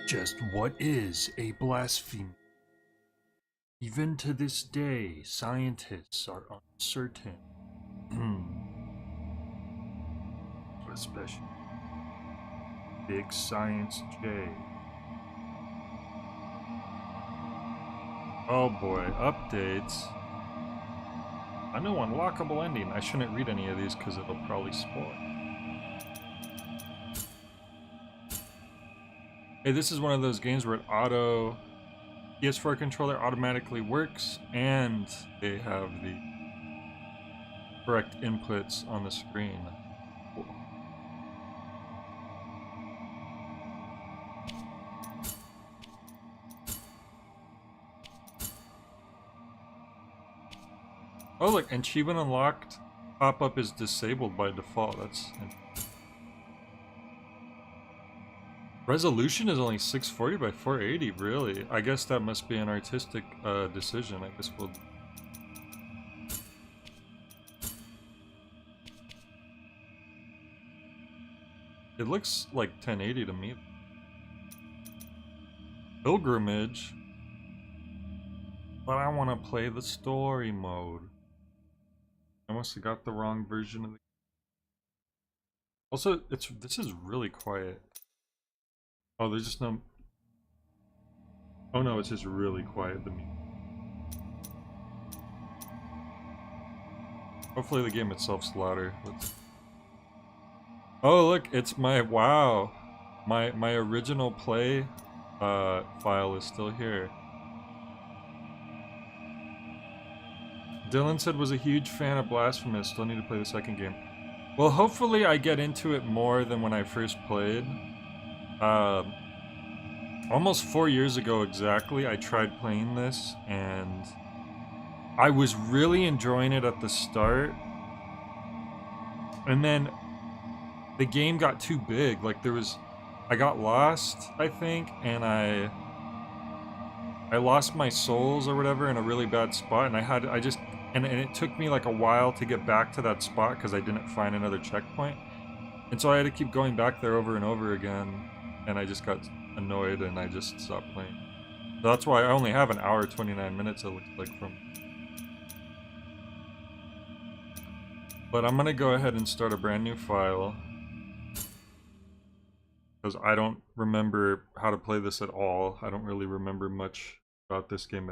Just what is a blasphemy? Even to this day, scientists are uncertain. Especially Big Science J. Oh boy, updates. A new unlockable ending. I shouldn't read any of these because it'll probably spoil. Hey, this is one of those games where it PS4 controller automatically works and they have the correct inputs on the screen. Cool. Oh look, achievement unlocked pop-up is disabled by default. That's resolution is only 640 by 480, really? I guess that must be an artistic decision. I guess we'll... It looks like 1080 to me. Pilgrimage. But I want to play the story mode. I must have got the wrong version of the... Also, this is really quiet. Oh, there's just no... Oh no, it's just really quiet to me. Hopefully the game itself's louder. Oh look, it's my... Wow! My original play file is still here. Dylan said was a huge fan of Blasphemous. Still need to play the second game. Well, hopefully I get into it more than when I first played. Almost 4 years ago exactly, I tried playing this, and I was really enjoying it at the start. And then the game got too big. Like I got lost, I think, and I lost my souls or whatever in a really bad spot, and and it took me like a while to get back to that spot because I didn't find another checkpoint. And so I had to keep going back there over and over again, and I just got annoyed and I just stopped playing. So that's why I only have an hour 29 minutes, it looks like, from... But I'm gonna go ahead and start a brand new file, because I don't remember how to play this at all. I don't really remember much about this game.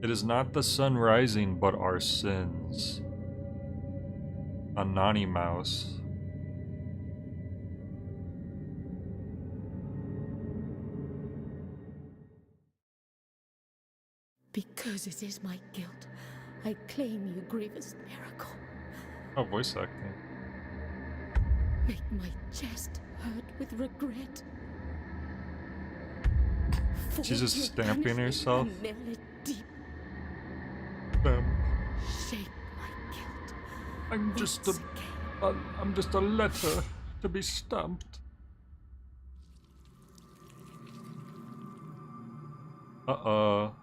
It is not the sun rising, but our sins. Anonymous. Because it is my guilt, I claim you, grievous miracle. Oh, voice acting. Make my chest hurt with regret. She's just stamping herself. And nail it deep. Shake my guilt. I'm just a letter to be stamped. Uh-oh.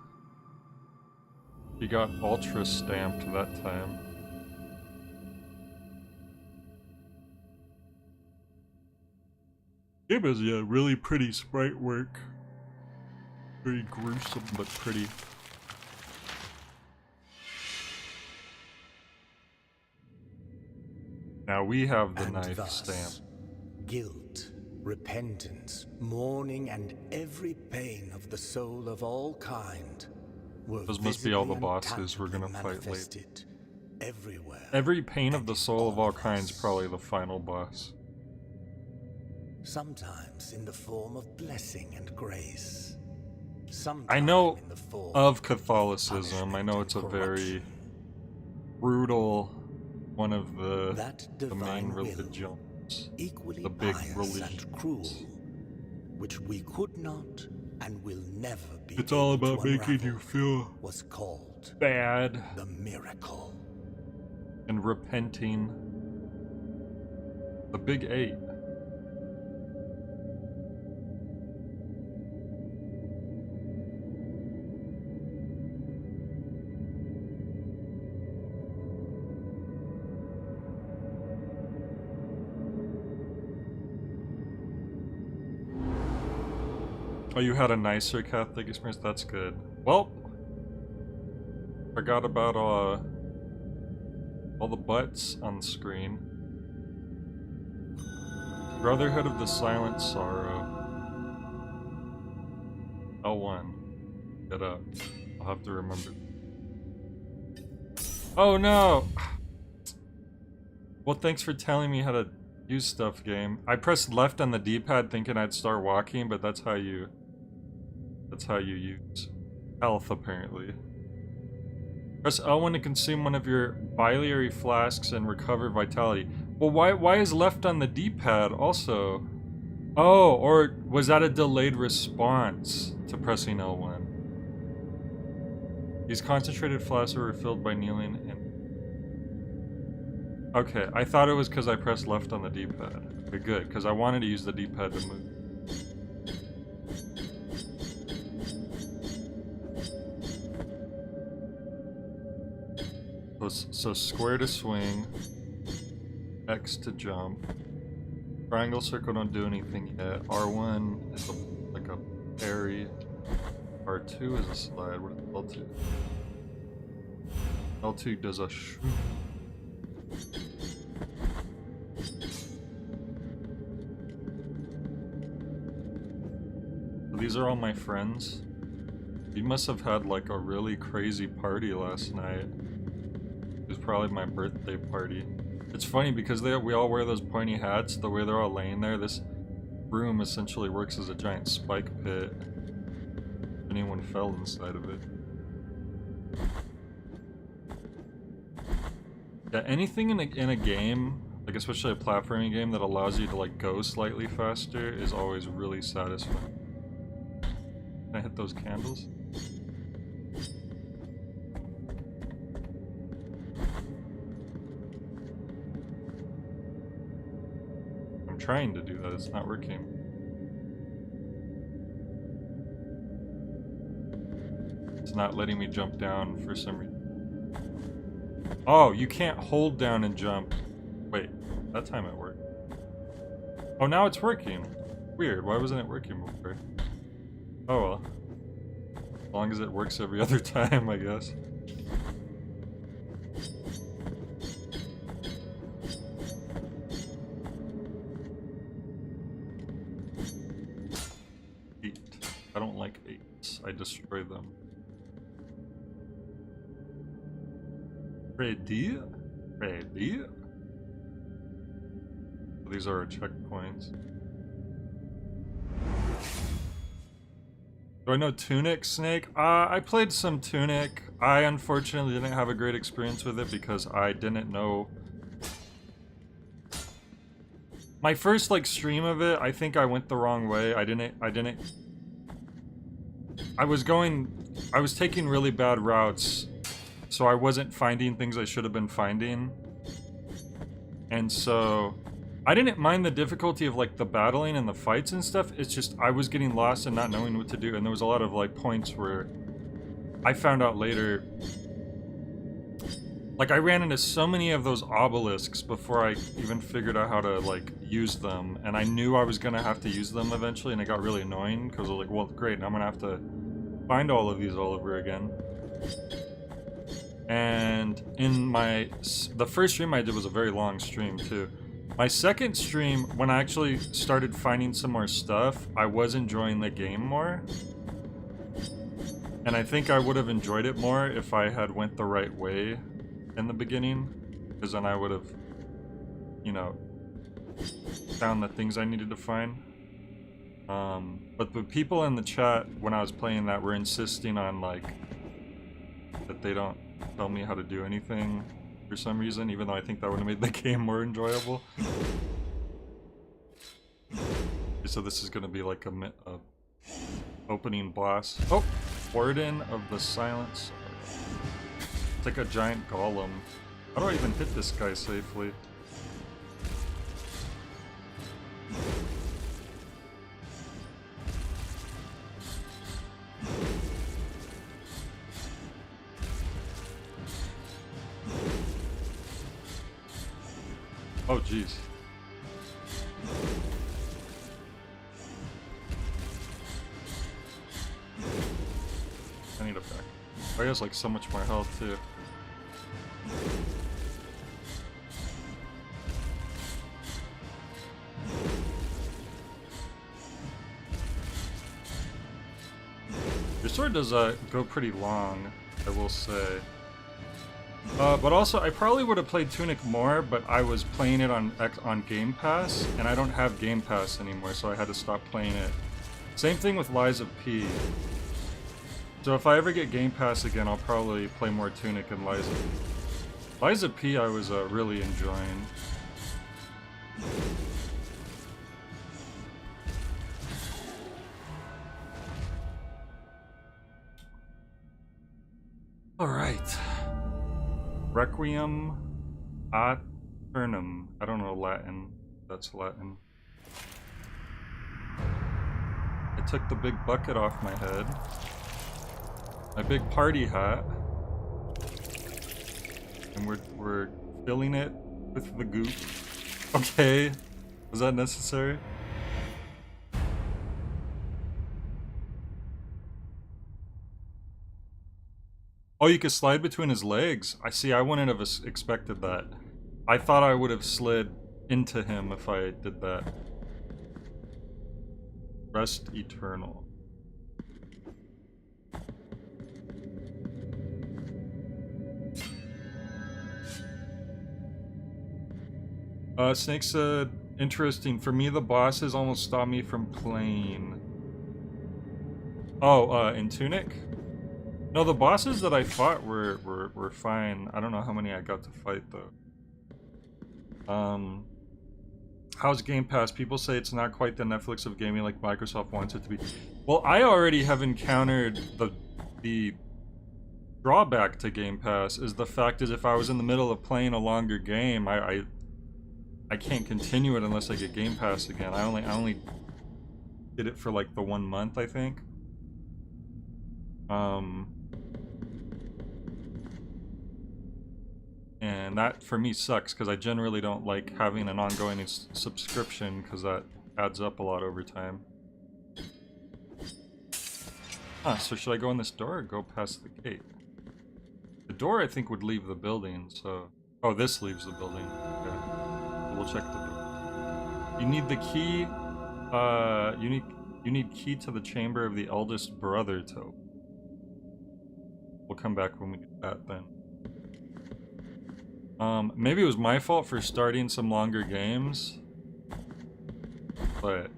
She got ultra stamped that time. Game has, yeah, really pretty sprite work. Very gruesome, but pretty. Now we have the knife stamp. Guilt, repentance, mourning, and every pain of the soul of all kind were Those must be all the bosses we're gonna fight later. Everywhere. Every pain of the soul of all kinds is probably the final boss. Sometimes in the form of blessing and grace. I know in the form of Catholicism. I know it's a corruption. very brutal one of the main will, religions. Equally The big pious religions. and cruel, which we could not and will never be. It's all able about to making you unravel, feel was called bad the miracle. and repenting. The Big 8. Oh, you had a nicer Catholic experience? That's good. Well, forgot about all the butts on the screen. Brotherhood of the Silent Sorrow. L1. Get up. I'll have to remember. Oh no! Well, thanks for telling me how to use stuff, game. I pressed left on the D-pad thinking I'd start walking, but that's how you use health, apparently. Press L1 to consume one of your biliary flasks and recover vitality. Well, why is left on the D-pad also? Oh, or was that a delayed response to pressing L1? These concentrated flasks are refilled by kneeling and... Okay, I thought it was because I pressed left on the D-pad. Okay, good, because I wanted to use the D-pad to move. So square to swing, X to jump, triangle, circle don't do anything yet, R1 is like a parry, R2 is a slide, what is L2? L2 does a shoo. So these are all my friends. You must have had like a really crazy party last night. It was probably my birthday party. It's funny because we all wear those pointy hats. The way they're all laying there, this room essentially works as a giant spike pit. If anyone fell inside of it. Yeah, anything in a game, like especially a platforming game that allows you to like go slightly faster is always really satisfying. Can I hit those candles? Trying to do that, it's not working. It's not letting me jump down for some reason. Oh, you can't hold down and jump. Wait, that time it worked. Oh, now it's working. Weird, why wasn't it working before? Oh well. As long as it works every other time, I guess. I don't like 8s. I destroy them. Ready? Ready? These are our checkpoints. Do I know Tunic, Snake? I played some Tunic. I unfortunately didn't have a great experience with it because I didn't know... My first like stream of it, I think I went the wrong way. I was taking really bad routes, so I wasn't finding things I should have been finding. And so, I didn't mind the difficulty of like the battling and the fights and stuff, it's just I was getting lost and not knowing what to do, and there was a lot of like points where I found out later, like I ran into so many of those obelisks before I even figured out how to like use them, and I knew I was gonna have to use them eventually, and it got really annoying because I was like, well great, now I'm gonna have to find all of these all over again. And in the first stream I did was a very long stream too. My second stream, when I actually started finding some more stuff, I was enjoying the game more. And I think I would have enjoyed it more if I had went the right way in the beginning, because then I would have, you know, found the things I needed to find. But the people in the chat when I was playing that were insisting on like that they don't tell me how to do anything for some reason, even though I think that would have made the game more enjoyable. So this is gonna be like a opening blast. Oh, Warden of the Silence. It's like a giant golem. How do I even hit this guy safely? Oh, jeez. need a back. Oh, he has like so much more health too. Your sword does go pretty long, I will say. But also, I probably would have played Tunic more, but I was playing it on Game Pass, and I don't have Game Pass anymore, so I had to stop playing it. Same thing with Lies of P. So if I ever get Game Pass again, I'll probably play more Tunic and Lies of P. Lies of P I was really enjoying. Alright. Requiem Aeternum. I don't know Latin. That's Latin. I took the big bucket off my head. My big party hat. And we're filling it with the goop. Okay. Was that necessary? Oh, you could slide between his legs. I see, I wouldn't have expected that. I thought I would have slid into him if I did that. Rest Eternal. Snake said, interesting. For me, the bosses almost stopped me from playing. Oh, in Tunic? No, the bosses that I fought were fine. I don't know how many I got to fight though. How's Game Pass? People say it's not quite the Netflix of gaming like Microsoft wants it to be. Well, I already have encountered the drawback to Game Pass is the fact is if I was in the middle of playing a longer game, I can't continue it unless I get Game Pass again. I only did it for like the 1 month, I think. And that for me sucks because I generally don't like having an ongoing subscription because that adds up a lot over time. Huh, so should I go in this door or go past the gate? The door I think would leave the building, so... Oh, this leaves the building. Okay. We'll check the door. You need the key, you need key to the chamber of the eldest brother to... We'll come back when we get that then. Maybe it was my fault for starting some longer games, but,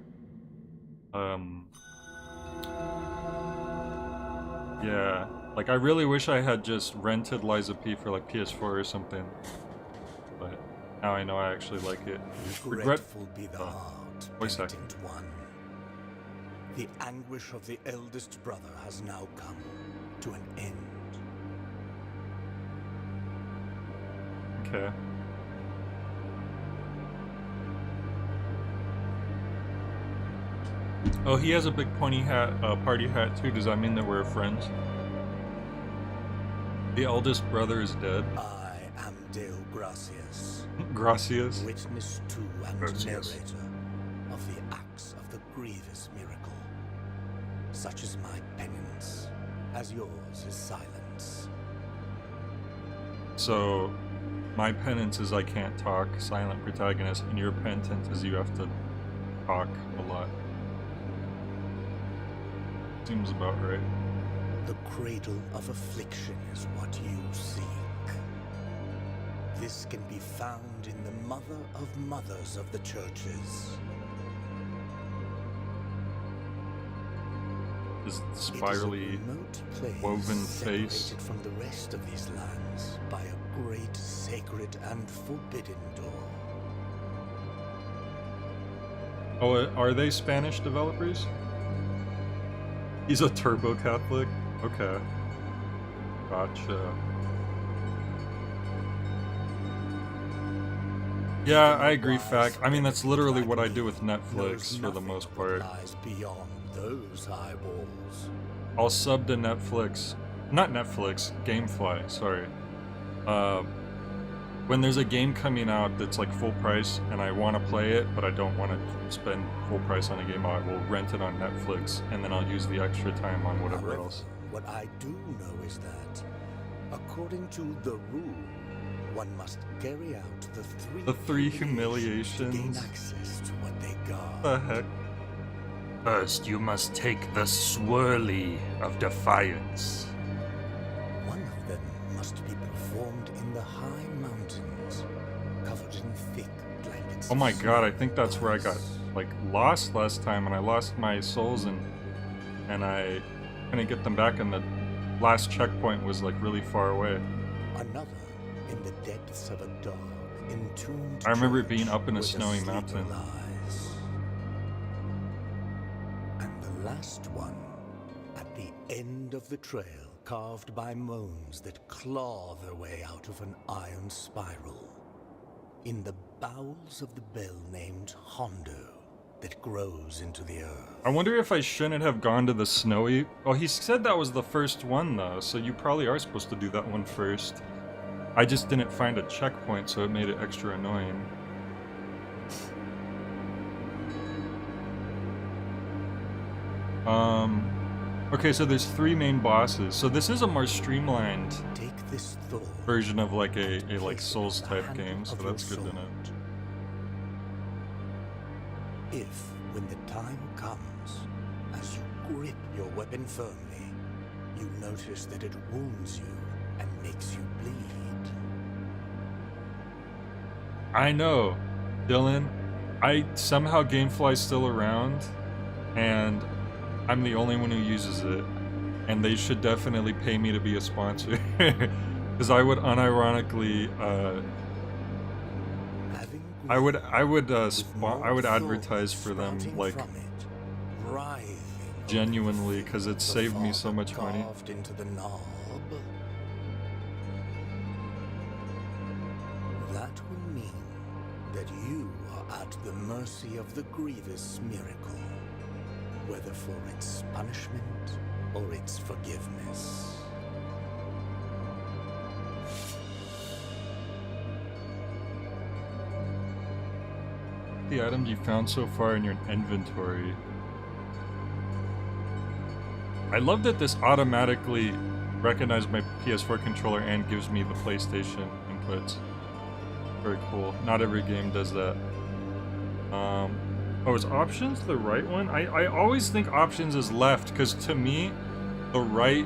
yeah, like I really wish I had just rented Lies of P for like PS4 or something, but now I know I actually like it. Regretful be the heart, wait a sec. penitent one. The anguish of the eldest brother has now come to an end. Okay. Oh, he has a big pointy hat, party hat too. Does that mean that we're friends? The eldest brother is dead. I am Dale Gracias. Gracias. Witness to and Gracias. narrator of the acts of the grievous miracle. Such is my penance, as yours is silence. So, my penance is I can't talk, silent protagonist, and your penance is you have to talk a lot. Seems about right. The cradle of affliction is what you seek. This can be found in the mother of mothers of the churches. This It is a spirally remote place woven face. separated from the rest of these lands by a great sacred and forbidden door. Oh, are they Spanish developers? He's a turbo Catholic? Okay. Gotcha. Yeah, I agree, Fac. I mean, that's literally what I do with Netflix for the most part. Lies beyond those eyeballs. I'll sub to Netflix. Not Netflix, Gamefly, sorry. When there's a game coming out that's like full price and I want to play it, but I don't want to spend full price on a game, I will rent it on Netflix and then I'll use the extra time on whatever However, else. What I do know is that, according to the rule, one must carry out the three humiliations to gain access to what they guard. The heck? First, you must take the swirly of defiance. One of them must be performed in the high mountains, covered in thick blankets. Oh my god, I think that's where I got like lost last time, and I lost my souls and I couldn't get them back, and the last checkpoint was like really far away. Another in the depths of a dark, entombed I remember it church being up in a where the snowy sleeper mountain. lies. And the last one at the end of the trail, carved by moans that claw their way out of an iron spiral. In the bowels of the bell named Hondo that grows into the earth. I wonder if I shouldn't have gone to the snowy... Oh, he said that was the first one though, so you probably are supposed to do that one first. I just didn't find a checkpoint, so it made it extra annoying. Okay, so there's 3 main bosses. So this is a more streamlined version of like a like Souls type game, so that's good to know. If, when the time comes, as you grip your weapon firmly, you notice that it wounds you and makes you bleed. I know, Dylan. Somehow Gamefly's still around, and I'm the only one who uses it, and they should definitely pay me to be a sponsor, because I would unironically, I would advertise for them, like, genuinely, because it saved me so much money. That will mean that you are at the mercy of the grievous miracle, whether for its punishment or its forgiveness. The items you found so far in your inventory. I love that this automatically recognizes my PS4 controller and gives me the PlayStation inputs. Very cool. Not every game does that. Oh, is options the right one? I always think options is left, because to me, the right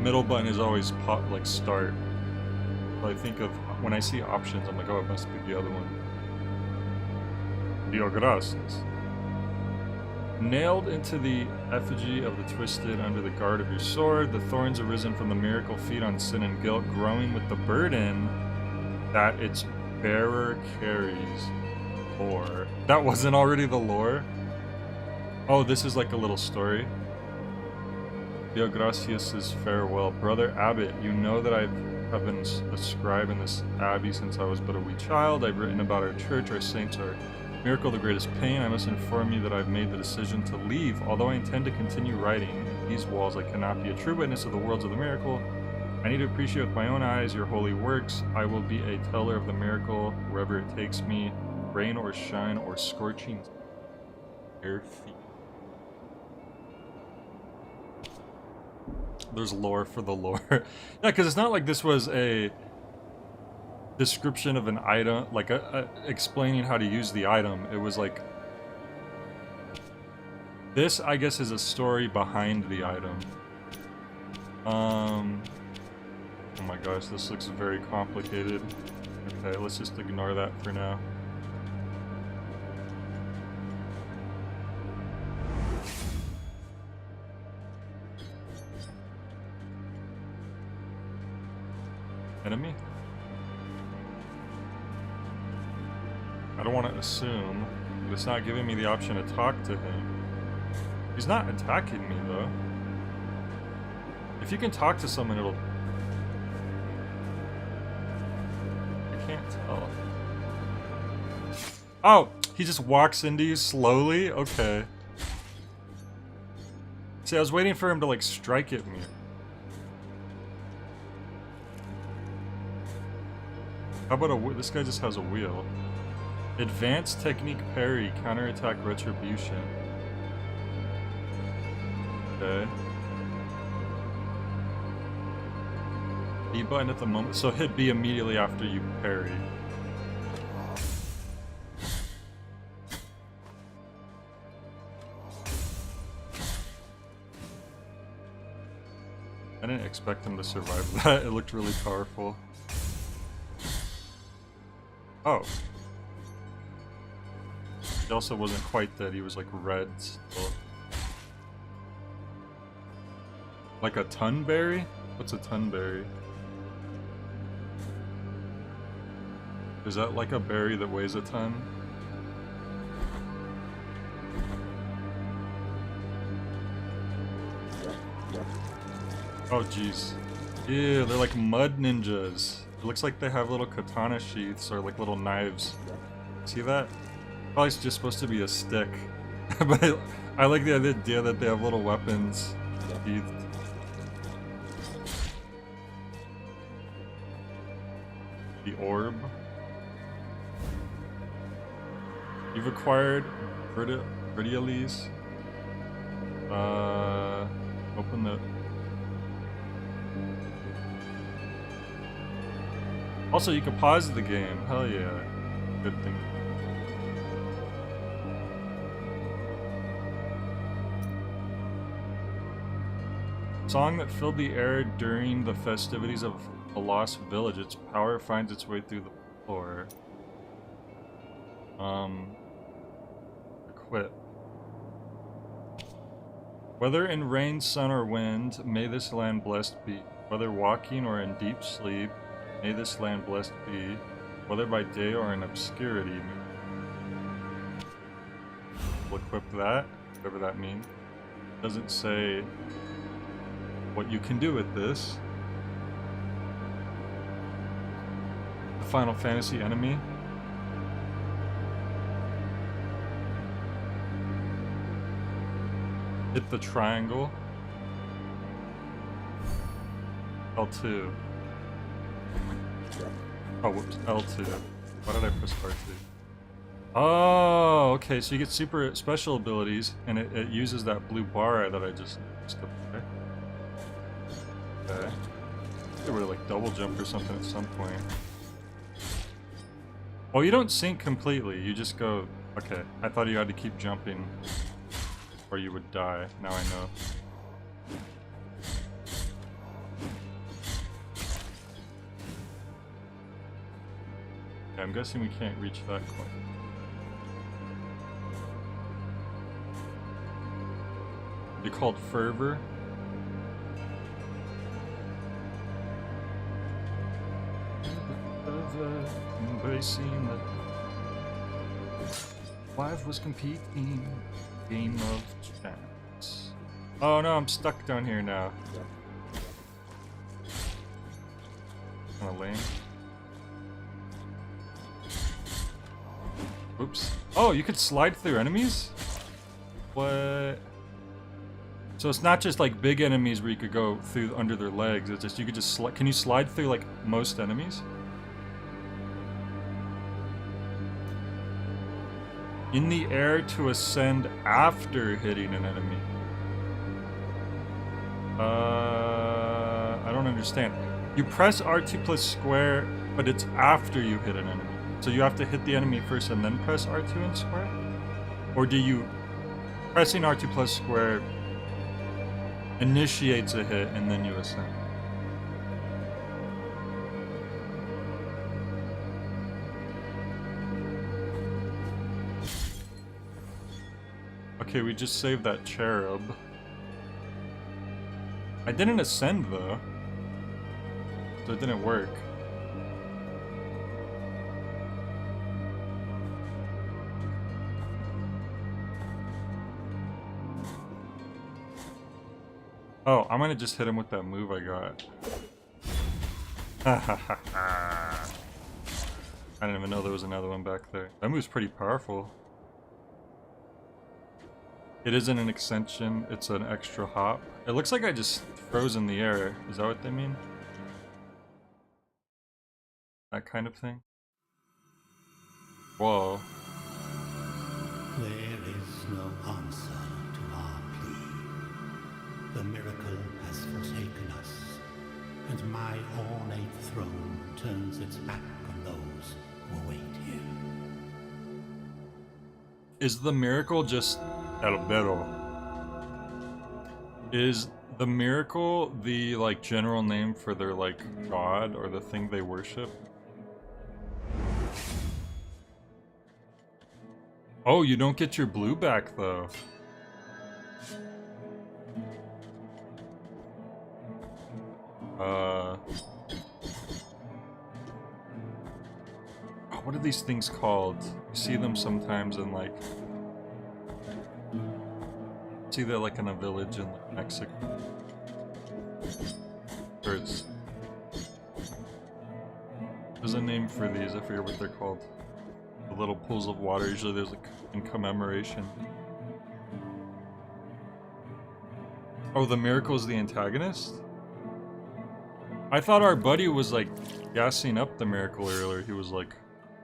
middle button is always like start. So I think of, when I see options, I'm like, oh, it must be the other one. Re-blas. Nailed into the effigy of the twisted under the guard of your sword, the thorns arisen from the miracle feed on sin and guilt, growing with the burden that its bearer carries. Lore. That wasn't already the lore? Oh, this is like a little story. Gracias' farewell. Brother Abbot, you know that I have been a scribe in this abbey since I was but a wee child. I've written about our church, our saints, our miracle, the greatest pain. I must inform you that I've made the decision to leave. Although I intend to continue writing in these walls, I cannot be a true witness of the worlds of the miracle. I need to appreciate with my own eyes your holy works. I will be a teller of the miracle wherever it takes me, rain or shine or scorching bare feet. There's lore for the lore. Yeah, because it's not like this was a description of an item, like explaining how to use the item. It was like, this I guess is a story behind the item. Oh my gosh, this looks very complicated. Okay, let's just ignore that for now. Enemy? I don't want to assume, but it's not giving me the option to talk to him. He's not attacking me though. If you can talk to someone, it'll... I can't tell. Oh! He just walks into you slowly? Okay. See, I was waiting for him to like strike at me. How about a... this guy just has a wheel. Advanced technique parry, counterattack retribution. Okay. B button at the moment, so hit B immediately after you parry. I didn't expect him to survive that. It looked really powerful. Oh. He also wasn't quite dead. He was like red still. Like a tunberry? What's a tunberry? Is that like a berry that weighs a ton? Oh jeez. Ew, they're like mud ninjas. It looks like they have little katana sheaths or like little knives. See that? Probably it's just supposed to be a stick. But I like the idea that they have little weapons sheathed. The orb. You've acquired Re-blas. Open the... Also, you can pause the game. Hell yeah. Good thing. Song that filled the air during the festivities of a lost village. Its power finds its way through the floor. Equip. Whether in rain, sun, or wind, may this land blessed be. Whether walking or in deep sleep, may this land blessed be. Whether by day or in obscurity. We'll equip that, whatever that means. Doesn't say what you can do with this. The Final Fantasy enemy. Hit the triangle. L2. Oh, whoops, L2. Why did I press R2? Oh, okay, so you get super special abilities, and it uses that blue bar that I just up there. Okay. They were like double jump or something at some point. Oh, you don't sink completely, you just go... Okay, I thought you had to keep jumping or you would die. Now I know. Okay, I'm guessing we can't reach that quite. They're called Fervor. Embracing that life was competing. Game of chance. Oh no, I'm stuck down here now. Kinda lame. Oops. Oh, you could slide through enemies? What? So it's not just like big enemies where you could go through under their legs. It's just you could just can you slide through like most enemies? In the air to ascend after hitting an enemy. I don't understand. You press R2 plus square, but it's after you hit an enemy. So you have to hit the enemy first and then press R2 and square? Or do you... Pressing R2 plus square initiates a hit and then you ascend? Okay, we just saved that cherub. I didn't ascend though, so it didn't work. Oh, I'm gonna just hit him with that move I got. I didn't even know there was another one back there. That move's pretty powerful. It isn't an extension, it's an extra hop. It looks like I just froze in the air. Is that what they mean? That kind of thing? Whoa. There is no answer to our plea. The miracle has forsaken us, and and my ornate throne turns its back on those who await here. Is the miracle just Albero? Is the miracle the like general name for their like god or the thing they worship? Oh, you don't get your blue back though. Oh, what are these things called? You see them sometimes in like, see that like in a village in like, Mexico. Or it's, there's a name for these, I forget what they're called. The little pools of water, usually there's like in commemoration. Oh, the miracle is the antagonist? I thought our buddy was like gassing up the miracle earlier. He was like,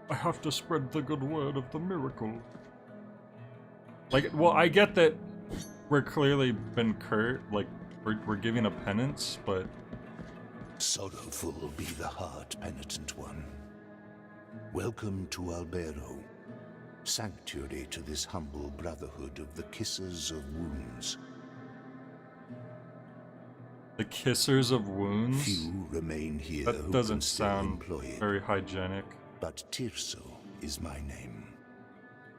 I have to spread the good word of the miracle. Like, well, I get that we're clearly been like, we're giving a penance, but... Sorrowful be the heart, penitent one. Welcome to Albero, sanctuary to this humble brotherhood of the Kissers of Wounds. The Kissers of Wounds? Few remain here That who doesn't can still sound employ it, very hygienic. but Tirso is my name.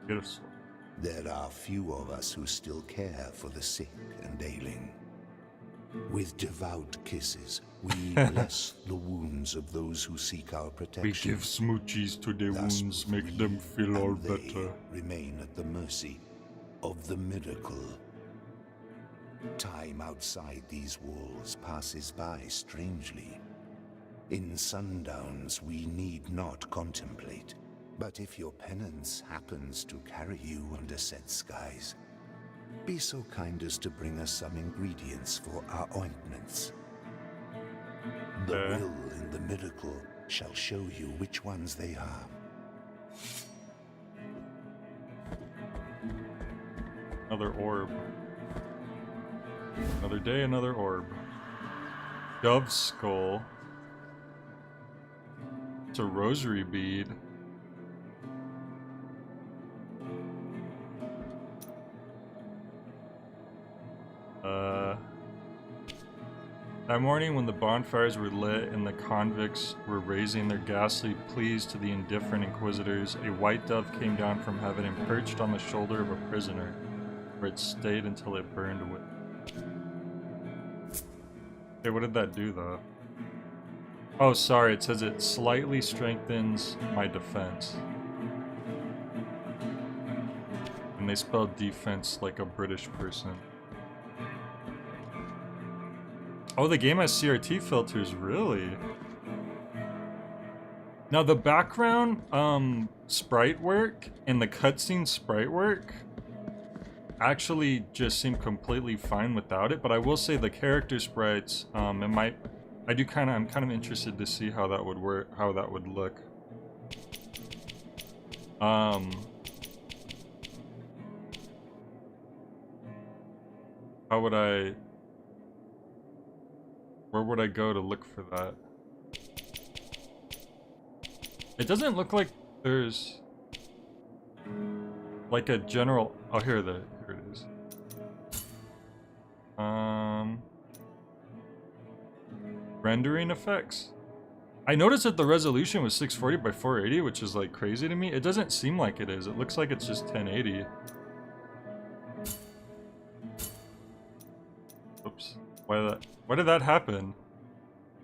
Tirso. There are few of us who still care for the sick and ailing. With devout kisses, we bless the wounds of those who seek our We protection. give smoochies to their Thus wounds, make we them feel all and they better. remain at the mercy of the miracle. Time outside these walls passes by strangely. In sundowns we need not contemplate, but if your penance happens to carry you under said skies, be so kind as to bring us some ingredients for our ointments. The will in the miracle shall show you which ones they are. Another orb. Another day, another orb. Dove skull. It's a rosary bead. That morning when the bonfires were lit and the convicts were raising their ghastly pleas to the indifferent inquisitors, a white dove came down from heaven and perched on the shoulder of a prisoner, where it stayed until it burned away. Okay, what did that do though? Oh, sorry, it says it slightly strengthens my defense. And they spelled defense like a British person. Oh, the game has CRT filters, really? Now the background sprite work and the cutscene sprite work actually just seem completely fine without it, but I will say the character sprites, I'm kind of interested to see how that would work, how that would look. How would I... Where would I go to look for that? It doesn't look like there's like a general... Oh, here it is. Rendering effects. I noticed that the resolution was 640 by 480, which is like crazy to me. It doesn't seem like it is. It looks like it's just 1080. Oops. Why did that happen?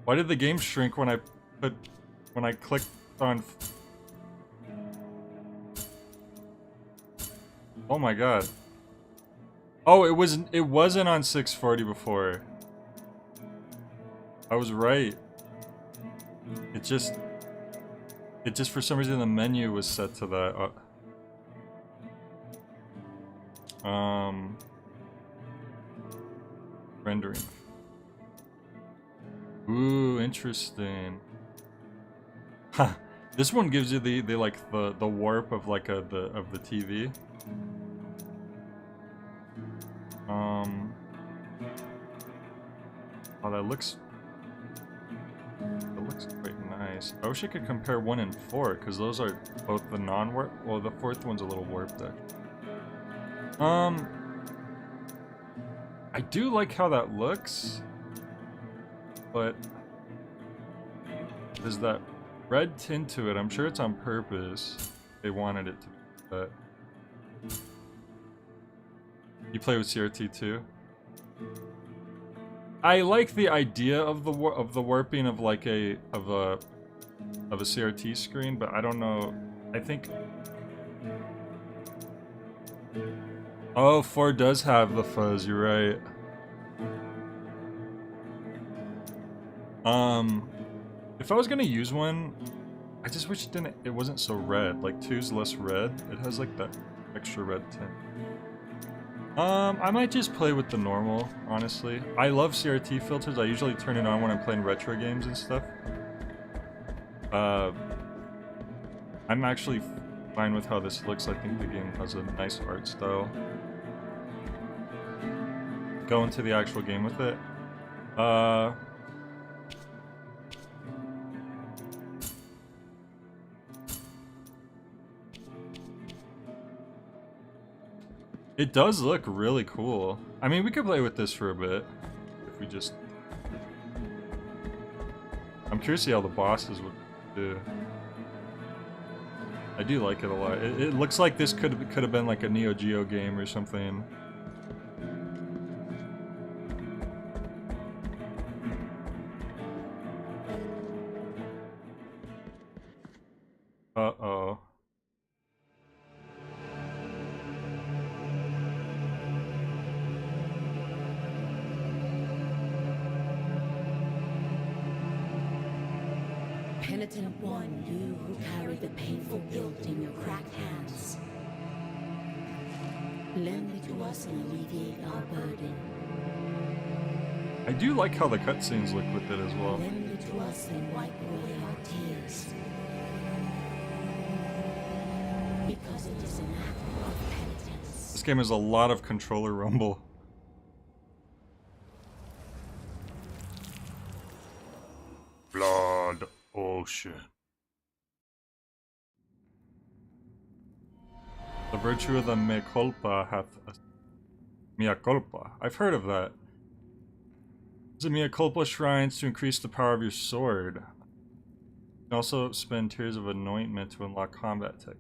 Why did the game shrink when I clicked on... Oh my god. Oh, it wasn't on 640 before. I was right. It just for some reason the menu was set to that. Rendering. Ooh, interesting. Huh. This one gives you the warp of like the TV. Oh, that looks nice. I wish I could compare 1 and 4, because those are both the non-warp. Well, the 4th one's a little warped there. I do like how that looks, but there's that red tint to it. I'm sure it's on purpose. They wanted it to be that. You play with CRT too? I like the idea of the warping of like a CRT screen, but I don't know. I think. Oh, 4 does have the fuzz. You're right. If I was gonna use one, I just wish it wasn't so red. Like 2's less red. It has like that extra red tint. I might just play with the normal, honestly. I love CRT filters. I usually turn it on when I'm playing retro games and stuff. I'm actually fine with how this looks. I think the game has a nice art style. Go into the actual game with it. It does look really cool. I mean, we could play with this for a bit. If we just... I'm curious to see how the bosses would do. I do like it a lot. It looks like this could have been like a Neo Geo game or something. Uh-oh. Penitent one, you who carry the painful guilt in your cracked hands. Lend it to us and alleviate our burden. I do like how the cutscenes look with it as well. Lend it to us and wipe away our tears. Because it is an act of penitence. This game has a lot of controller rumble. Blood ocean. The virtue of the mea culpa hath... Mea culpa. I've heard of that. The mea culpa shrines to increase the power of your sword. You can also spend tears of anointment to unlock combat tech.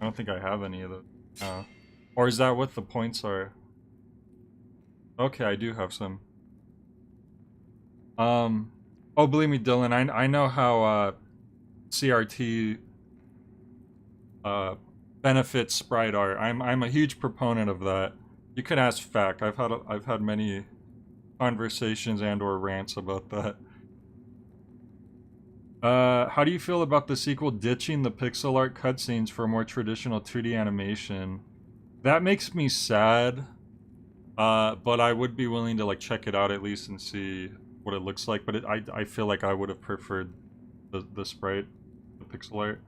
I don't think I have any of those. Or is that what the points are? Okay, I do have some. Oh, believe me, Dylan, I know how CRT benefits sprite art. I'm a huge proponent of that. You can ask Fac. I've had many conversations and/or rants about that. How do you feel about the sequel ditching the pixel art cutscenes for a more traditional 2D animation? That makes me sad. But I would be willing to like check it out at least and see what it looks like. But I feel like I would have preferred the sprite, the pixel art.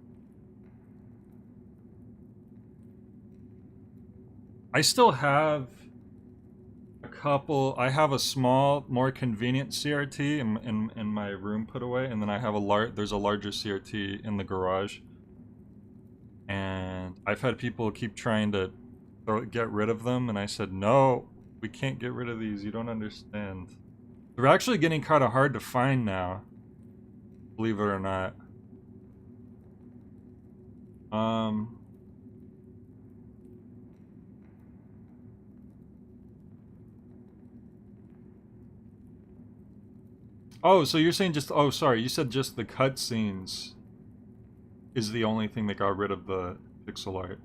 I still have a couple. I have a small, more convenient CRT in my room put away, and then I have there's a larger CRT in the garage. And I've had people keep trying to get rid of them, and I said, no, we can't get rid of these. You don't understand. They're actually getting kind of hard to find now, believe it or not. Oh, so you're saying just... Oh, sorry. You said just the cutscenes is the only thing that got rid of the pixel art.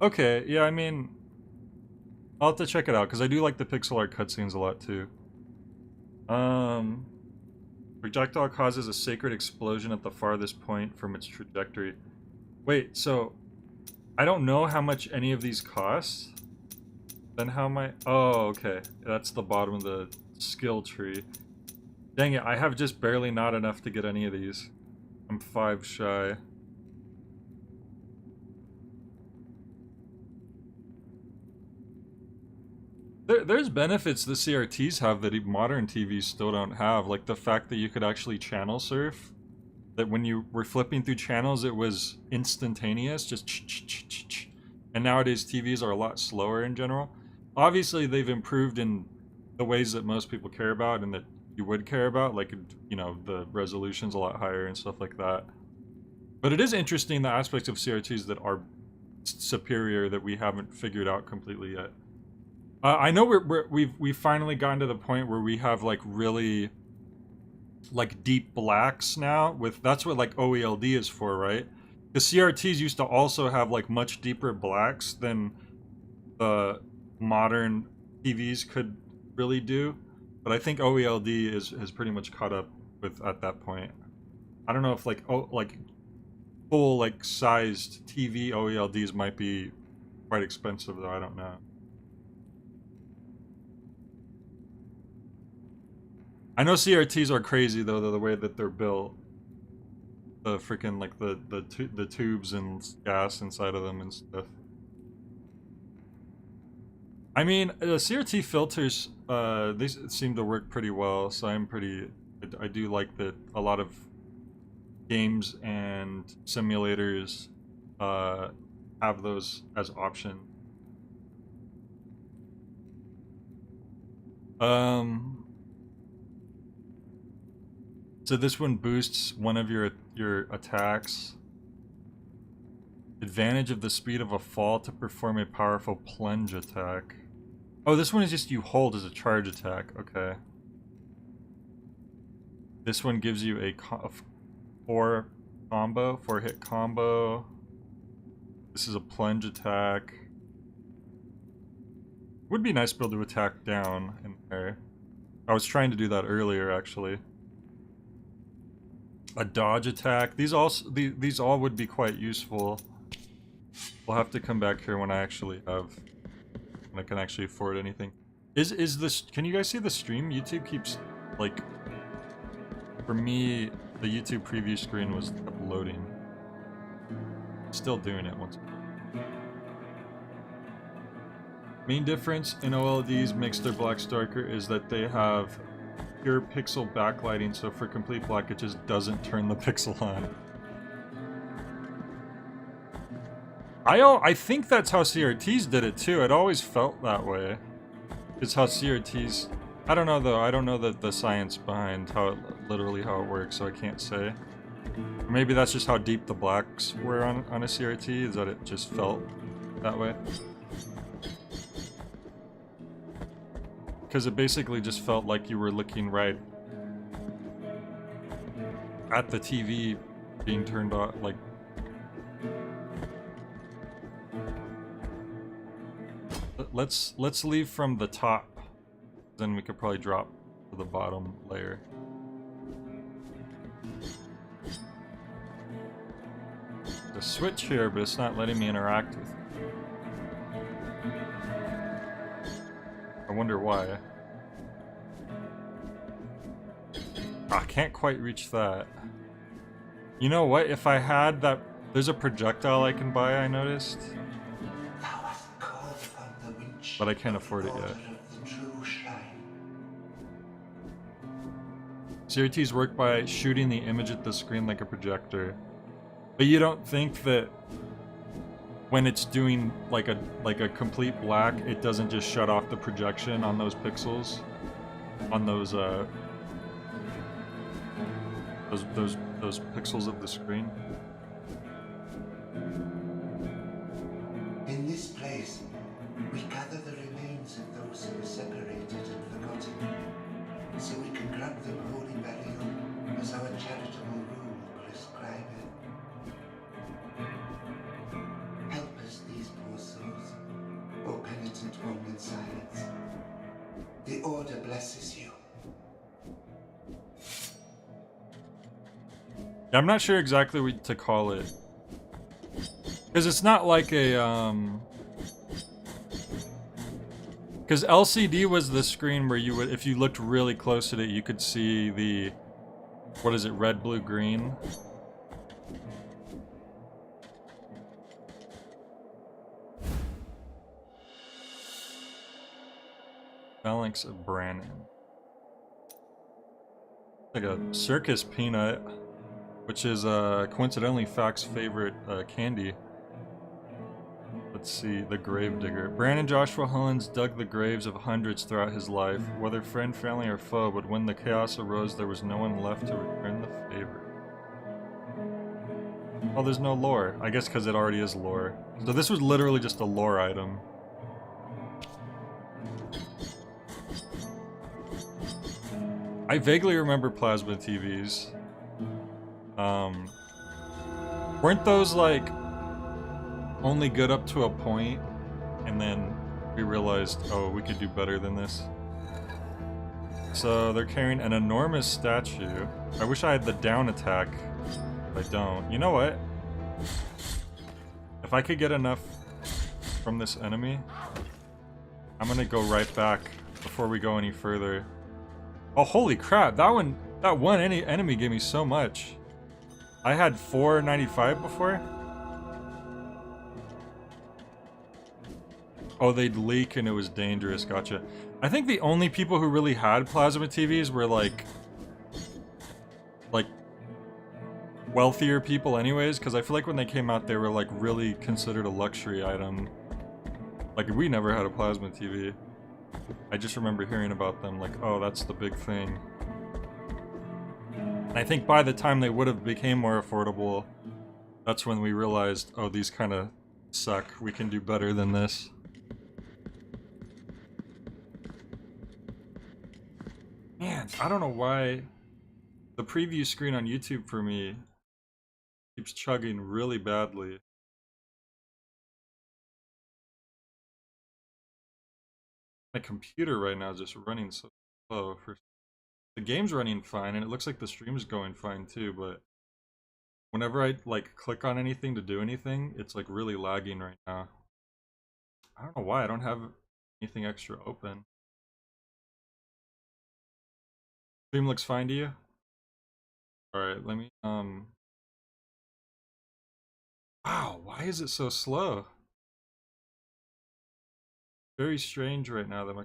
Okay, yeah, I mean... I'll have to check it out, because I do like the pixel art cutscenes a lot, too. Projectile causes a sacred explosion at the farthest point from its trajectory. Wait, so... I don't know how much any of these cost? Then how am I... Oh, okay. That's the bottom of the skill tree. Dang it, I have just barely not enough to get any of these. I'm 5 shy. there's benefits the CRTs have that modern TVs still don't have, like the fact that you could actually channel surf. That when you were flipping through channels, it was instantaneous, just ch-ch-ch-ch-ch. And nowadays TVs are a lot slower in general. Obviously, they've improved in the ways that most people care about and that you would care about, like, you know, the resolution's a lot higher and stuff like that. But it is interesting the aspects of CRTs that are superior that we haven't figured out completely yet. I know we've finally gotten to the point where we have like really like deep blacks now. With that's what like OELD is for, right? The CRTs used to also have like much deeper blacks than the modern TVs could really do. But I think OELD has pretty much caught up with at that point. I don't know if like full like sized TV OELDs might be quite expensive though. I don't know. I know CRTs are crazy though, the way that they're built. The freaking like the tubes and gas inside of them and stuff. I mean, the CRT filters, they seem to work pretty well, so I do like that a lot of games and simulators have those as option. So this one boosts one of your attacks. Advantage of the speed of a fall to perform a powerful plunge attack. Oh, this one is just you hold as a charge attack. Okay. This one gives you a 4-hit combo. This is a plunge attack. Would be nice to be able to attack down in there. I was trying to do that earlier, actually. A dodge attack. These all would be quite useful. We'll have to come back here when I actually have, when I can actually afford anything. Is this? Can you guys see the stream? YouTube keeps like. For me, the YouTube preview screen was loading. Still doing it once. Main difference in OLEDs makes their blacks darker is that they have pure pixel backlighting, so for complete black it just doesn't turn the pixel on. I think that's how CRTs did it too. It always felt that way. It's how CRTs... I don't know though, I don't know the science behind how it works, so I can't say. Maybe that's just how deep the blacks were on a CRT, is that it just felt that way. Because it basically just felt like you were looking right at the TV being turned on, like... Let's leave from the top, then we could probably drop to the bottom layer. There's a switch here, but it's not letting me interact with it. I wonder why. I can't quite reach that. You know what? If I had that... There's a projectile I can buy, I noticed. But I can't afford it yet. CRTs work by shooting the image at the screen like a projector. But you don't think that when it's doing like a complete black, it doesn't just shut off the projection on those pixels? On those pixels of the screen? In this place, we gather the remains of those who were separated and forgotten, so we can grant them holy burial as our charitable rule prescribeth. Help us, these poor souls, O penitent one in silence. The Order blesses you. Yeah, I'm not sure exactly what to call it. Because it's not like a, Because LCD was the screen where you would, if you looked really close at it, you could see the, what is it, red, blue, green? Phalanx of Brannon. Like a circus peanut, which is coincidentally Fact's favorite candy. Let's see, the Gravedigger. Brandon Joshua Hullins dug the graves of hundreds throughout his life. Whether friend, family, or foe, but when the chaos arose, there was no one left to return the favor. Oh, there's no lore. I guess because it already is lore. So this was literally just a lore item. I vaguely remember plasma TVs. Weren't those like only good up to a point, and then we realized, oh, we could do better than this. So they're carrying an enormous statue. I wish I had the down attack, but I don't. You know what? If I could get enough from this enemy, I'm gonna go right back before we go any further. Oh, holy crap! That one enemy gave me so much. I had 495 before. Oh, they'd leak and it was dangerous. Gotcha. I think the only people who really had plasma TVs were like wealthier people anyways, because I feel like when they came out they were like really considered a luxury item. Like we never had a plasma TV. I just remember hearing about them like, oh, that's the big thing. And I think by the time they would have became more affordable, that's when we realized, oh, these kind of suck. We can do better than this. Man, I don't know why the preview screen on YouTube for me keeps chugging really badly. My computer right now is just running so slow. The game's running fine, and it looks like the stream's going fine too, but whenever I like click on anything to do anything, it's like really lagging right now. I don't know why. I don't have anything extra open. Stream looks fine to you? Alright, let me, wow, why is it so slow? Very strange right now that my...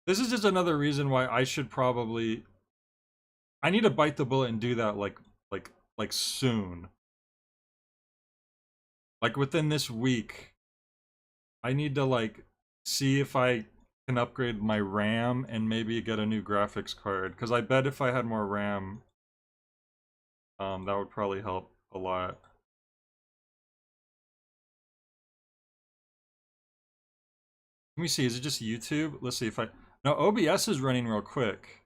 This is just another reason why I should probably... I need to bite the bullet and do that, like soon. Like, within this week. I need to, like, see if I can upgrade my RAM and maybe get a new graphics card. Because I bet if I had more RAM, that would probably help a lot. Let me see, is it just YouTube? Let's see if I... No, OBS is running real quick.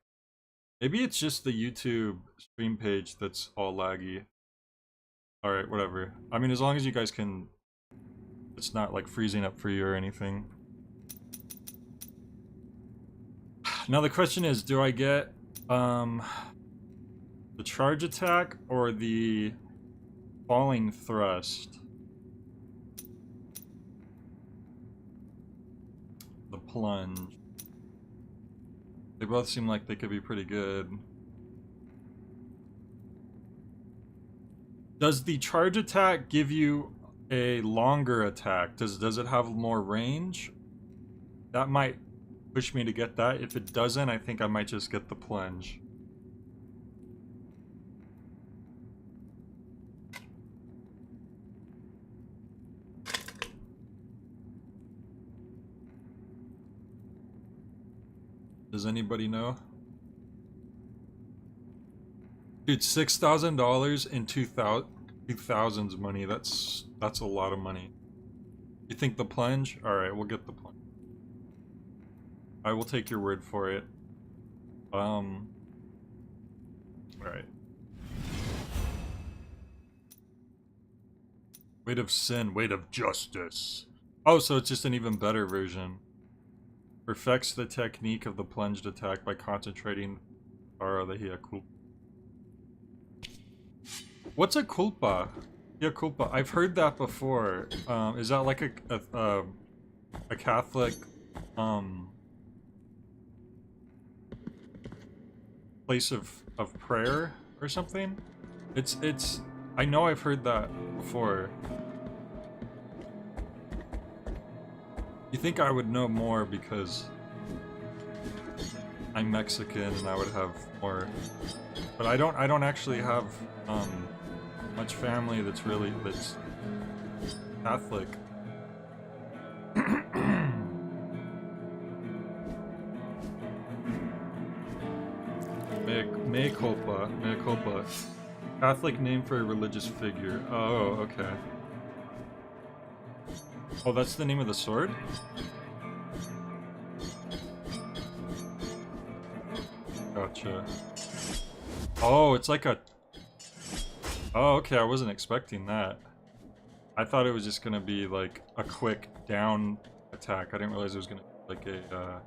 Maybe it's just the YouTube stream page that's all laggy. Alright, whatever. I mean, as long as you guys can... It's not, like, freezing up for you or anything. Now the question is, do I get, the charge attack or the falling thrust? The plunge. They both seem like they could be pretty good. Does the charge attack give you a longer attack? Does it have more range? That might push me to get that. If it doesn't, I think I might just get the plunge. Does anybody know? Dude, $6,000 in 2000s money. That's a lot of money. You think the plunge? Alright, we'll get the plunge. I will take your word for it. Alright. Weight of sin, weight of justice. Oh, so it's just an even better version. Perfects the technique of the plunged attack by concentrating the Hia Culpa. What's a culpa? Hia Culpa. I've heard that before. Is that like a Catholic place of prayer or something? It's I know I've heard that before. You think I would know more because I'm Mexican and I would have more, but I don't actually have much family that's Catholic. Mea culpa, mea culpa. Catholic name for a religious figure. Oh, okay. Oh, that's the name of the sword? Gotcha. Oh, it's like a... Oh, okay, I wasn't expecting that. I thought it was just gonna be like a quick down attack. I didn't realize it was gonna be like a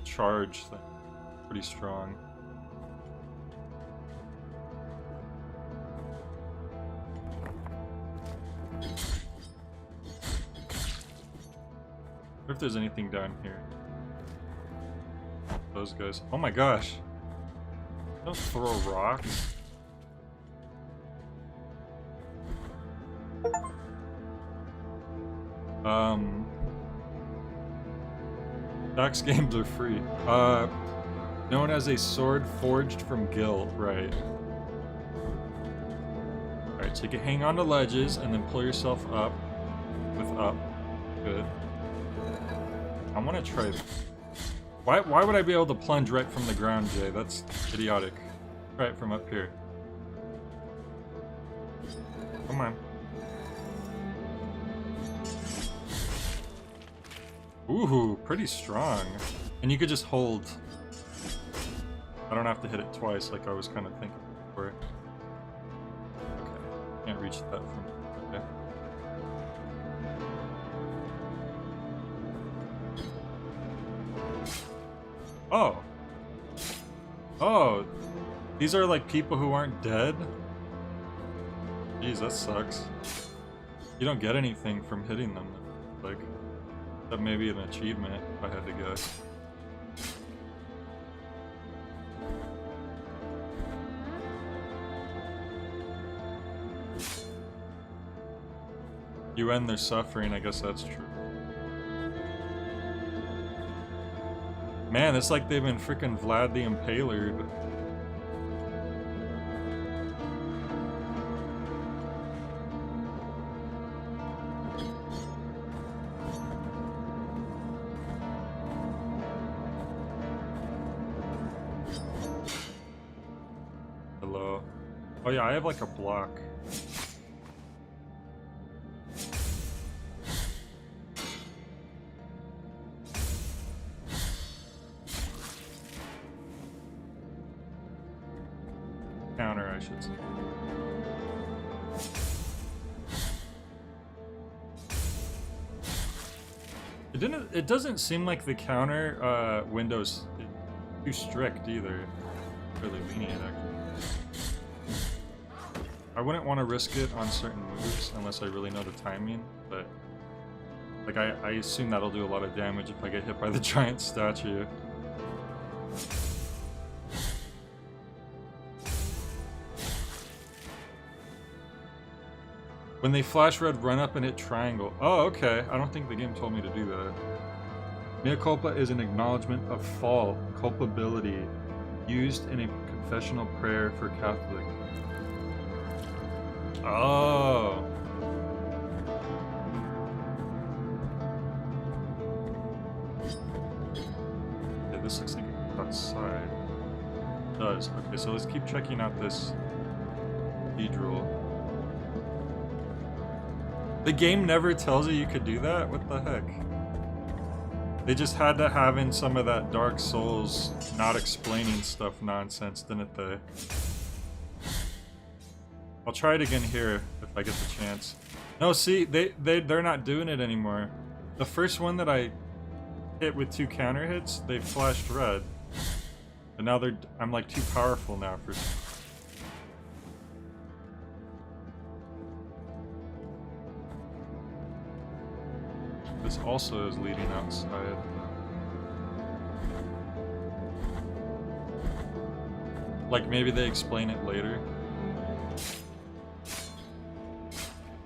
charge thing. Pretty strong. Wonder if there's anything down here. Those guys. Oh my gosh. Don't throw rocks. Dax games are free. Known as a sword forged from guilt, right. Alright, so you can hang on to ledges and then pull yourself up with up. Good. I want to try... Why would I be able to plunge right from the ground, Jay? That's idiotic. Try it from up here. Come on. Ooh, pretty strong. And you could just hold. I don't have to hit it twice like I was kind of thinking before. Okay, can't reach that from... Okay. Oh. Oh. These are like people who aren't dead? Jeez, that sucks. You don't get anything from hitting them. Like, that may be an achievement, if I had to guess. You end their suffering, I guess that's true. Man, it's like they've been freaking Vlad the Impaler. Hello. Oh yeah, I have like a block. Counter, I should say. It doesn't seem like the counter windows too strict either. Really lenient, actually. I wouldn't want to risk it on certain moves unless I really know the timing, but like I assume that'll do a lot of damage if I get hit by the giant statue. When they flash red, run up and hit triangle. Oh, okay. I don't think the game told me to do that. Mea culpa is an acknowledgement of fault, culpability, used in a confessional prayer for Catholic. Oh. Okay, this looks like it's outside. It does. Okay, so let's keep checking out this cathedral. The game never tells you could do that? What the heck? They just had to have in some of that Dark Souls not explaining stuff nonsense, didn't they? I'll try it again here if I get the chance. No, see, they're not doing it anymore. The first one that I hit with 2 counter hits, they flashed red. And now I'm like too powerful now for... This also is leading outside. Like maybe they explain it later.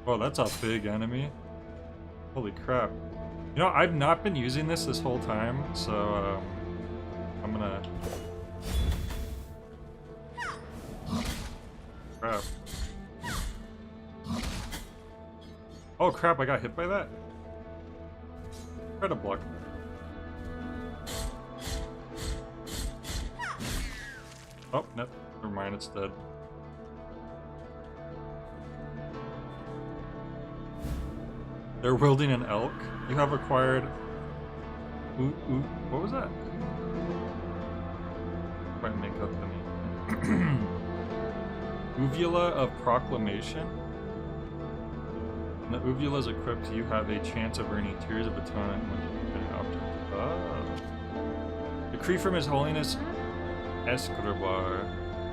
Oh, that's a big enemy. Holy crap. You know, I've not been using this whole time, so I'm gonna... Crap. Oh crap, I got hit by that? Try to block that. Oh, no, never mind, it's dead. They're wielding an elk. You have acquired... what was that? If I make up any... Uvula of Proclamation. When the uvula is equipped, you have a chance of earning Tears of Atonement when you get an object. Oh. Decree from His Holiness Escribar.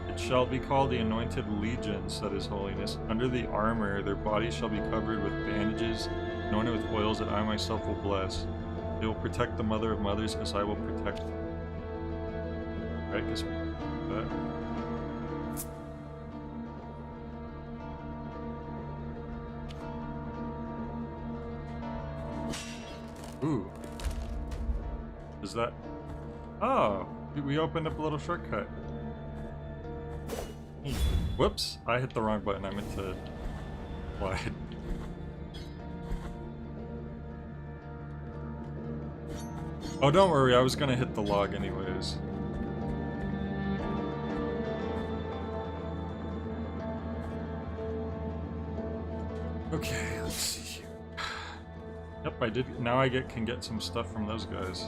It shall be called the Anointed Legion, said His Holiness. Under the armor, their bodies shall be covered with bandages, anointed with oils that I myself will bless. They will protect the Mother of Mothers as I will protect them. Right, guess we do that. Ooh. Is that... Oh! We opened up a little shortcut. Whoops! I hit the wrong button. I meant to slide. Oh, don't worry. I was gonna hit the log anyways. Okay, let's see here. Yep, I did. Now I can get some stuff from those guys.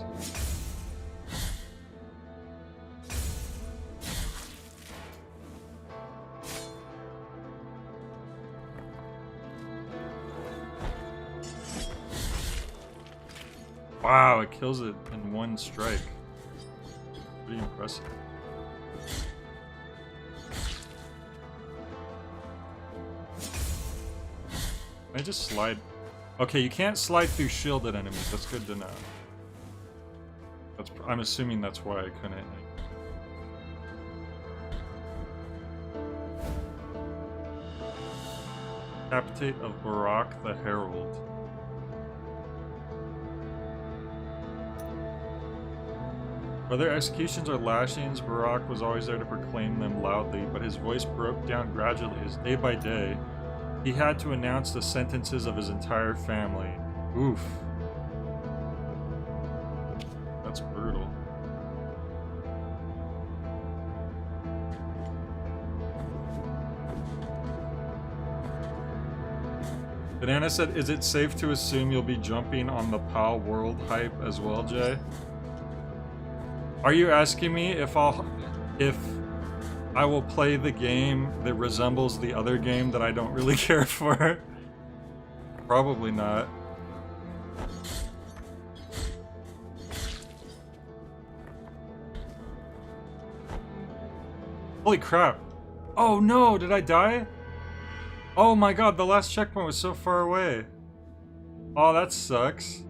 Wow, it kills it in one strike. Pretty impressive. Can I just slide? Okay, you can't slide through shielded enemies. That's good to know. I'm assuming that's why I couldn't. Decapitate of Barak the Herald. Whether executions or lashings, Barak was always there to proclaim them loudly, but his voice broke down gradually as day by day he had to announce the sentences of his entire family. Oof. That's brutal. Banana said, is it safe to assume you'll be jumping on the PAL World hype as well, Jay? Are you asking me if I will play the game that resembles the other game that I don't really care for? Probably not. Holy crap. Oh no, did I die? Oh my god, the last checkpoint was so far away. Oh, that sucks.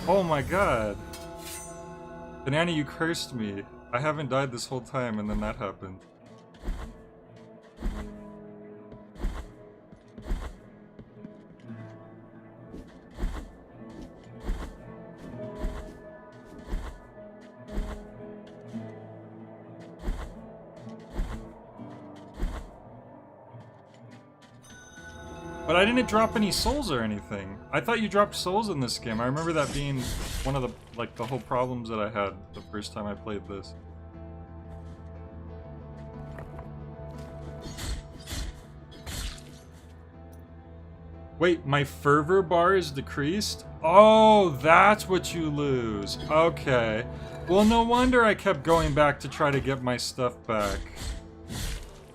Oh my god. Banana, you cursed me. I haven't died this whole time, and then that happened. But I didn't drop any souls or anything. I thought you dropped souls in this game. I remember that being one of the whole problems that I had the first time I played this. Wait, my fervor bar is decreased? Oh, that's what you lose. Okay. Well, no wonder I kept going back to try to get my stuff back.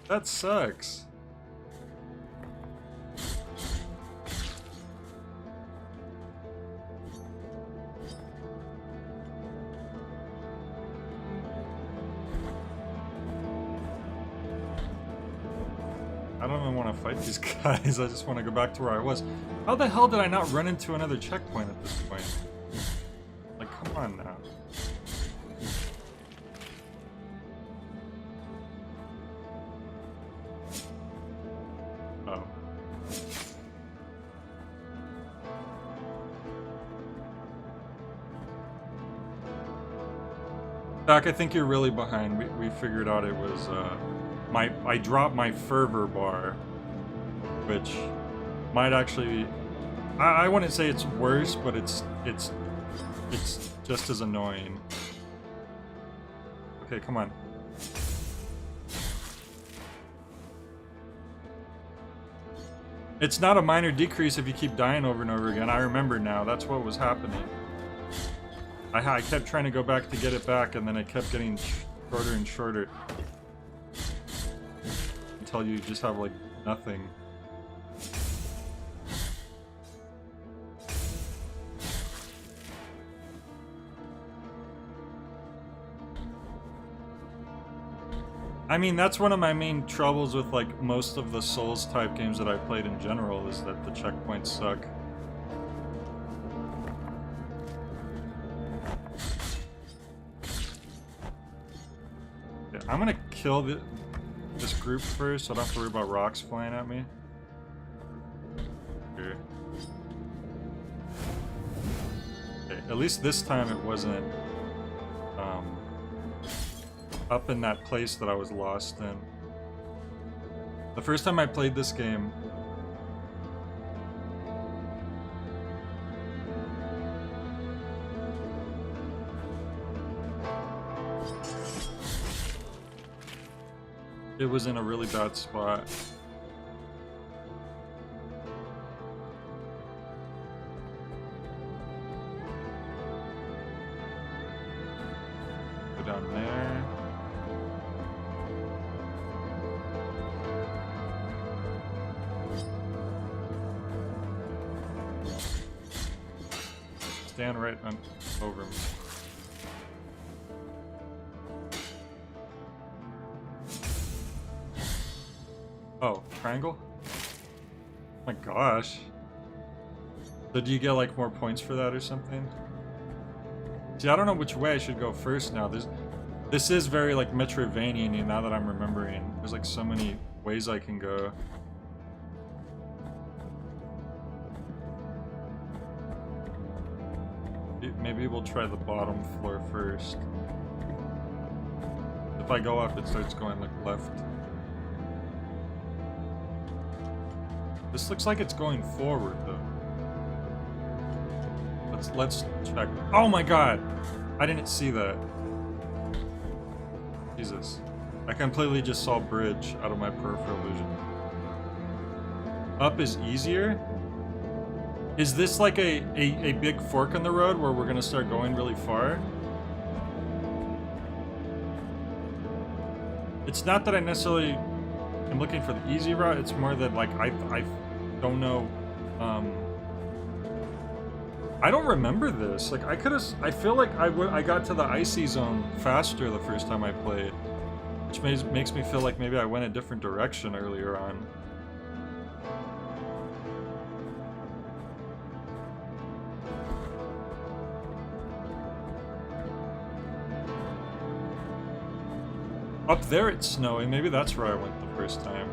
That sucks. I don't even want to fight these guys, I just want to go back to where I was. How the hell did I not run into another checkpoint at this point? Like, come on now. Oh. Doc, I think you're really behind. We figured out it was I dropped my fervor bar, which might actually I wouldn't say it's worse, but it's just as annoying. Okay, come on. It's not a minor decrease if you keep dying over and over again. I remember now. That's what was happening. I kept trying to go back to get it back, and then it kept getting shorter and shorter. Until you just have, like, nothing. I mean, that's one of my main troubles with, like, most of the Souls-type games that I played in general, is that the checkpoints suck. I'm gonna kill this group first, so I don't have to worry about rocks flying at me. Here. Okay, at least this time it wasn't up in that place that I was lost in. The first time I played this game, it was in a really bad spot. Go down there. Stand right on over me. Oh, triangle? Oh my gosh. So do you get like more points for that or something? See, I don't know which way I should go first now. This is very like Metroidvania-y now that I'm remembering. There's like so many ways I can go. Maybe we'll try the bottom floor first. If I go up, it starts going like left. This looks like it's going forward though. Let's check. Oh my god! I didn't see that. Jesus. I completely just saw bridge out of my peripheral vision. Up is easier? Is this like a big fork in the road where we're gonna start going really far? It's not that I necessarily am looking for the easy route, it's more that like I don't know, I don't remember this. Like I feel like I got to the icy zone faster the first time I played, which makes me feel like maybe I went a different direction earlier on. Up there it's snowing, maybe that's where I went the first time.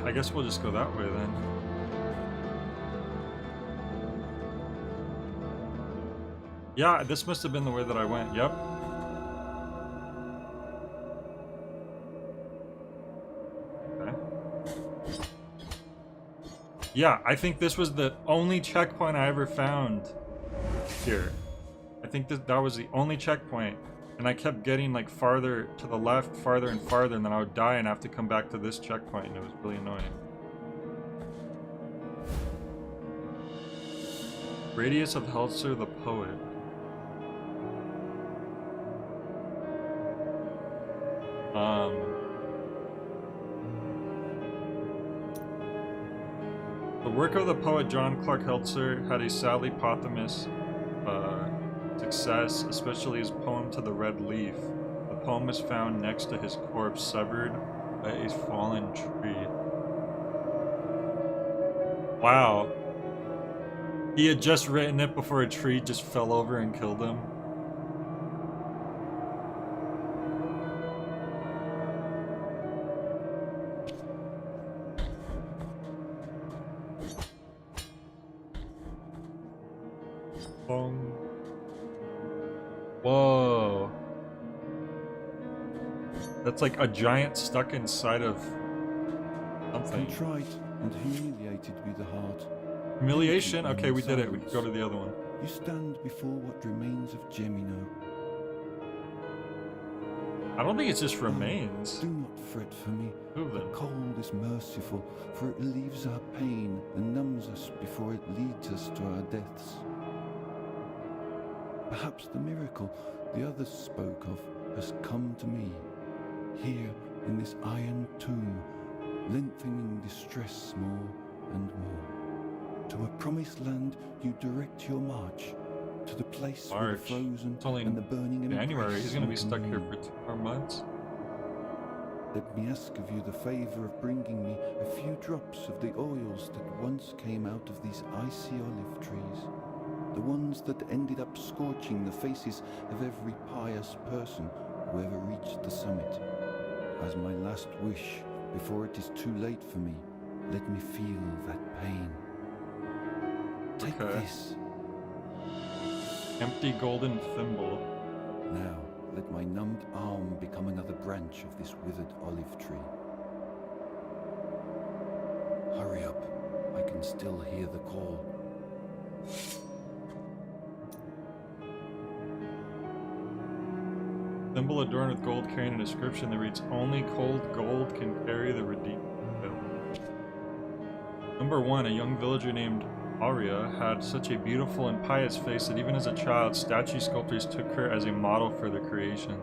I guess we'll just go that way then. Yeah, this must have been the way that I went, yep. Okay. Yeah, I think this was the only checkpoint I ever found here. I think that was the only checkpoint, and I kept getting like farther to the left, farther and farther, and then I would die and have to come back to this checkpoint, and it was really annoying. Radius of Helzer the Poet. The work of the poet John Clark Helzer had a sadly posthumous success, especially his poem To the Red Leaf. The poem is found next to his corpse, severed by a fallen tree. Wow. He had just written it before a tree just fell over and killed him. Boom. Whoa. That's like a giant stuck inside of something. Contrite and humiliated be the heart. Humiliation? Penitent Okay, we in did it. We can go to silence. the other one. You stand before what remains of Gemino. I don't think it's just remains. Do not fret for me. Who The then? cold is merciful, for it relieves our pain and numbs us before it leads us to our deaths. Perhaps the miracle the others spoke of has come to me, here in this iron tomb, lengthening distress more and more. To a promised land you direct your march, to the place where the March. frozen It's only and the burning January. embrace He's gonna be and stuck here commune. for 2 more months. Let me ask of you the favor of bringing me a few drops of the oils that once came out of these icy olive trees, the ones that ended up scorching the faces of every pious person who ever reached the summit. As my last wish, before it is too late for me, let me feel that pain. Take Okay. this. Empty golden thimble. Now, let my numbed arm become another branch of this withered olive tree. Hurry up. I can still hear the call. Thimble adorned with gold carrying a inscription that reads, "Only cold gold can carry the redeemed." Number 1, a young villager named Aria had such a beautiful and pious face that even as a child, statue sculptors took her as a model for their creation.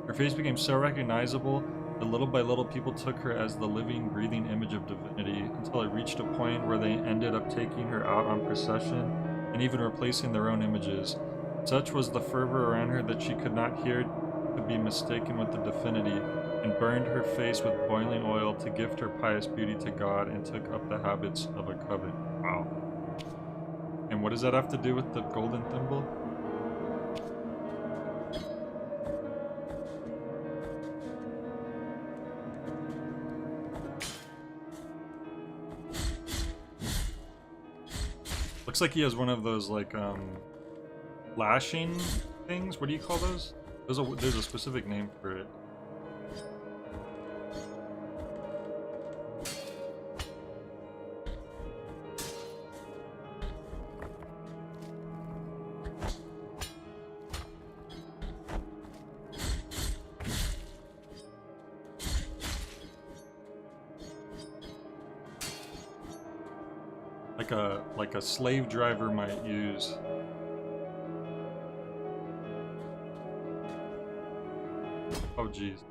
Her face became so recognizable that little by little people took her as the living, breathing image of divinity, until it reached a point where they ended up taking her out on procession and even replacing their own images. Such was the fervor around her that she could not hear to be mistaken with the divinity, and burned her face with boiling oil to gift her pious beauty to God, and took up the habits of a coven. Wow. And what does that have to do with the golden thimble? Looks like he has one of those, like, lashing things. What do you call those? There's a specific name for it. Like a slave driver might use. Oh jeez.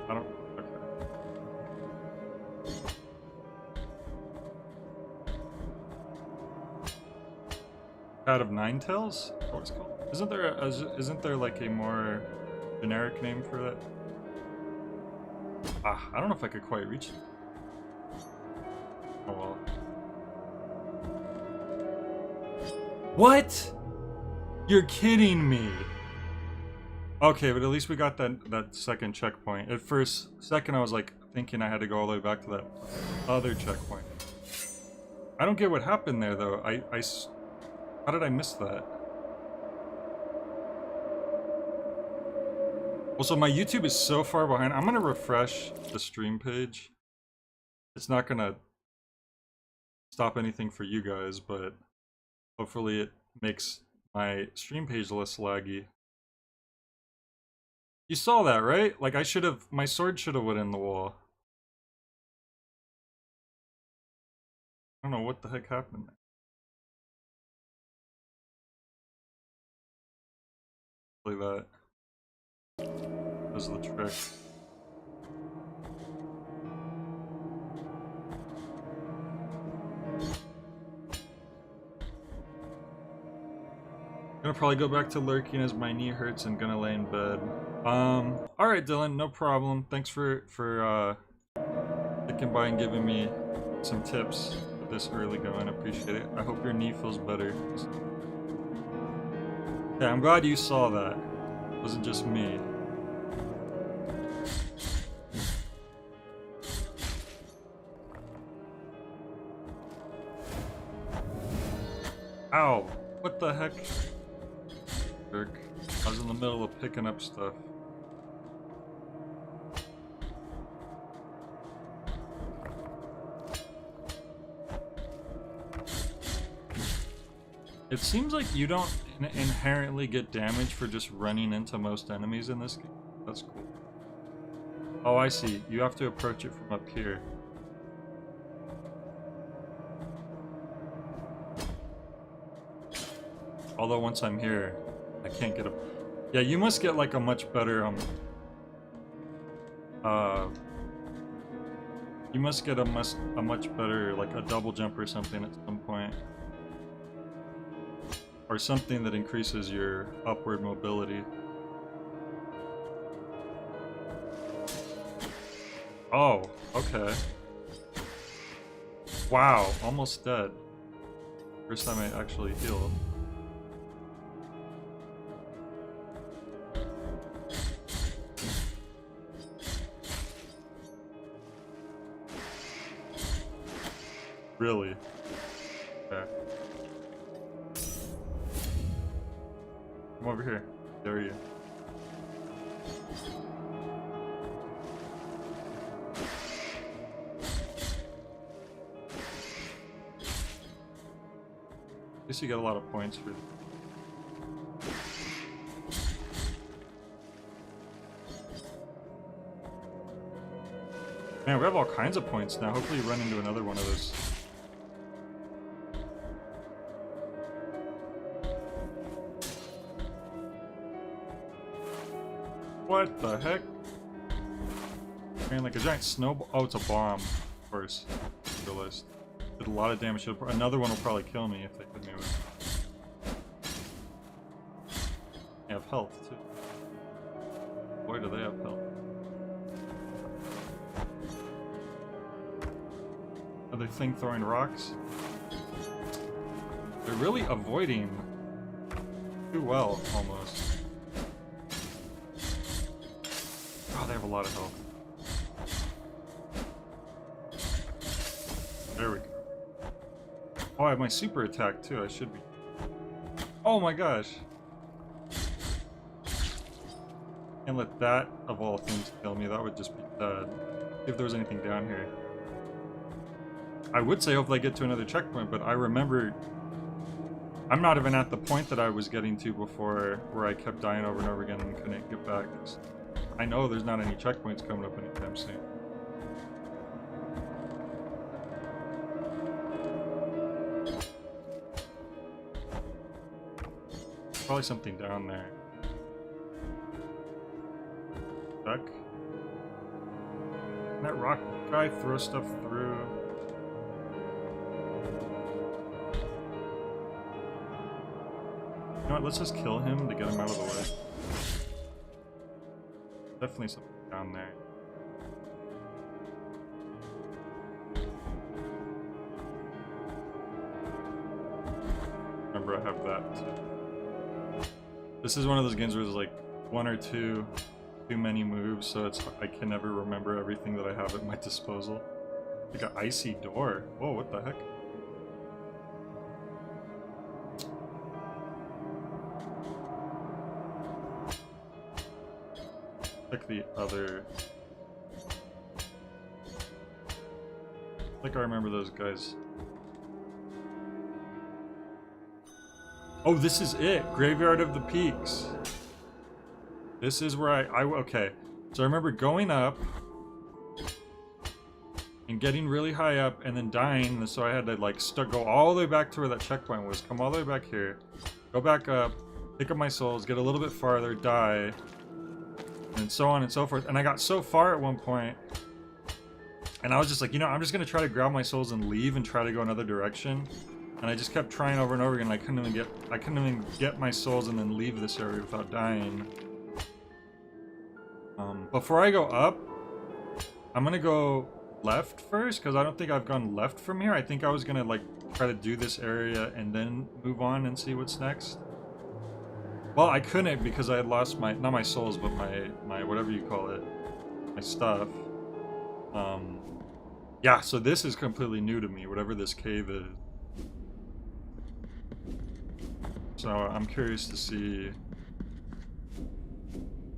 I don't. Okay. Cat of Nine Tails? What it's called? Isn't there like a more generic name for that? Ah, I don't know if I could quite reach it. Oh well. What? You're kidding me. Okay, but at least we got that second checkpoint. At second I was like thinking I had to go all the way back to that other checkpoint. I don't get what happened there though. How did I miss that? Also, my YouTube is so far behind. I'm gonna refresh the stream page. It's not gonna stop anything for you guys, but hopefully it makes my stream page less laggy. You saw that, right? Like my sword should have went in the wall. I don't know what the heck happened there. Play that. This is the trick. Gonna probably go back to lurking as my knee hurts and gonna lay in bed. Alright Dylan, no problem. Thanks for sticking by and giving me some tips this early going. I appreciate it. I hope your knee feels better. Yeah, I'm glad you saw that. It wasn't just me. Ow! What the heck? Jerk. I was in the middle of picking up stuff. It seems like you don't inherently get damage for just running into most enemies in this game. That's cool. Oh, I see. You have to approach it from up here. Although once I'm here, I can't get up. Yeah, you must get like a much better you must get a much better, like a double jump or something at some point. Or something that increases your upward mobility. Oh, okay. Wow, almost dead. First time I actually healed. Really? Okay. Come over here. There you. At least you get a lot of points for. Man, we have all kinds of points now. Hopefully you run into another one of those. What the heck? Man, like a giant snowball. Oh, it's a bomb. Of course. Realized. Did a lot of damage. Another one will probably kill me if they hit me with. They have health too. Boy, do they have health. Other thing throwing rocks. They're really avoiding too well, almost. Oh, they have a lot of health. There we go. Oh, I have my super attack too. I should be. Oh my gosh. Can't let that, of all things, kill me. That would just be sad. If there was anything down here. I would say hopefully I get to another checkpoint, but I remember I'm not even at the point that I was getting to before where I kept dying over and over again and couldn't get back. I know there's not any checkpoints coming up anytime soon. Probably something down there. Duck. Can that rock guy throw stuff through? You know what, let's just kill him to get him out of the way. Definitely something down there. Remember, I have that too. This is one of those games where there's like one or too many moves, so I can never remember everything that I have at my disposal. Like an icy door. Whoa, what the heck? Check the other. I think I remember those guys. Oh, this is it! Graveyard of the Peaks. This is where okay. So I remember going up and getting really high up and then dying, so I had to like go all the way back to where that checkpoint was, come all the way back here, go back up, pick up my souls, get a little bit farther, die, and so on and so forth. And I got so far at one point, and I was just like, you know, I'm just gonna try to grab my souls and leave and try to go another direction. And I just kept trying over and over again. I couldn't even get my souls and then leave this area without dying. Before I go up, I'm gonna go left first, because I don't think I've gone left from here. I think I was gonna like try to do this area and then move on and see what's next. Well, I couldn't because I had lost my, not my souls, but my whatever you call it, my stuff. Yeah, so this is completely new to me, whatever this cave is. So I'm curious to see.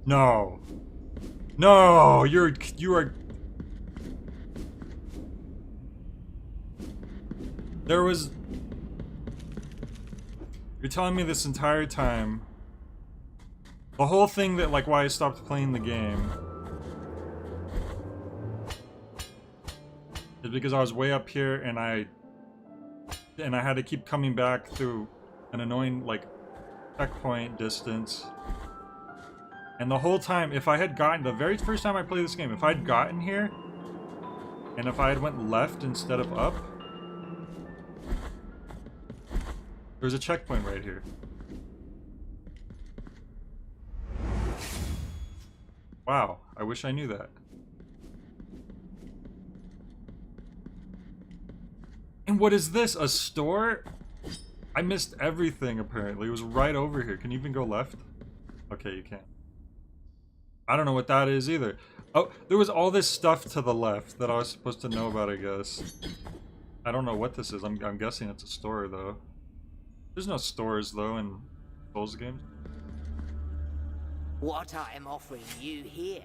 No. No, you are. There was. You're telling me this entire time. The whole thing that, like, why I stopped playing the game is because I was way up here and I had to keep coming back through an annoying, like, checkpoint distance. And the whole time, if I had gotten, the very first time I played this game, if I'd gotten here, and if I had went left instead of up, there's a checkpoint right here. Wow, I wish I knew that. And what is this? A store? I missed everything apparently. It was right over here. Can you even go left? Okay, you can. I don't know what that is either. Oh, there was all this stuff to the left that I was supposed to know about, I guess. I don't know what this is. I'm guessing it's a store though. There's no stores though in Souls games. What I am offering you here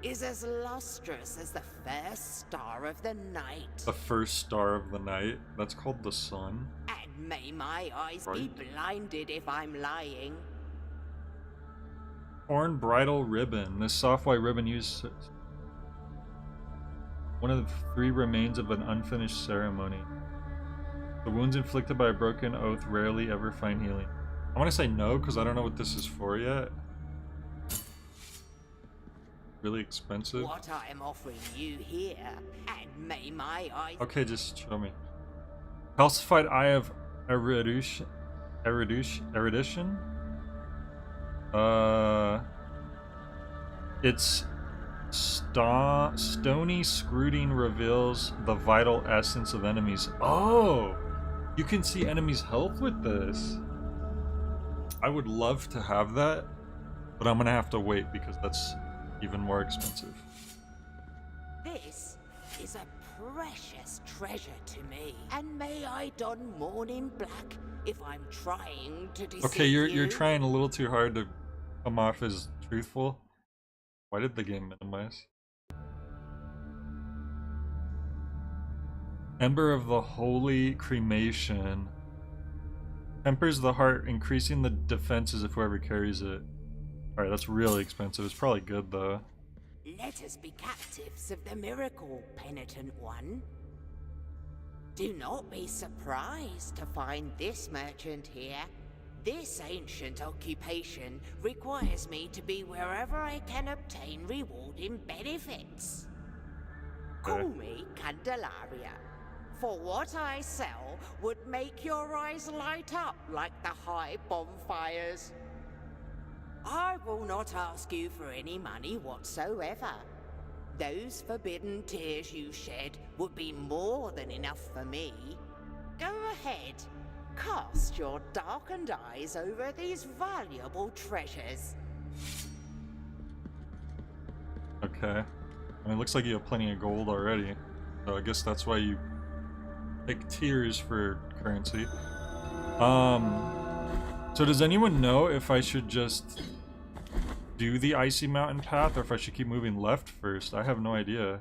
is as lustrous as the first star of the night. The first star of the night? That's called the sun? And may my eyes Right. be blinded if I'm lying. Torn bridal ribbon. This soft white ribbon used one of the 3 remains of an unfinished ceremony. The wounds inflicted by a broken oath rarely ever find healing. I want to say no because I don't know what this is for yet. Really expensive. What I am offering you here, and may my eyes... Okay, just show me. Calcified Eye of Erudition? Its stony scruting reveals the vital essence of enemies. Oh! You can see enemies' health with this. I would love to have that, but I'm gonna have to wait because that's even more expensive. This is a precious treasure to me, and may I don mourning black if I'm trying to deceive Okay, you're you. trying a little too hard to come off as truthful. Why did the game minimize? Ember of the Holy Cremation. Tempers the heart, increasing the defenses of whoever carries it. Alright, that's really expensive. It's probably good though. Let us be captives of the miracle, penitent one. Do not be surprised to find this merchant here. This ancient occupation requires me to be wherever I can obtain rewarding benefits. Call me Candelaria, for what I sell would make your eyes light up like the high bonfires. I will not ask you for any money whatsoever. Those forbidden tears you shed would be more than enough for me. Go ahead, cast your darkened eyes over these valuable treasures. Okay. I mean, it looks like you have plenty of gold already. So I guess that's why you take tears for currency. So does anyone know if I should just do the icy mountain path or if I should keep moving left first? I have no idea.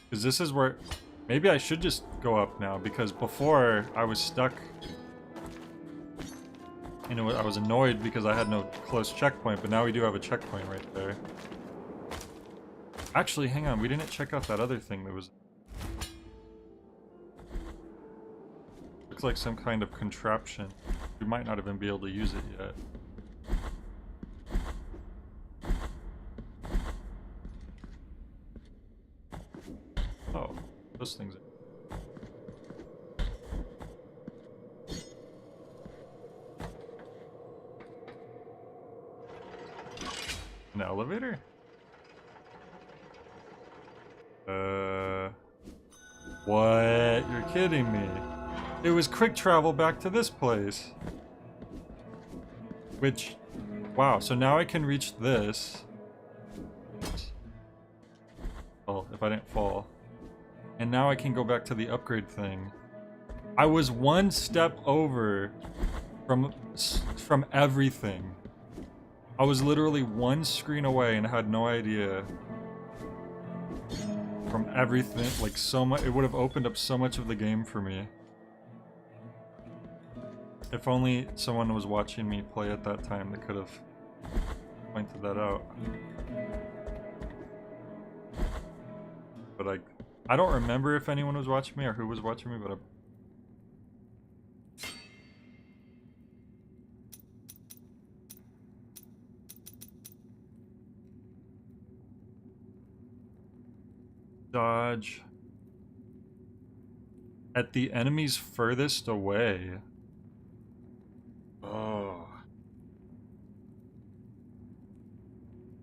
Because this is where... Maybe I should just go up now, because before I was stuck. You know, I was annoyed because I had no close checkpoint, but now we do have a checkpoint right there. Actually, hang on, we didn't check out that other thing that was... Looks like some kind of contraption. We might not even be able to use it yet. Oh, those things. An elevator? What? You're kidding me. It was quick travel back to this place. Which, wow, so now I can reach this. Oh, if I didn't fall. And now I can go back to the upgrade thing. I was one step over from everything. I was literally one screen away and had no idea. From everything, like so much, it would have opened up so much of the game for me. If only someone was watching me play at that time that could have pointed that out. But I don't remember if anyone was watching me or who was watching me, but dodge at the enemy's furthest away. Oh.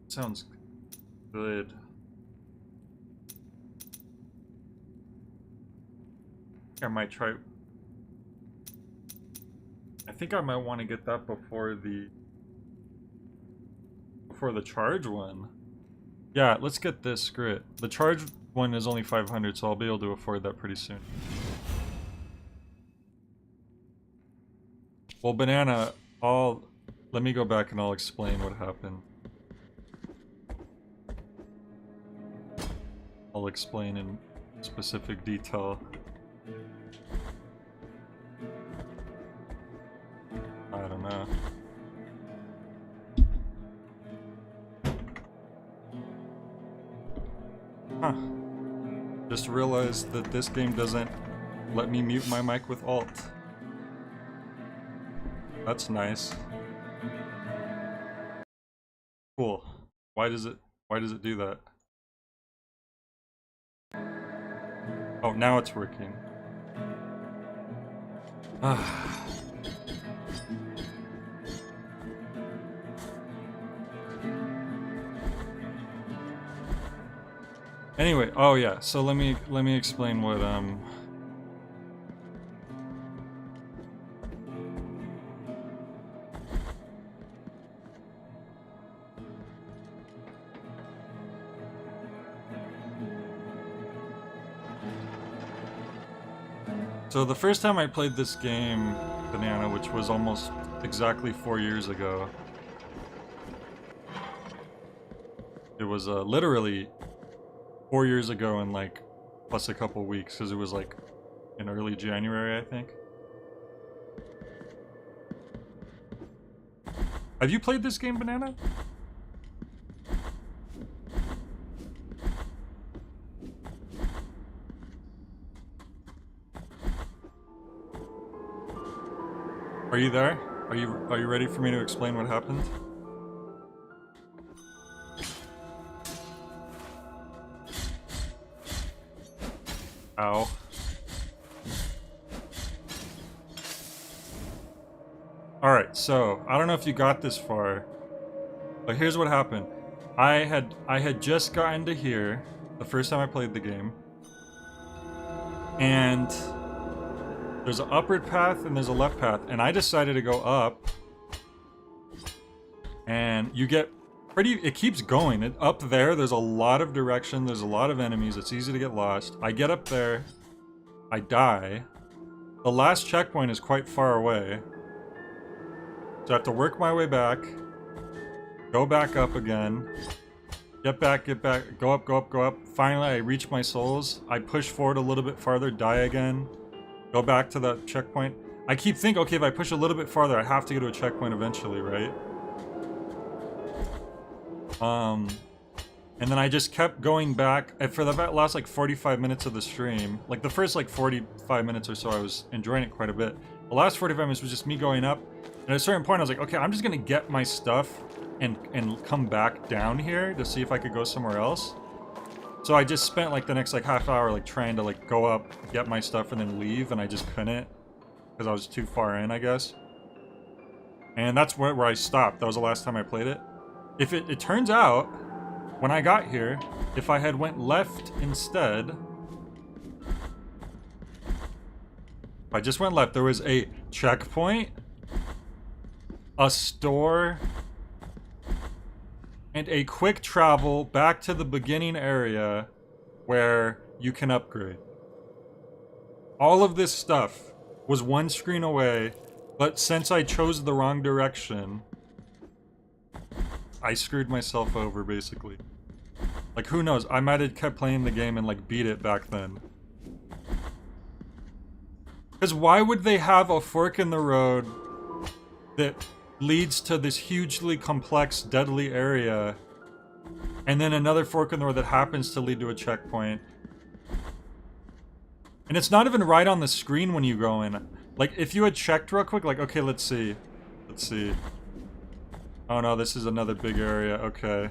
Sounds good. I might try. I think I might want to get that before the charge one. Yeah, let's get this. Screw it. The charge one is only 500, so I'll be able to afford that pretty soon. Well, Banana, let me go back and I'll explain what happened. I'll explain in specific detail. I don't know. Huh. Just realized that this game doesn't let me mute my mic with Alt. That's nice. Cool. Why does it do that? Oh, now it's working. Anyway, oh yeah, so let me explain what So the first time I played this game, Banana, which was almost exactly 4 years ago, it was literally 4 years ago and like plus a couple weeks, because it was like in early January, I think. Have you played this game, Banana? Are you there? Are you ready for me to explain what happened? Ow. Alright, so I don't know if you got this far, but here's what happened. I had just gotten to here the first time I played the game, and there's an upward path and there's a left path, and I decided to go up, and you get it keeps going. Up there's a lot of direction, there's a lot of enemies, it's easy to get lost. I get up there, I die. The last checkpoint is quite far away, so I have to work my way back, go back up again, get back, go up. Finally, I reach my souls, I push forward a little bit farther, die again. Go back to that checkpoint. I keep thinking, okay, if I push a little bit farther, I have to get to a checkpoint eventually, right? And then I just kept going back. And for the last like 45 minutes of the stream, like the first like 45 minutes or so, I was enjoying it quite a bit. The last 45 minutes was just me going up. And at a certain point, I was like, okay, I'm just gonna get my stuff and come back down here to see if I could go somewhere else. So I just spent like the next like half hour like trying to like go up, get my stuff, and then leave, and I just couldn't because I was too far in, I guess. And that's where I stopped. That was the last time I played it. If it turns out, when I got here, if I had went left instead, if I just went left, there was a checkpoint, a store, and a quick travel back to the beginning area where you can upgrade. All of this stuff was one screen away. But since I chose the wrong direction, I screwed myself over, basically. Like, who knows? I might have kept playing the game and, like, beat it back then. Because why would they have a fork in the road that leads to this hugely complex, deadly area, and then another fork in the road that happens to lead to a checkpoint? And it's not even right on the screen when you go in. Like, if you had checked real quick, like, okay, let's see. Let's see. Oh no, this is another big area. Okay.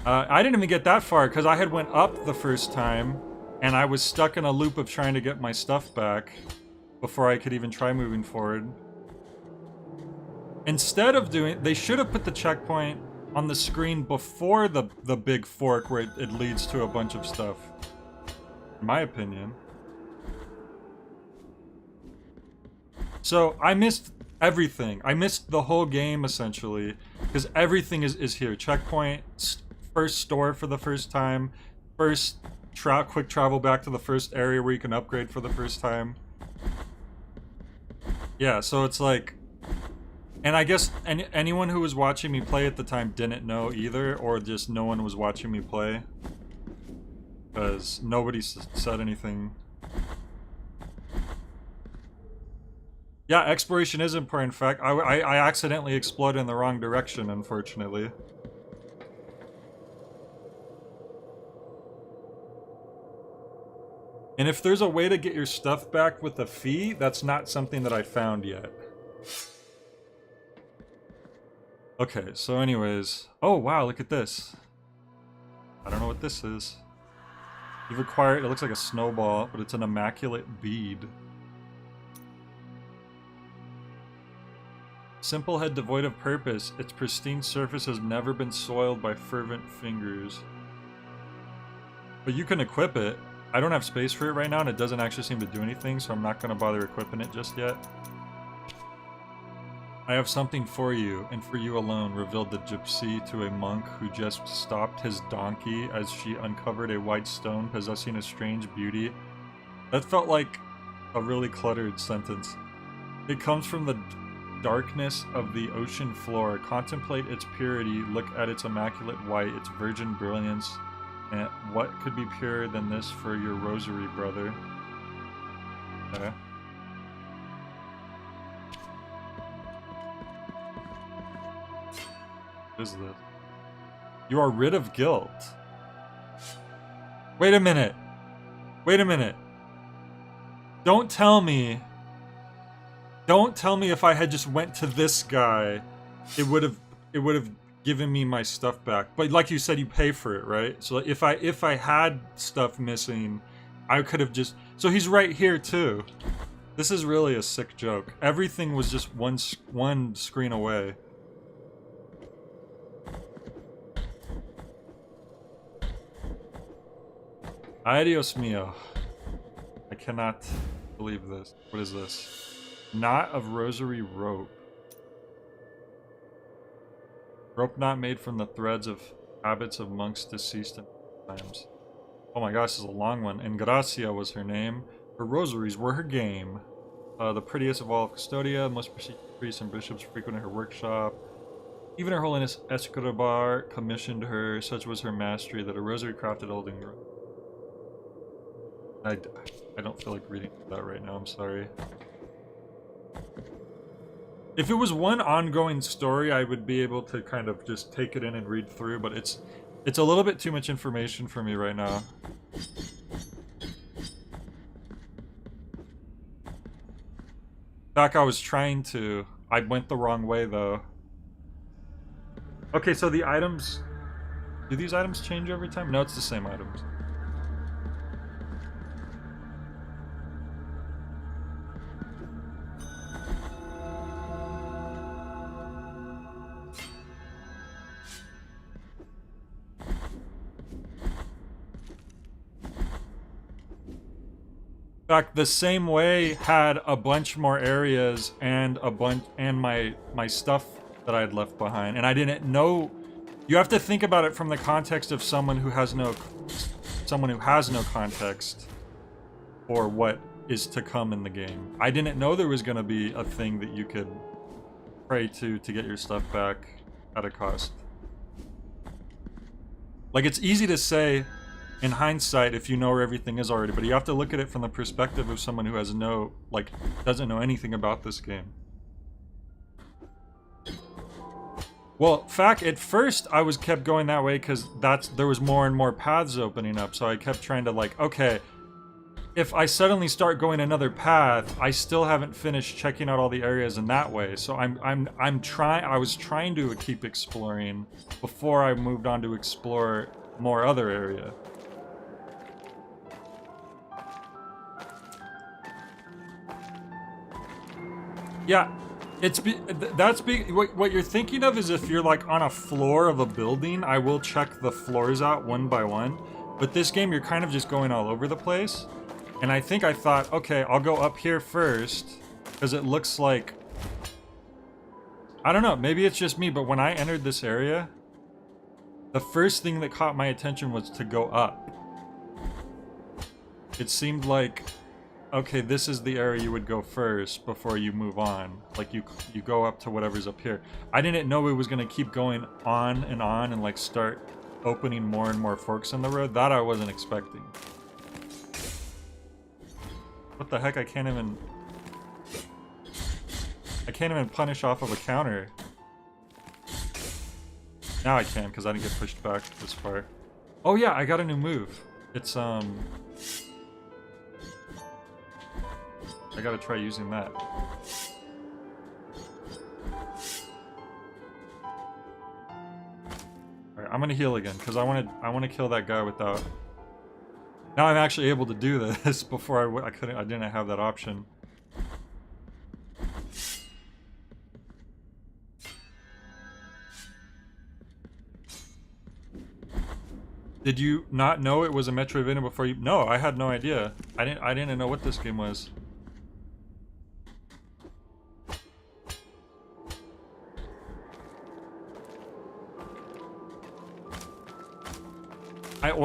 I didn't even get that far, because I had went up the first time, and I was stuck in a loop of trying to get my stuff back before I could even try moving forward. Instead of doing... They should have put the checkpoint on the screen before the big fork where it leads to a bunch of stuff. In my opinion. So, I missed everything. I missed the whole game, essentially. Because everything is here. Checkpoint, first store for the first time, first quick travel back to the first area where you can upgrade for the first time. Yeah, so it's like... And I guess anyone who was watching me play at the time didn't know either, or just no one was watching me play. Because nobody said anything. Yeah, exploration is important. In fact, I accidentally exploded in the wrong direction, unfortunately. And if there's a way to get your stuff back with a fee, that's not something that I found yet. Okay, so anyways... Oh, wow, look at this. I don't know what this is. You've acquired... It looks like a snowball, but it's an immaculate bead. Simple head devoid of purpose. Its pristine surface has never been soiled by fervent fingers. But you can equip it. I don't have space for it right now, and it doesn't actually seem to do anything, so I'm not going to bother equipping it just yet. I have something for you, and for you alone, revealed the gypsy to a monk who just stopped his donkey as she uncovered a white stone possessing a strange beauty. That felt like a really cluttered sentence. It comes from the darkness of the ocean floor. Contemplate its purity, look at its immaculate white, its virgin brilliance, and what could be purer than this for your rosary, brother? Okay. What is this? You are rid of guilt. Wait a minute. Wait a minute. Don't tell me if I had just went to this guy, it would have given me my stuff back. But like you said, you pay for it, right? So if I had stuff missing, I could have just... So he's right here too. This is really a sick joke. Everything was just one screen away. Ay, Dios mío. I cannot believe this. What is this? Knot of rosary rope. Rope knot made from the threads of habits of monks deceased in times. Oh my gosh, this is a long one. And Gracia was her name. Her rosaries were her game. The prettiest of all of Custodia, most prestigious priests and bishops frequented her workshop. Even her holiness Escobar commissioned her. Such was her mastery that a rosary crafted holding... I don't feel like reading that right now, I'm sorry. If it was one ongoing story, I would be able to kind of just take it in and read through, but it's a little bit too much information for me right now. Back I was trying to. I went the wrong way though. Okay, so the items... Do these items change every time? No, it's the same items. In fact, the same way had a bunch more areas and my stuff that I had left behind, and I didn't know. You have to think about it from the context of someone who has no context for what is to come in the game. I didn't know there was going to be a thing that you could pray to get your stuff back at a cost. Like, it's easy to say in hindsight if you know where everything is already, but you have to look at it from the perspective of someone who has doesn't know anything about this game. Well, at first I kept going that way because there was more and more paths opening up, so I kept trying to like, okay, if I suddenly start going another path, I still haven't finished checking out all the areas in that way. So I was trying to keep exploring before I moved on to explore more other area. Yeah, what you're thinking of is if you're like on a floor of a building, I will check the floors out one by one. But this game, you're kind of just going all over the place. And I thought, okay, I'll go up here first, because it looks like... I don't know, maybe it's just me, but when I entered this area, the first thing that caught my attention was to go up. It seemed like, okay, this is the area you would go first before you move on. Like, you go up to whatever's up here. I didn't know it was going to keep going on and like start opening more and more forks in the road. That I wasn't expecting. What the heck? I can't even punish off of a counter. Now I can, because I didn't get pushed back this far. Oh yeah, I got a new move. It's I gotta try using that. Alright, I'm gonna heal again, because I wanna kill that guy without... Now I'm actually able to do this. Before I didn't have that option. Did you not know it was a Metroidvania before you? No, I had no idea. I didn't know what this game was.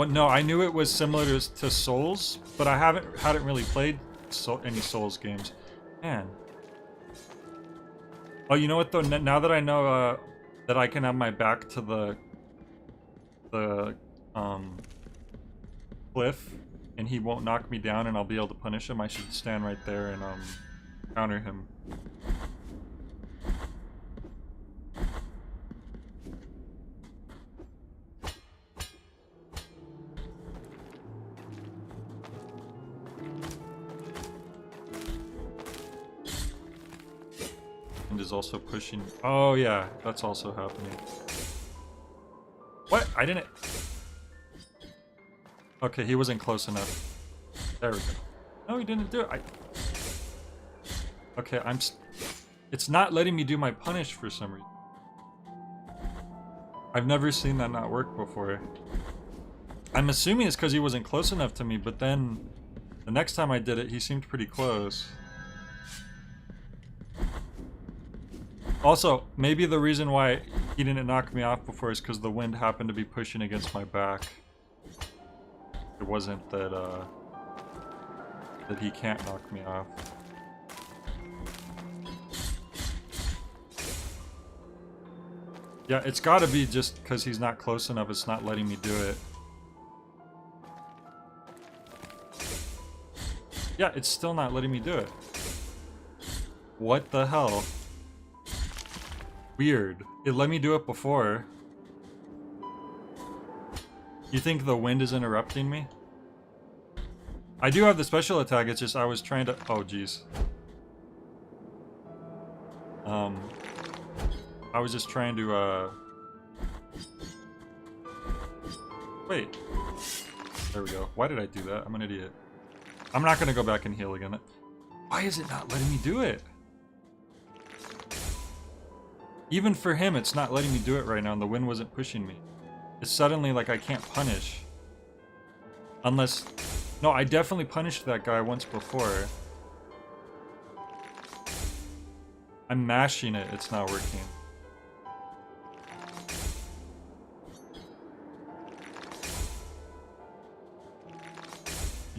No, I knew it was similar to Souls, but I hadn't really played any Souls games. Man. Oh, you know what though? Now that I know that I can have my back to the cliff, and he won't knock me down, and I'll be able to punish him, I should stand right there and counter him. And is also pushing. Oh yeah, that's also happening. What? I didn't. Okay, he wasn't close enough. There we go. No, he didn't do it. Okay, it's not letting me do my punish for some reason. I've never seen that not work before. I'm assuming it's because he wasn't close enough to me, but then the next time I did it, he seemed pretty close. Also, maybe the reason why he didn't knock me off before is because the wind happened to be pushing against my back. It wasn't that he can't knock me off. Yeah, it's gotta be just because he's not close enough, it's not letting me do it. Yeah, it's still not letting me do it. What the hell? Weird. It let me do it before. You think the wind is interrupting me? I do have the special attack, it's just I was trying to... Oh, jeez. I was just trying to, Wait. There we go. Why did I do that? I'm an idiot. I'm not gonna go back and heal again. Why is it not letting me do it? Even for him, it's not letting me do it right now, and the wind wasn't pushing me. It's suddenly like I can't punish. Unless... No, I definitely punished that guy once before. I'm mashing it, it's not working.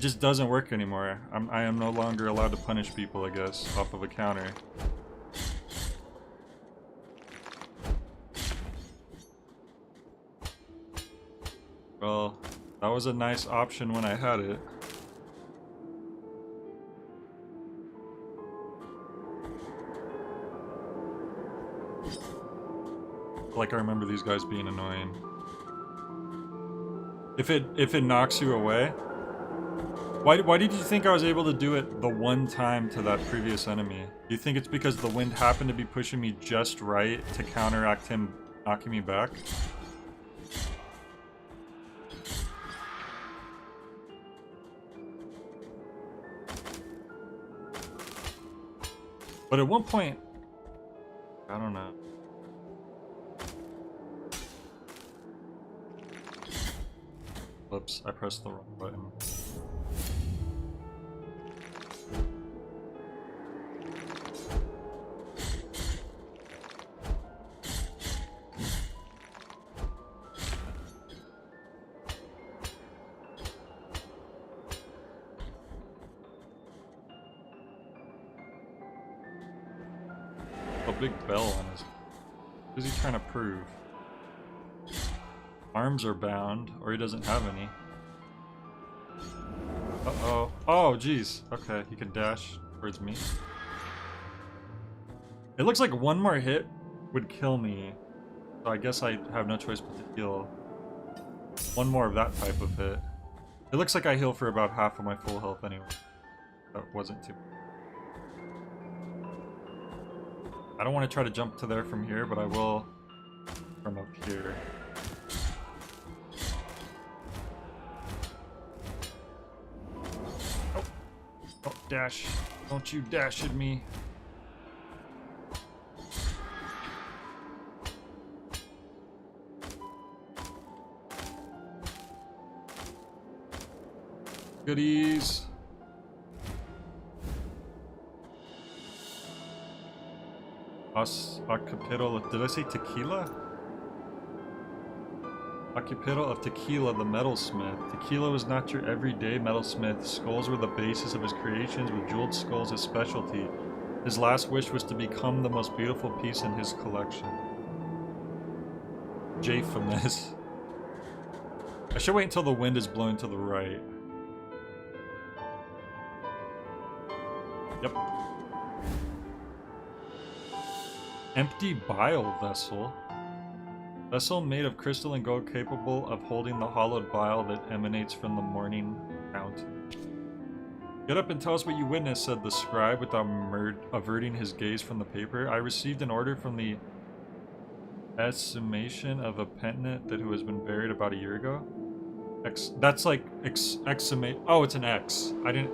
It just doesn't work anymore. I am no longer allowed to punish people, I guess, off of a counter. Well, that was a nice option when I had it. Like, I remember these guys being annoying. If it knocks you away, why did you think I was able to do it the one time to that previous enemy? Do you think it's because the wind happened to be pushing me just right to counteract him knocking me back? But at one point, I don't know. Whoops, I pressed the wrong button. A big bell on his... What is he trying to prove? Arms are bound, or he doesn't have any. Uh-oh. Oh, jeez. Okay, he can dash towards me. It looks like one more hit would kill me. So I guess I have no choice but to heal. One more of that type of hit. It looks like I heal for about half of my full health anyway. That wasn't too... I don't want to try to jump to there from here, but I will from up here. Oh, oh, dash. Don't you dash at me. Goodies. Occipital, did I say tequila? Occipital of Tequila, the metalsmith. Tequila was not your everyday metalsmith. Skulls were the basis of his creations, with jeweled skulls his specialty. His last wish was to become the most beautiful piece in his collection. Blasphemous. I should wait until the wind is blowing to the right. Yep. Empty bile vessel. Vessel made of crystal and gold capable of holding the hollowed bile that emanates from the morning fountain. Get up and tell us what you witnessed, said the scribe without averting his gaze from the paper. I received an order from the exhumation of a penitent that who has been buried about a year ago. That's like exhumate. Oh, it's an X. I didn't.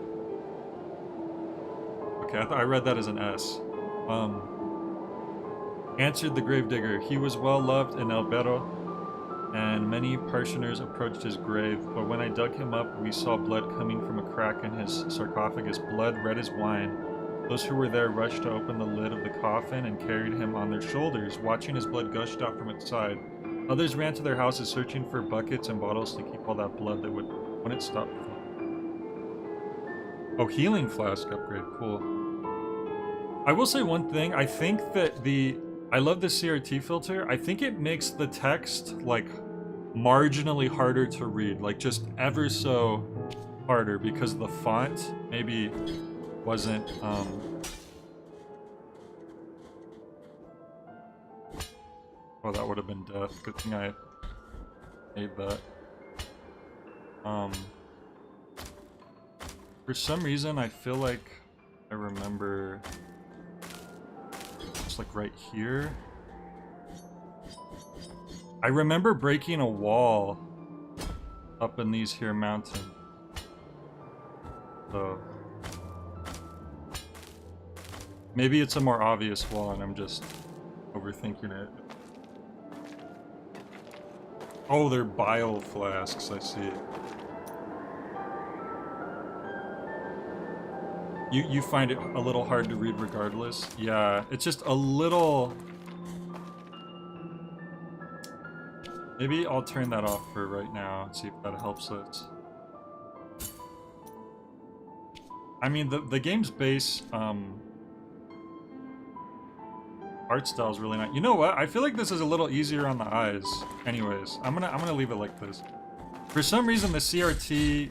Okay, I read that as an S. Answered the gravedigger. He was well loved in Alberto, and many parishioners approached his grave, but when I dug him up, we saw blood coming from a crack in his sarcophagus, blood red as wine. Those who were there rushed to open the lid of the coffin and carried him on their shoulders, watching his blood gushed out from its side. Others ran to their houses searching for buckets and bottles to keep all that blood that when it stopped flowing. Oh, healing flask upgrade, cool. I will say one thing, I think that I love the CRT filter. I think it makes the text, like, marginally harder to read. Like, just ever so harder, because the font maybe wasn't, Oh, that would have been death. Good thing I made that. For some reason, I feel like I remember... like right here. I remember breaking a wall up in these here mountains. So maybe it's a more obvious wall and I'm just overthinking it. Oh, they're bile flasks, I see. You find it a little hard to read regardless? Yeah, it's just a little... Maybe I'll turn that off for right now and see if that helps us. I mean, the game's base art style is really nice. You know what? I feel like this is a little easier on the eyes. Anyways, I'm gonna leave it like this. For some reason, the CRT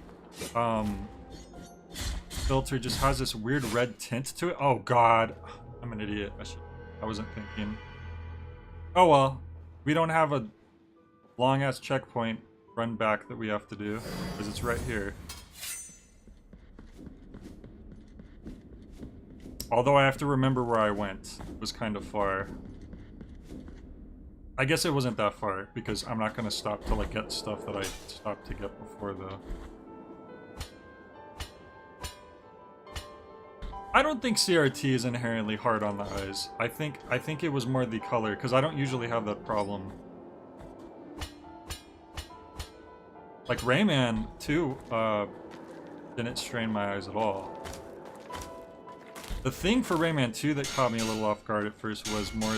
filter just has this weird red tint to it. Oh God, I'm an idiot. I wasn't thinking. Oh well, we don't have a long ass checkpoint run back that we have to do because it's right here. Although I have to remember where I went. It was kind of far. I guess it wasn't that far, because I'm not going to stop to like get stuff that I stopped to get before though. I don't think CRT is inherently hard on the eyes. I think it was more the color, because I don't usually have that problem. Like Rayman 2 didn't strain my eyes at all. The thing for Rayman 2 that caught me a little off guard at first was more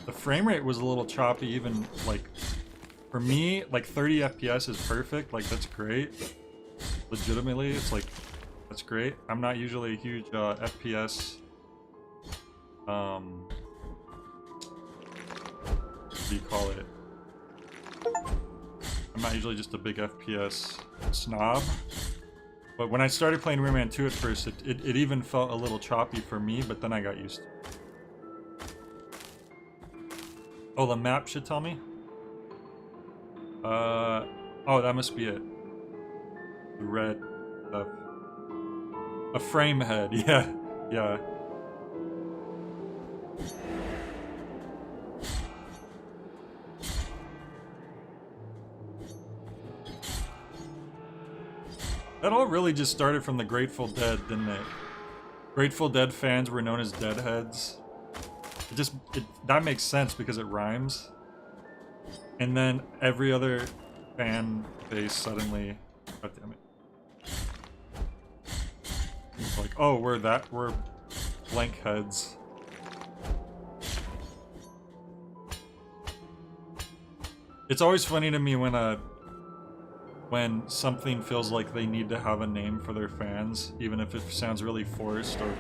the frame rate was a little choppy. Even like for me, like 30 FPS is perfect. Like that's great. Legitimately, it's like that's great. I'm not usually a huge FPS. What do you call it? I'm not usually just a big FPS snob. But when I started playing Rayman 2 at first, it even felt a little choppy for me, but then I got used to it. Oh, the map should tell me? Oh, that must be it. The red stuff. A frame head, yeah, yeah. That all really just started from the Grateful Dead, didn't it? Grateful Dead fans were known as Deadheads. That makes sense because it rhymes. And then every other fan base suddenly, god damn it. It's like, oh, we're blank heads. It's always funny to me when something feels like they need to have a name for their fans, even if it sounds really forced or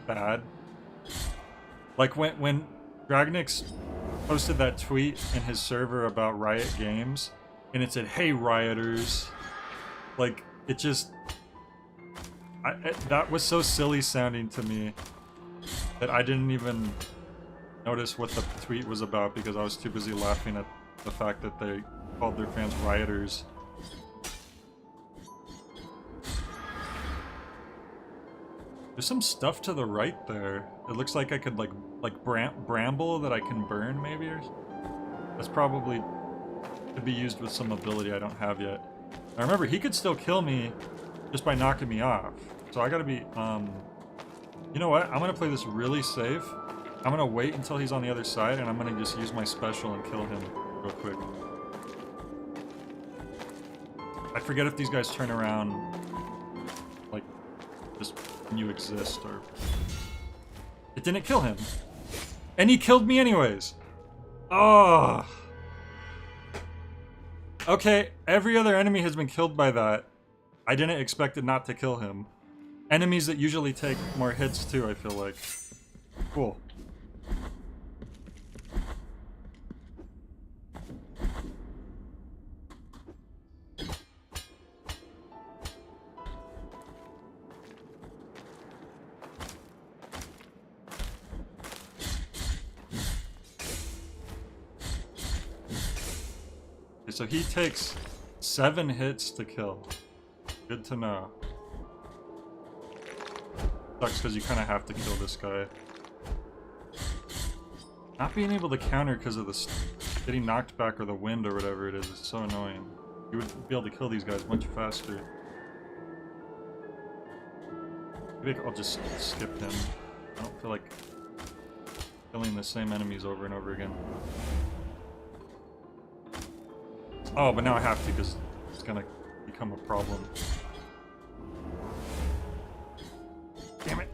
bad. Like when Dragonix posted that tweet in his server about Riot Games, and it said, "Hey Rioters," like it just, that was so silly sounding to me that I didn't even notice what the tweet was about because I was too busy laughing at the fact that they called their fans Rioters. There's some stuff to the right there. It looks like I could like bramble that I can burn maybe, or that's probably could be used with some ability I don't have yet. Now remember, he could still kill me just by knocking me off. So I gotta be, you know what? I'm gonna play this really safe. I'm gonna wait until he's on the other side and I'm gonna just use my special and kill him real quick. I forget if these guys turn around like just when you exist, or it didn't kill him, and he killed me anyways. Oh, okay. Every other enemy has been killed by that. I didn't expect it not to kill him. Enemies that usually take more hits too, I feel like. Cool. So he takes 7 hits to kill. Good to know. Sucks because you kind of have to kill this guy. Not being able to counter because of the getting knocked back or the wind or whatever it is so annoying. You would be able to kill these guys much faster. Maybe I'll just skip him. I don't feel like killing the same enemies over and over again. Oh, but now I have to because it's gonna become a problem. Damn it.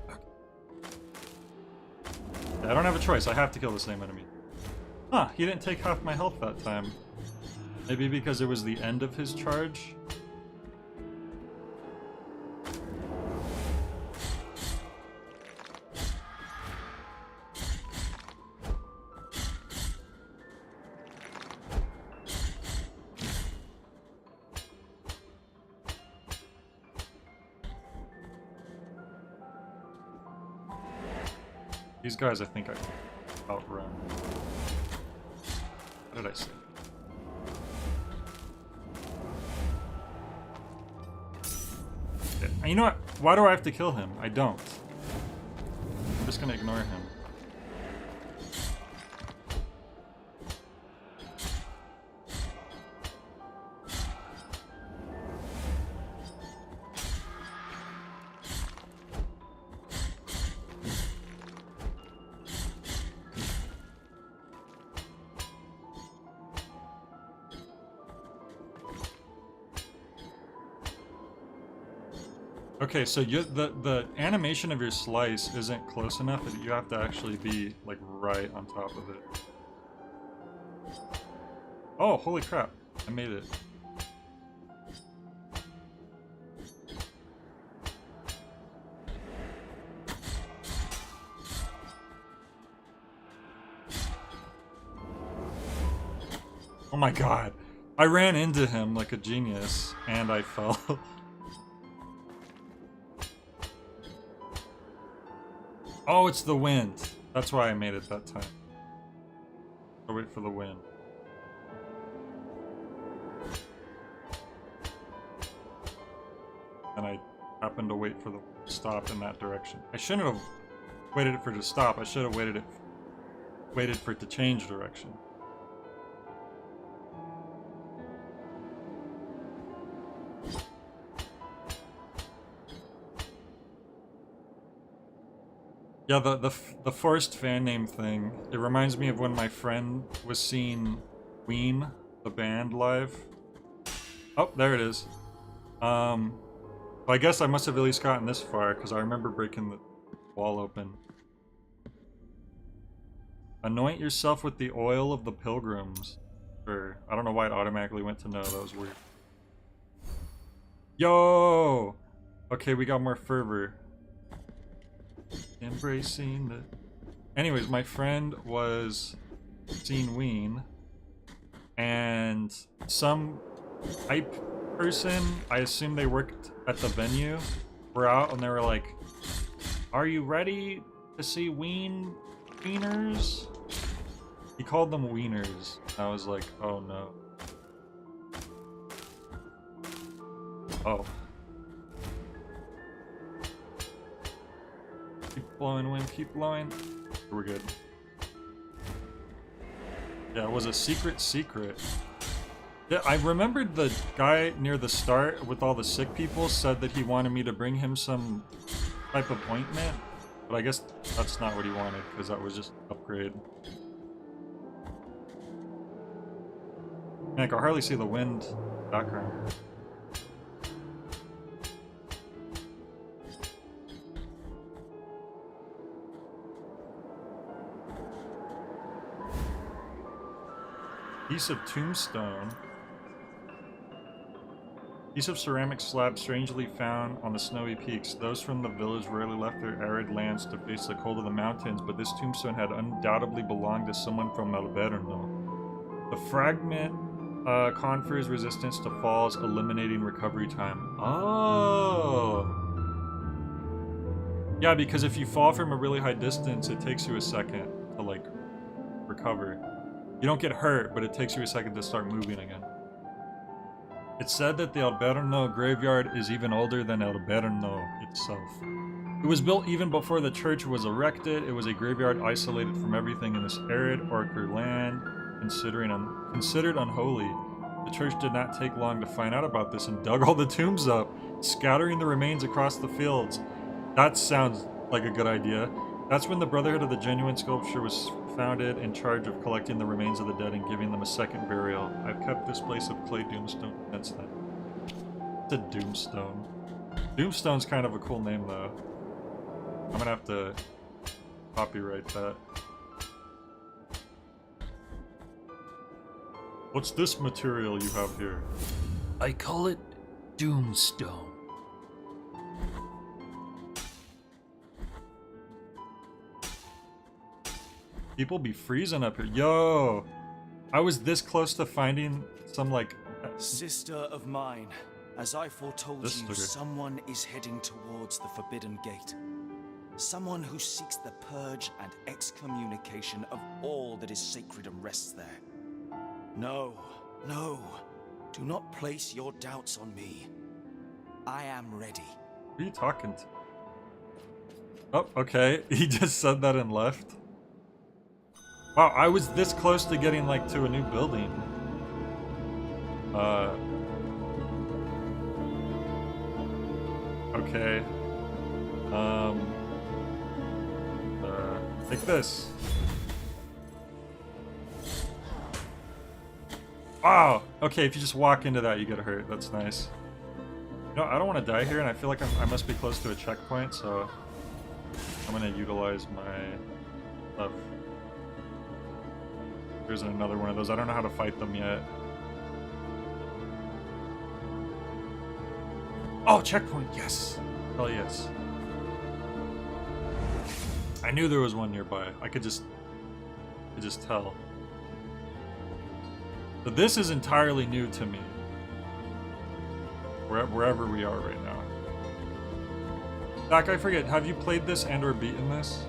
Yeah, I don't have a choice. I have to kill the same enemy. Huh, he didn't take half my health that time. Maybe because it was the end of his charge? These guys, I think I outrun. What did I say? You know what? Why do I have to kill him? I don't. I'm just gonna ignore him. Okay, so the animation of your slice isn't close enough. You have to actually be like right on top of it. Oh, holy crap! I made it. Oh my god! I ran into him like a genius, and I fell. Oh, it's the wind. That's why I made it that time. I'll wait for the wind. And I happened to wait for the stop in that direction. I shouldn't have waited for it to stop. I should have waited for it to change direction. Yeah, the forced fan name thing, it reminds me of when my friend was seeing Ween, the band, live. Oh, there it is. Well, I guess I must have at least gotten this far, because I remember breaking the wall open. Anoint yourself with the oil of the pilgrims. Sure. I don't know why it automatically went to no, that was weird. Yo! Okay, we got more fervor. Embracing the... Anyways, my friend was seeing Ween, and some hype person, I assume they worked at the venue, were out and they were like, "Are you ready to see Wieners?" He called them Wieners. I was like, oh no. Oh. Keep blowing wind, keep blowing. We're good. Yeah, it was a secret. Yeah, I remembered the guy near the start with all the sick people said that he wanted me to bring him some type of ointment, but I guess that's not what he wanted, because that was just an upgrade. Man, I can hardly see the wind background. Piece of tombstone. Piece of ceramic slab strangely found on the snowy peaks. Those from the village rarely left their arid lands to face the cold of the mountains, but this tombstone had undoubtedly belonged to someone from Alberno. The fragment confers resistance to falls, eliminating recovery time. Oh! Yeah, because if you fall from a really high distance, it takes you a second to, like, recover. You don't get hurt, but it takes you a second to start moving again. It's said that the Alberno graveyard is even older than Alberno itself. It was built even before the church was erected. It was a graveyard isolated from everything in this arid orchard land, considered unholy. The church did not take long to find out about this and dug all the tombs up, scattering the remains across the fields. That sounds like a good idea. That's when the Brotherhood of the Genuine Sculpture was founded, in charge of collecting the remains of the dead and giving them a second burial. I've kept this place of clay doomstone since then. It's a doomstone. Doomstone's kind of a cool name, though. I'm gonna have to copyright that. What's this material you have here? I call it Doomstone. People be freezing up here. Yo! I was this close to finding some, like... Sister of mine, as I foretold Sister. you, someone is heading towards the Forbidden Gate. Someone who seeks the purge and excommunication of all that is sacred and rests there. No, no. Do not place your doubts on me. I am ready. Who are you talking to? Oh, okay. He just said that and left. Wow, I was this close to getting, like, to a new building. Okay. Like this. Wow! Okay, if you just walk into that, you get hurt. That's nice. No, I don't want to die here, and I feel like I must be close to a checkpoint, so I'm gonna utilize my stuff. There's another one of those. I don't know how to fight them yet. Oh, checkpoint! Yes! Hell yes. I knew there was one nearby. I could just tell. But this is entirely new to me. Wherever we are right now. Zach, I forget, have you played this and or beaten this?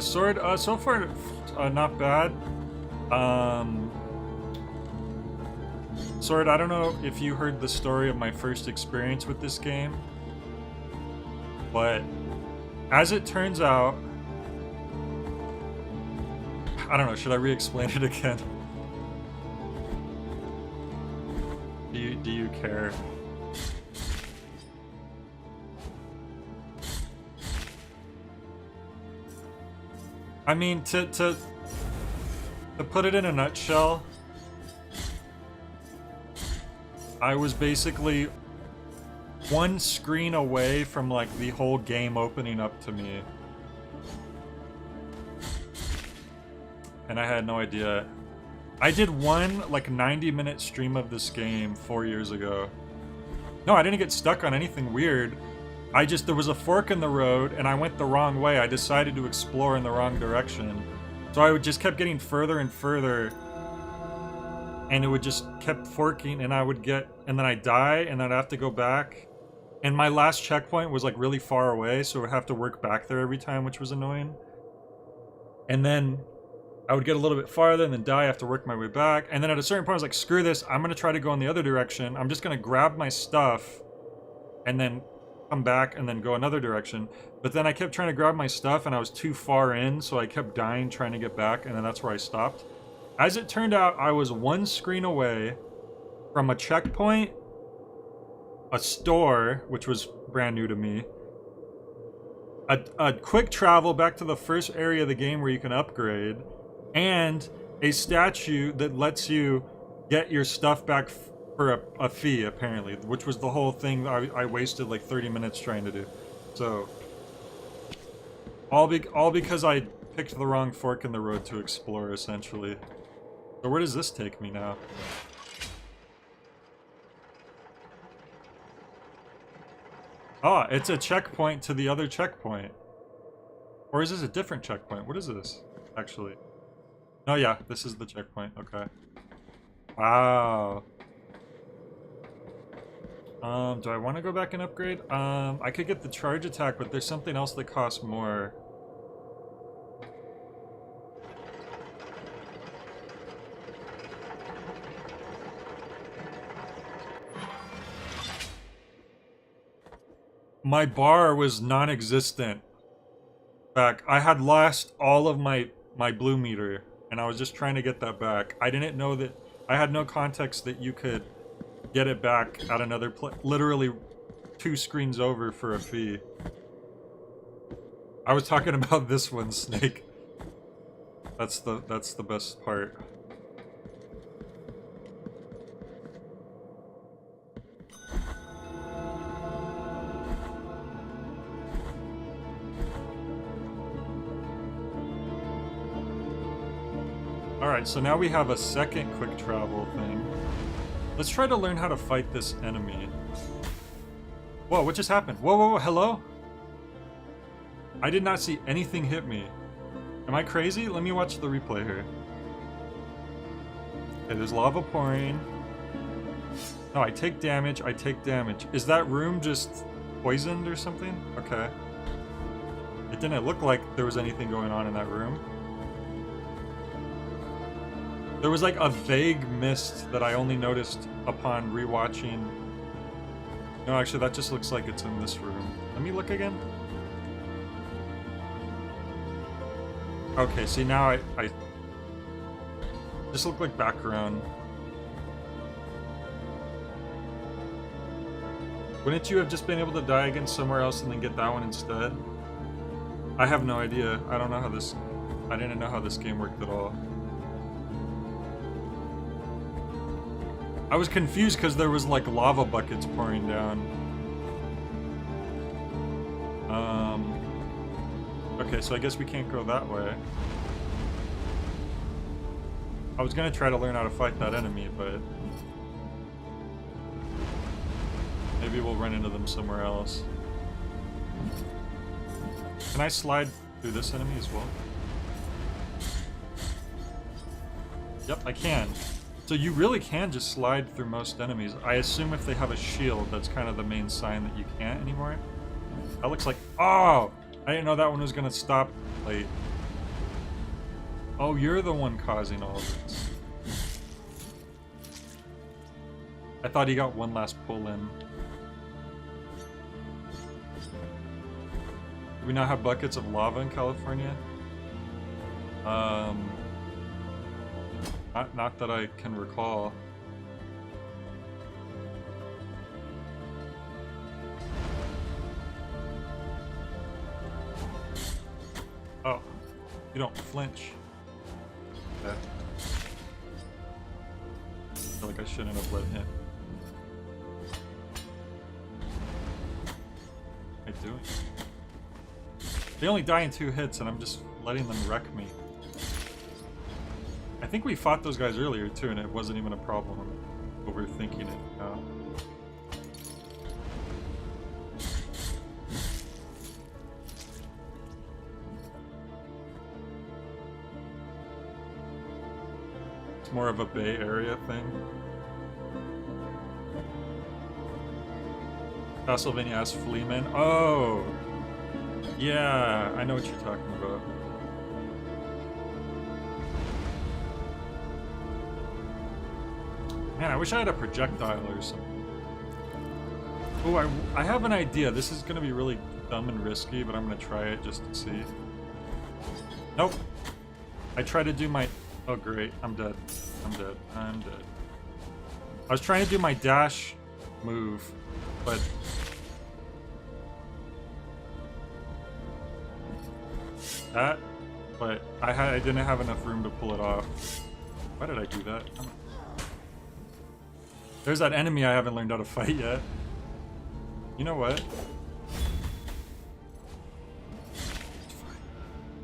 Sword, so far, not bad. Sword, I don't know if you heard the story of my first experience with this game, but as it turns out, I don't know, should I re-explain it again? Do you care? I mean, to put it in a nutshell, I was basically one screen away from, like, the whole game opening up to me. And I had no idea. I did one, like, 90-minute stream of this game 4 years ago. No, I didn't get stuck on anything weird. There was a fork in the road, and I went the wrong way. I decided to explore in the wrong direction. So I just kept getting further and further. And it would just kept forking, and and then I'd die, and then I'd have to go back. And my last checkpoint was, like, really far away, so I would have to work back there every time, which was annoying. And then I would get a little bit farther and then die, I have to work my way back. And then at a certain point I was like, screw this, I'm gonna try to go in the other direction. I'm just gonna grab my stuff and then come back and then go another direction. But then I kept trying to grab my stuff and I was too far in, so I kept dying trying to get back, and then that's where I stopped. As it turned out, I was one screen away from a checkpoint, a store, which was brand new to me, a quick travel back to the first area of the game where you can upgrade, and a statue that lets you get your stuff back for a fee, apparently, which was the whole thing I wasted like 30 minutes trying to do. So, all because I picked the wrong fork in the road to explore, essentially. So where does this take me now? Ah, it's a checkpoint to the other checkpoint. Or is this a different checkpoint? What is this, actually? Oh yeah, this is the checkpoint, okay. Wow. Do I want to go back and upgrade? I could get the charge attack, but there's something else that costs more. My bar was non-existent. Back, I had lost all of my blue meter, and I was just trying to get that back. I didn't know that, I had no context that you could get it back at another place, literally 2 screens over for a fee. I was talking about this one, Snake. That's the best part. Alright, so now we have a second quick travel thing. Let's try to learn how to fight this enemy. Whoa, what just happened? Whoa, whoa, whoa, hello? I did not see anything hit me. Am I crazy? Let me watch the replay here. Okay, there's lava pouring. No, I take damage, I take damage. Is that room just poisoned or something? Okay. It didn't look like there was anything going on in that room. There was like a vague mist that I only noticed upon rewatching. No, actually, that just looks like it's in this room. Let me look again. Okay, see now I just look like background. Wouldn't you have just been able to die against somewhere else and then get that one instead? I have no idea. I don't know how this... I didn't know how this game worked at all. I was confused because there was like lava buckets pouring down. Okay, so I guess we can't go that way. I was gonna try to learn how to fight that enemy, but... maybe we'll run into them somewhere else. Can I slide through this enemy as well? Yep, I can. So you really can just slide through most enemies. I assume if they have a shield, that's kind of the main sign that you can't anymore. That looks like... oh! I didn't know that one was gonna stop late. Oh, you're the one causing all of this. I thought he got one last pull in. Do we now have buckets of lava in California? Not that I can recall. Oh, you don't flinch. Okay. I feel like I shouldn't have let him. What am I doing? They only die in 2 hits, and I'm just letting them wreck me. I think we fought those guys earlier, too, and it wasn't even a problem. I'm overthinking it now. It's more of a Bay Area thing. Castlevania asks Fleeman. Oh! Yeah, I know what you're talking about. Man, I wish I had a projectile or something. Oh, I have an idea. This is going to be really dumb and risky, but I'm going to try it just to see. Nope. I try to do my... oh, great. I'm dead. I'm dead. I'm dead. I was trying to do my dash move, but... that, but I didn't have enough room to pull it off. Why did I do that? There's that enemy I haven't learned how to fight yet. You know what?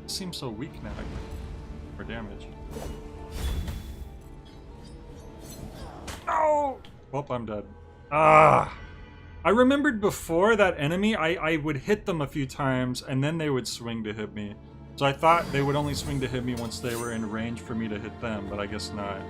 It seems so weak now for damage. No! Well, I'm dead. Ah! I remembered before that enemy, I would hit them a few times and then they would swing to hit me. So I thought they would only swing to hit me once they were in range for me to hit them, but I guess not.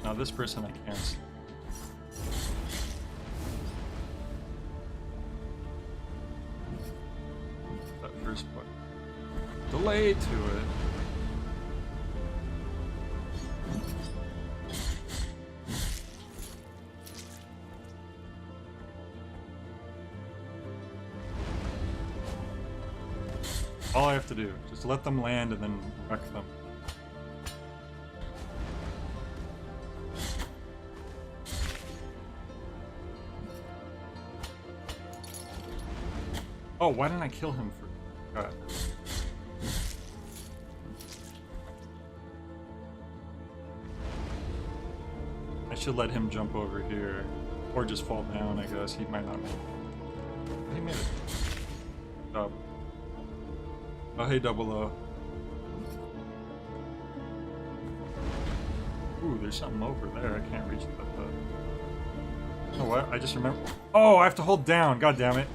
Now this person I can't. That first part. Delay to it. All I have to do, just let them land and then wreck them. Oh, why didn't I kill him for... God. I should let him jump over here. Or just fall down, I guess. He might not make it. He made it. Oh, hey, 00. Ooh, there's something over there. I can't reach that. You know what? I just remember. Oh, I have to hold down. God damn it.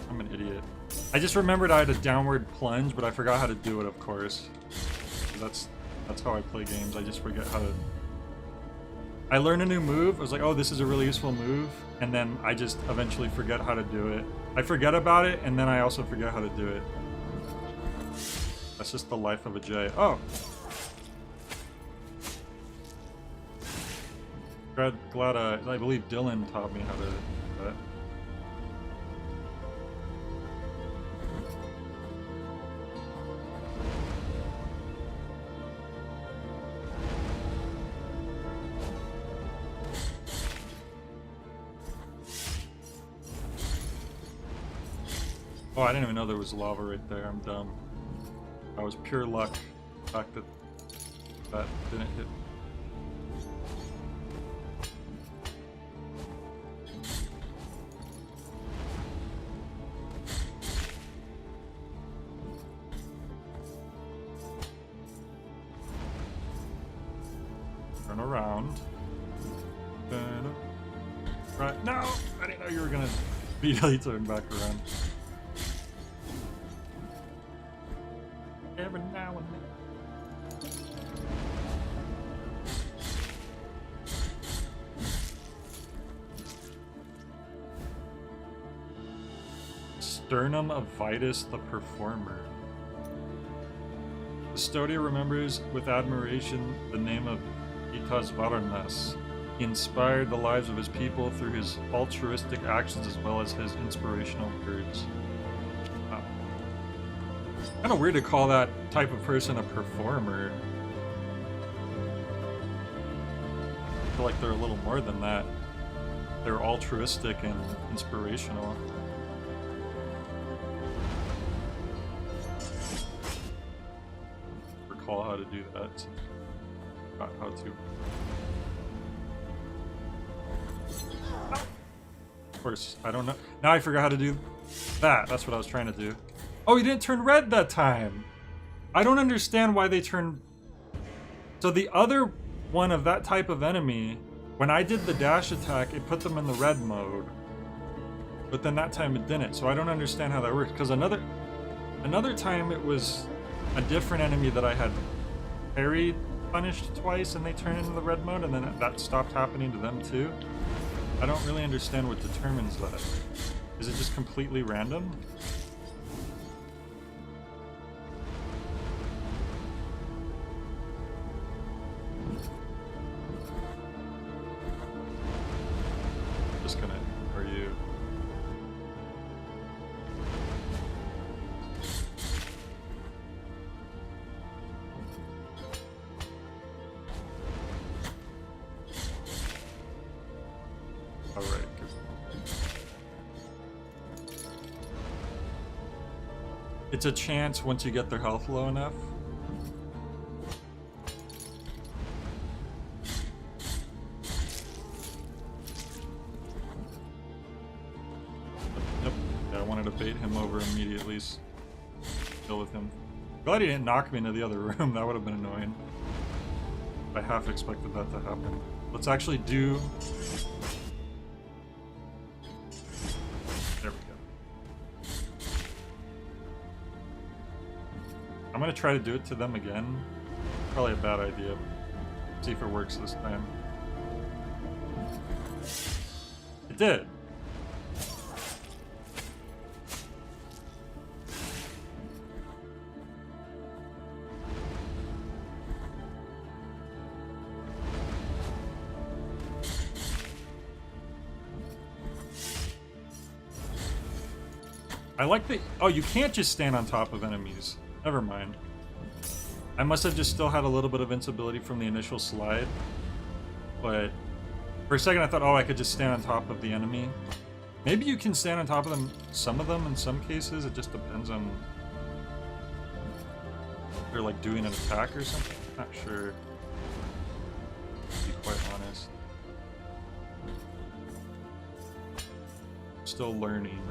I'm an idiot. I just remembered I had a downward plunge, but I forgot how to do it, of course. That's how I play games. I just forget how to... I learn a new move. I was like, oh, this is a really useful move. And then I just eventually forget how to do it. I forget about it, and then I also forget how to do it. That's just the life of a J. Oh! Glad I believe Dylan taught me how to do that. Oh, I didn't even know there was lava right there. I'm dumb. That was pure luck. The fact that that didn't hit. Turn around. Right. No! I didn't know you were gonna immediately turn back around. Every now and then. Sternum of Vitus the Performer. Custodia remembers with admiration the name of Itas Varanus. He inspired the lives of his people through his altruistic actions as well as his inspirational words. Wow. Kind of weird to call that type of person a performer. I feel like they're a little more than that. They're altruistic and inspirational. Recall how to do that. So forgot how to. Of course, I don't know. Now I forgot how to do that. That's what I was trying to do. Oh, he didn't turn red that time. I don't understand why they turned... So the other one of that type of enemy, when I did the dash attack, it put them in the red mode. But then that time it didn't. So I don't understand how that works. Because another time it was a different enemy that I had parried, punished twice, and they turned into the red mode, and then that stopped happening to them too. I don't really understand what determines that. Is it just completely random? Just gonna... Are you... Alright. It's a chance once you get their health low enough. Yep. Yeah, I wanted to bait him over immediately. Deal with him. Glad he didn't knock me into the other room. That would have been annoying. I half expected that to happen. Let's actually do... There we go. I'm gonna try to do it to them again. Probably a bad idea. See if it works this time. It did! I like the... Oh, you can't just stand on top of enemies. Never mind. I must have just still had a little bit of invincibility from the initial slide. But for a second I thought, oh, I could just stand on top of the enemy. Maybe you can stand on top of them, some of them in some cases. It just depends on if they're like doing an attack or something. Not sure. To be quite honest. Still learning.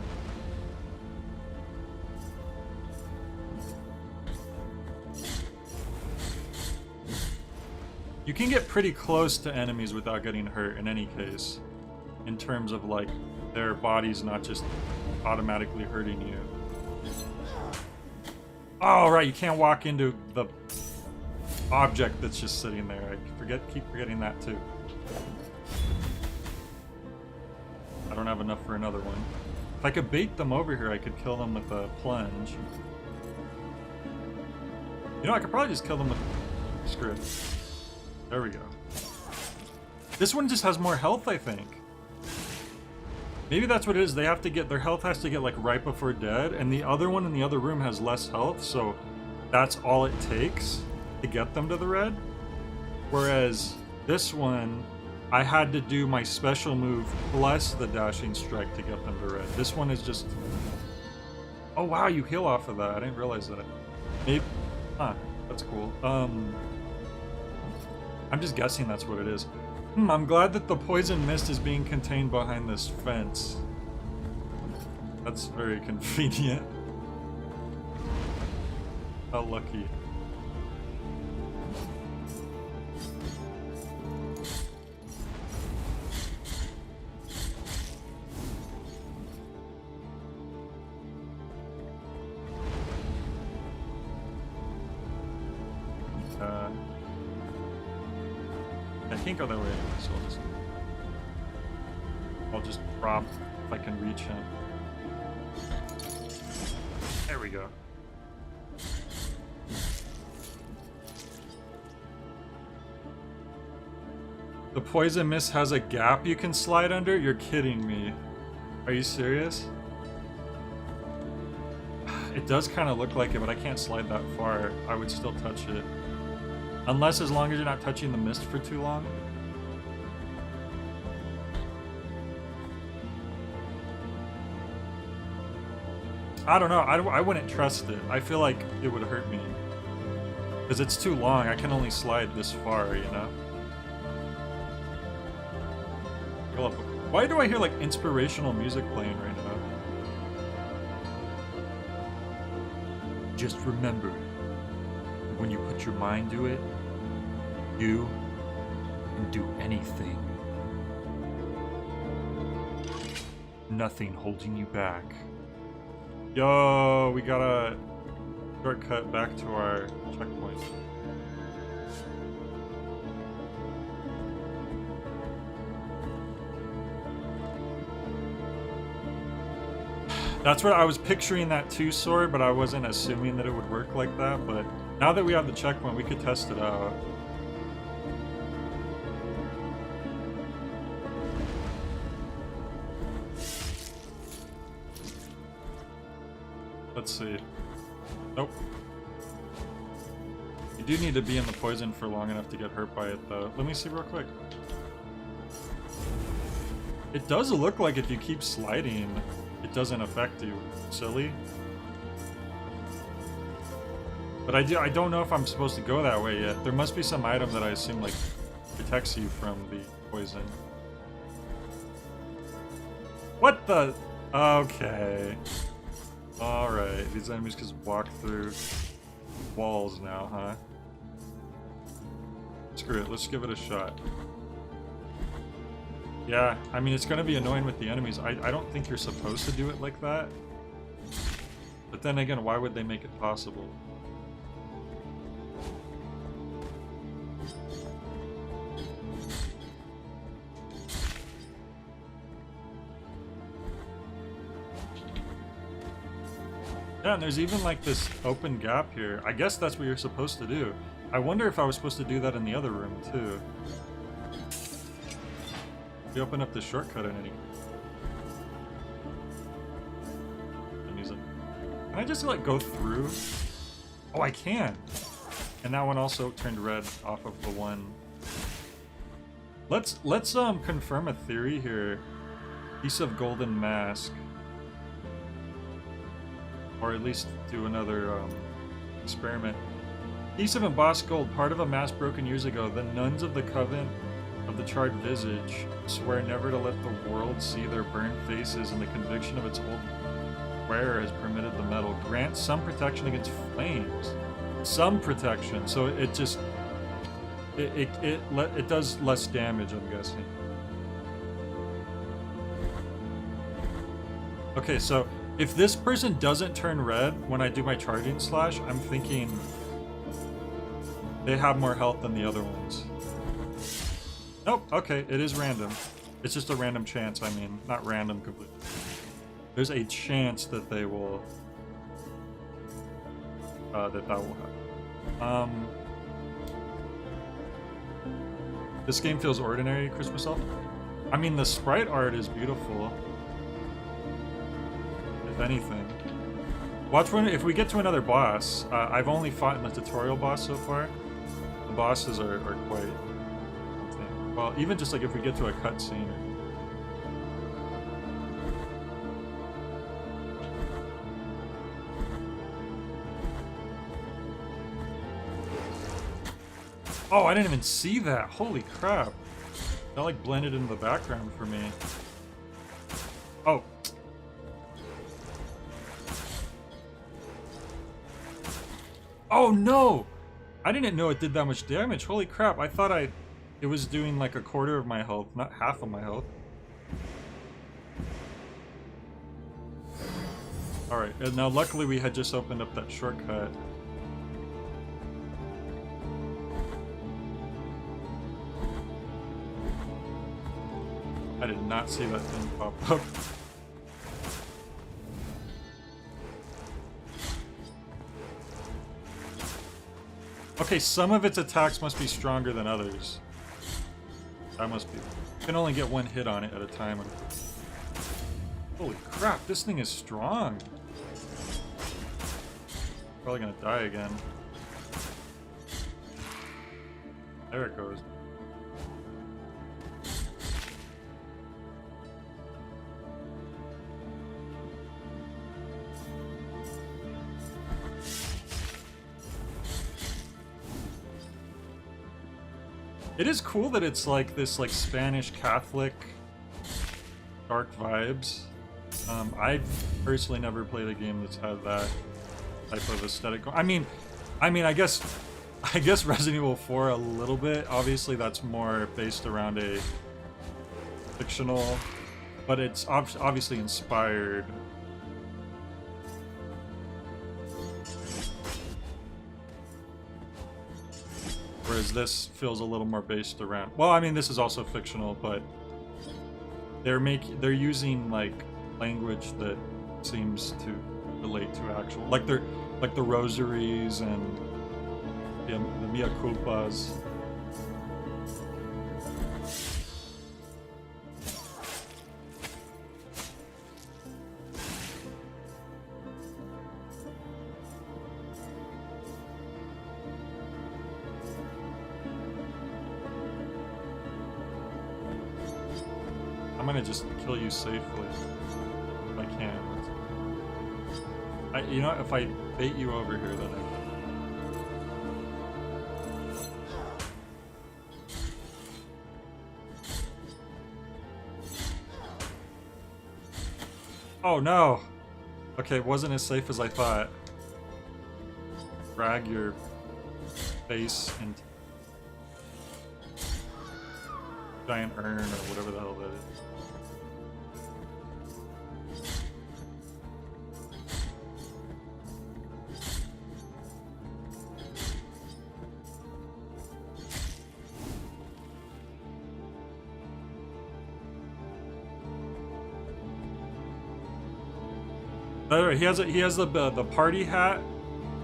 You can get pretty close to enemies without getting hurt in any case. In terms of like their bodies not just automatically hurting you. Oh right, you can't walk into the object that's just sitting there. I keep forgetting that too. I don't have enough for another one. If I could bait them over here, I could kill them with a plunge. You know, I could probably just kill them with script. There we go. This one just has more health, I think. Maybe that's what it is. They have to get, their health has to get like right before dead, and the other one in the other room has less health, so that's all it takes to get them to the red. Whereas this one, I had to do my special move plus the dashing strike to get them to red. This one is just... Oh wow, you heal off of that. I didn't realize that. Maybe... Huh, that's cool. I'm just guessing that's what it is. I'm glad that the poison mist is being contained behind this fence. That's very convenient. How lucky. I can't go that way anyway, so I'll just drop if I can reach him. There we go. The poison mist has a gap you can slide under? You're kidding me. Are you serious? It does kind of look like it, but I can't slide that far. I would still touch it. Unless as long as you're not touching the mist for too long. I don't know. I wouldn't trust it. I feel like it would hurt me. Because it's too long. I can only slide this far, you know? Why do I hear like inspirational music playing right now? Just remember, when you put your mind to it, you can do anything. Nothing holding you back. Yo, we got a shortcut back to our checkpoint. That's what I was picturing, that too, sword, but I wasn't assuming that it would work like that. But now that we have the checkpoint, we could test it out. Let's see. Nope. You do need to be in the poison for long enough to get hurt by it, though. Let me see real quick. It does look like if you keep sliding, it doesn't affect you. Silly. But I don't know if I'm supposed to go that way yet. There must be some item that I assume like protects you from the poison. What the? Okay. Alright, these enemies can walk through walls now, huh? Screw it, let's give it a shot. Yeah, I mean, it's gonna be annoying with the enemies. I don't think you're supposed to do it like that. But then again, why would they make it possible? Yeah, and there's even like this open gap here. I guess that's what you're supposed to do. I wonder if I was supposed to do that in the other room too. We open up this shortcut in any. Can I just like go through? Oh, I can. And that one also turned red off of the one. Let's confirm a theory here. Piece of golden mask. Or at least do another experiment. Piece of embossed gold, part of a mask broken years ago. The nuns of the Covenant of the Charred Visage swear never to let the world see their burned faces, and the conviction of its old wearer has permitted the metal. Grant some protection against flames. Some protection. So it just... It does less damage, I'm guessing. Okay, so if this person doesn't turn red when I do my charging slash, I'm thinking they have more health than the other ones. Nope, okay, it is random. It's just a random chance, I mean, not random completely. There's a chance that they will, that will happen. This game feels ordinary, Christmas Elf. I mean, the sprite art is beautiful. If anything. Watch when, if we get to another boss, I've only fought in the tutorial boss so far. The bosses are quite something. Well, even just like if we get to a cutscene. Oh, I didn't even see that. Holy crap. That like blended into the background for me. Oh. Oh no! I didn't know it did that much damage. Holy crap. I thought it was doing like a quarter of my health, not half of my health. Alright, and now luckily we had just opened up that shortcut. I did not see that thing pop up. Okay, some of its attacks must be stronger than others. That must be. You can only get one hit on it at a time. Holy crap, this thing is strong. Probably gonna die again. There it goes. It is cool that it's like this like Spanish Catholic dark vibes. I personally never played a game that's had that type of aesthetic. I mean I guess Resident Evil 4 a little bit. Obviously that's more based around a fictional, but it's obviously inspired. Whereas this feels a little more based around. Well, I mean, this is also fictional, but they're using like language that seems to relate to actual, like the rosaries and the mea culpas. I'm gonna just kill you safely if I can. You know, if I bait you over here, then Oh no! Okay, it wasn't as safe as I thought. Drag your face into giant urn or whatever the hell that is. He has the party hat,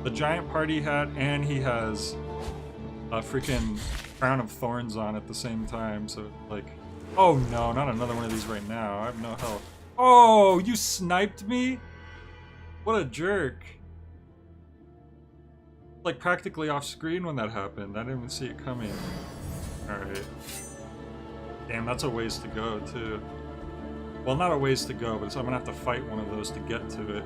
the giant party hat, and he has a freaking crown of thorns on at the same time. So like, oh no, not another one of these right now. I have no health. Oh, you sniped me? What a jerk! Like practically off screen when that happened. I didn't even see it coming. All right. Damn, that's a ways to go too. Well, not a ways to go, but so I'm gonna have to fight one of those to get to it.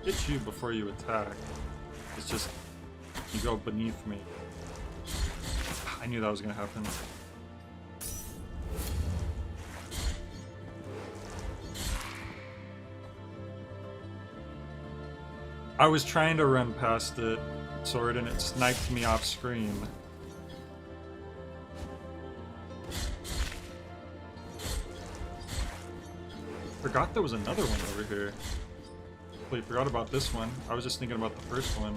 Hit you before you attack. It's just, you go beneath me. I knew that was gonna happen. I was trying to run past it, sword, and it sniped me off screen. Forgot there was another one over here. Completely forgot about this one. I was just thinking about the first one.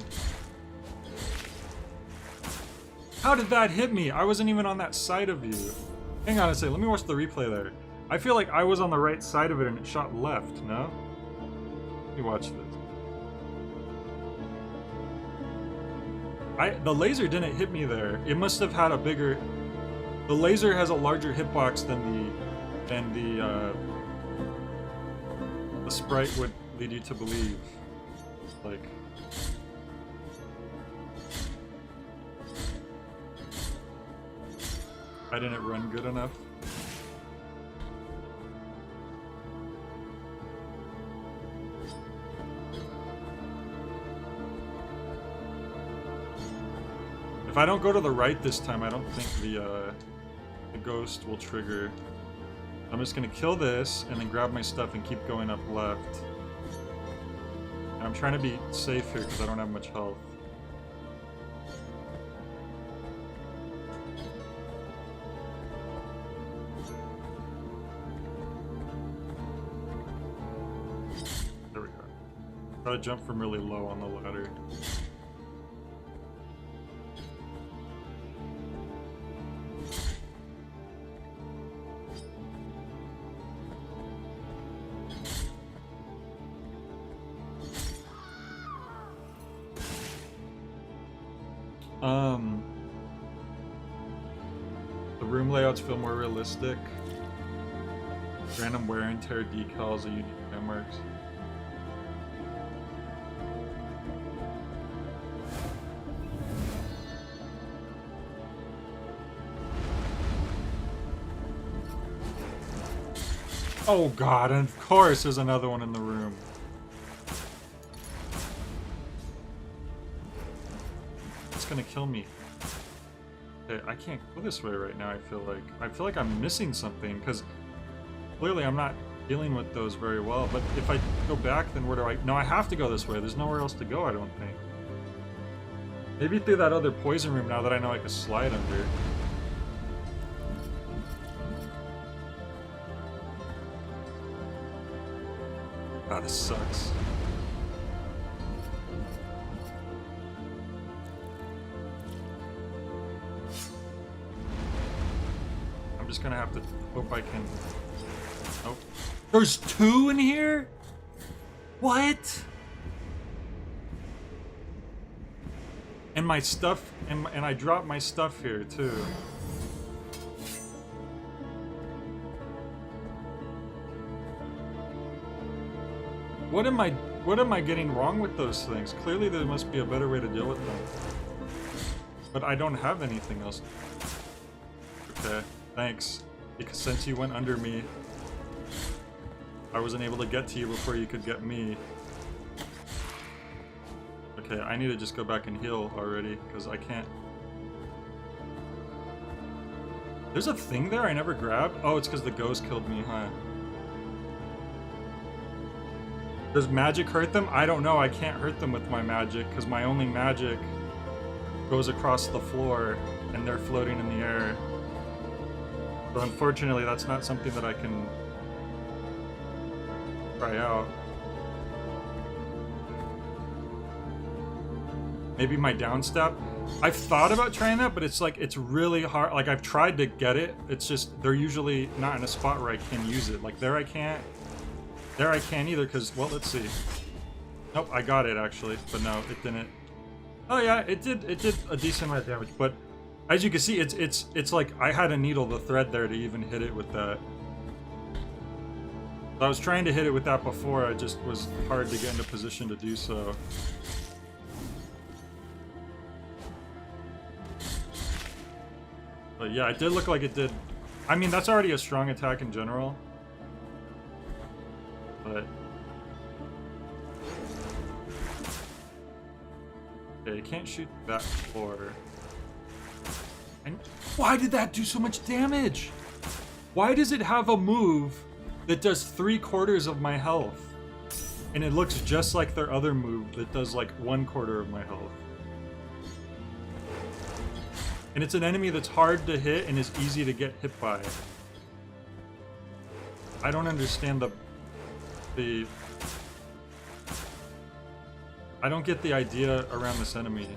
How did that hit me? I wasn't even on that side of you. Hang on a second, let me watch the replay there. I feel like I was on the right side of it and it shot left, no? Let me watch this. The laser didn't hit me there. It must have had a bigger... The laser has a larger hitbox than the sprite would lead you to believe. Like... I didn't run good enough. If I don't go to the right this time, I don't think the ghost will trigger. I'm just gonna kill this and then grab my stuff and keep going up left. And I'm trying to be safe here because I don't have much health. There we go. Try to jump from really low on the ladder. The room layouts feel more realistic. Random wear and tear decals are unique landmarks. Oh god, and of course there's another one in the room. It's gonna kill me. Okay, I can't go this way right now, I feel like I'm missing something, because clearly I'm not dealing with those very well, but if I go back, then where do I... No, I have to go this way. There's nowhere else to go, I don't think. Maybe through that other poison room now that I know I can slide under. God, this sucks. I'm just gonna have to hope I can... Nope. There's two in here? What? And my stuff... And I dropped my stuff here, too. What am I getting wrong with those things? Clearly there must be a better way to deal with them. But I don't have anything else. Okay, thanks. Because since you went under me, I wasn't able to get to you before you could get me. Okay, I need to just go back and heal already, because I can't... There's a thing there I never grabbed? Oh, it's because the ghost killed me, huh? Does magic hurt them? I don't know. I can't hurt them with my magic, because my only magic goes across the floor, and they're floating in the air. So unfortunately, that's not something that I can try out. Maybe my down step? I've thought about trying that, but it's like, it's really hard. Like, I've tried to get it. It's just, they're usually not in a spot where I can use it. Like, there I can't. There I can't either, because, well, let's see. Nope, I got it, actually. But no, it didn't. Oh, yeah, it did a decent amount of damage. But as you can see, it's like I had to needle the thread there to even hit it with that. I was trying to hit it with that before, it just was hard to get into position to do so. But yeah, it did look like it did. I mean, that's already a strong attack in general. But... Okay, you can't shoot that floor. And why did that do so much damage? Why does it have a move that does 3/4 of my health? And it looks just like their other move that does like 1/4 of my health. And it's an enemy that's hard to hit and is easy to get hit by. I don't understand the I don't get the idea around this enemy.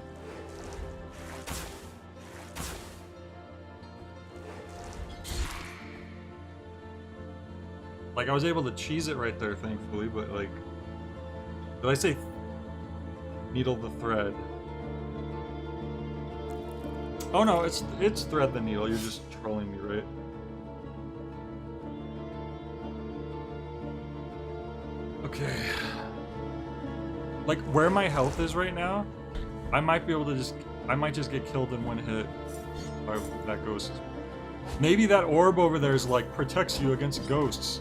Like, I was able to cheese it right there, thankfully, but like... Did I say needle the thread? Oh no, it's thread the needle, you're just trolling me, right? Okay. Like, where my health is right now, I might be able to I might just get killed in one hit by that ghost. Maybe that orb over there is like, protects you against ghosts.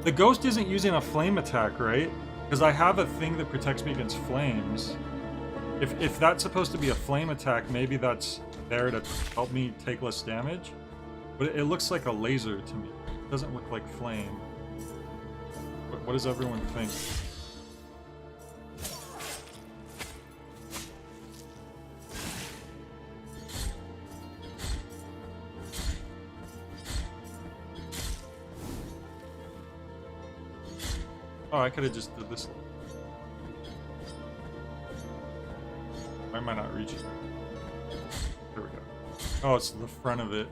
The ghost isn't using a flame attack, right? Because I have a thing that protects me against flames. If that's supposed to be a flame attack, maybe that's there to help me take less damage. But it looks like a laser to me. It doesn't look like flame. What does everyone think? Oh, I could have just did this. Why am I not reaching? There we go. Oh, it's the front of it.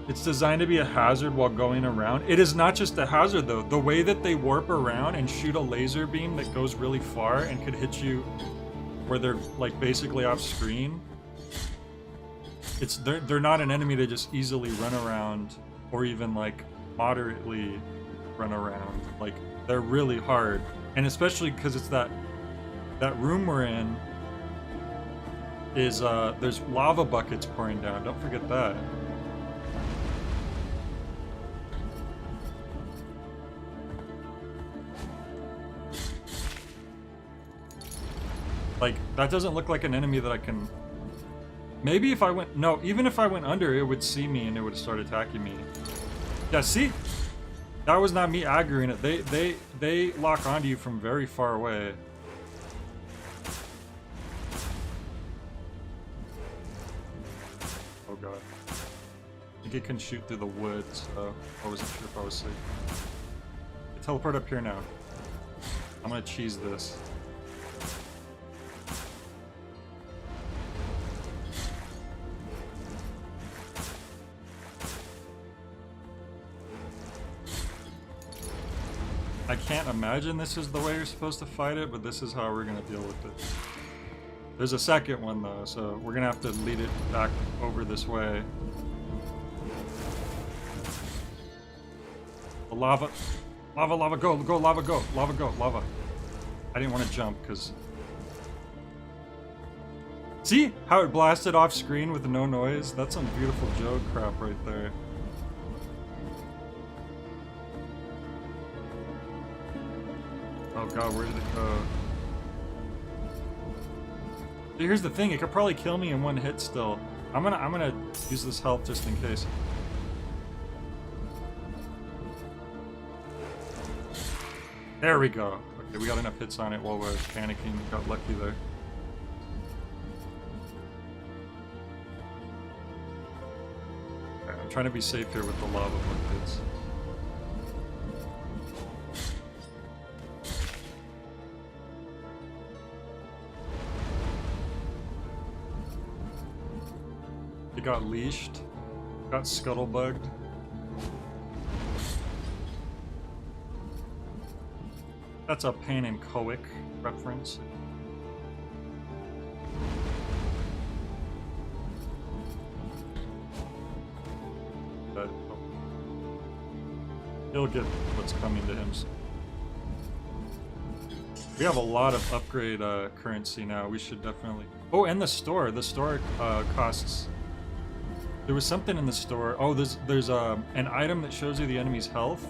It's designed to be a hazard while going around. It is not just a hazard though. The way that they warp around and shoot a laser beam that goes really far and could hit you where they're like basically off screen. They're not an enemy to just easily run around or even like moderately run around. Like, they're really hard. And especially because it's that room we're in is there's lava buckets pouring down. Don't forget that. Like, that doesn't look like an enemy that I can... Maybe if I went... No, even if I went under, it would see me and it would start attacking me. Yeah, see? That was not me aggroing it. They lock onto you from very far away. Oh god. I think it can shoot through the woods, so I wasn't sure if I was safe. Teleport up here now. I'm gonna cheese this. I can't imagine this is the way you're supposed to fight it, but this is how we're gonna deal with it. There's a second one though, so we're gonna have to lead it back over this way. The lava, lava, go, lava, go, lava. I didn't want to jump because... See how it blasted off screen with no noise? That's some beautiful joke crap right there. Oh god, where did it go? Here's the thing, it could probably kill me in one hit still. I'm gonna use this health just in case. There we go. Okay, we got enough hits on it while we were panicking. Got lucky there. Okay, I'm trying to be safe here with the lava buckets. It got leashed, got scuttlebugged. That's a Pan and Coic reference. But he'll get what's coming to him. We have a lot of upgrade currency now. We should definitely... Oh, and the store. The store costs... There was something in the store. Oh, there's an item that shows you the enemy's health.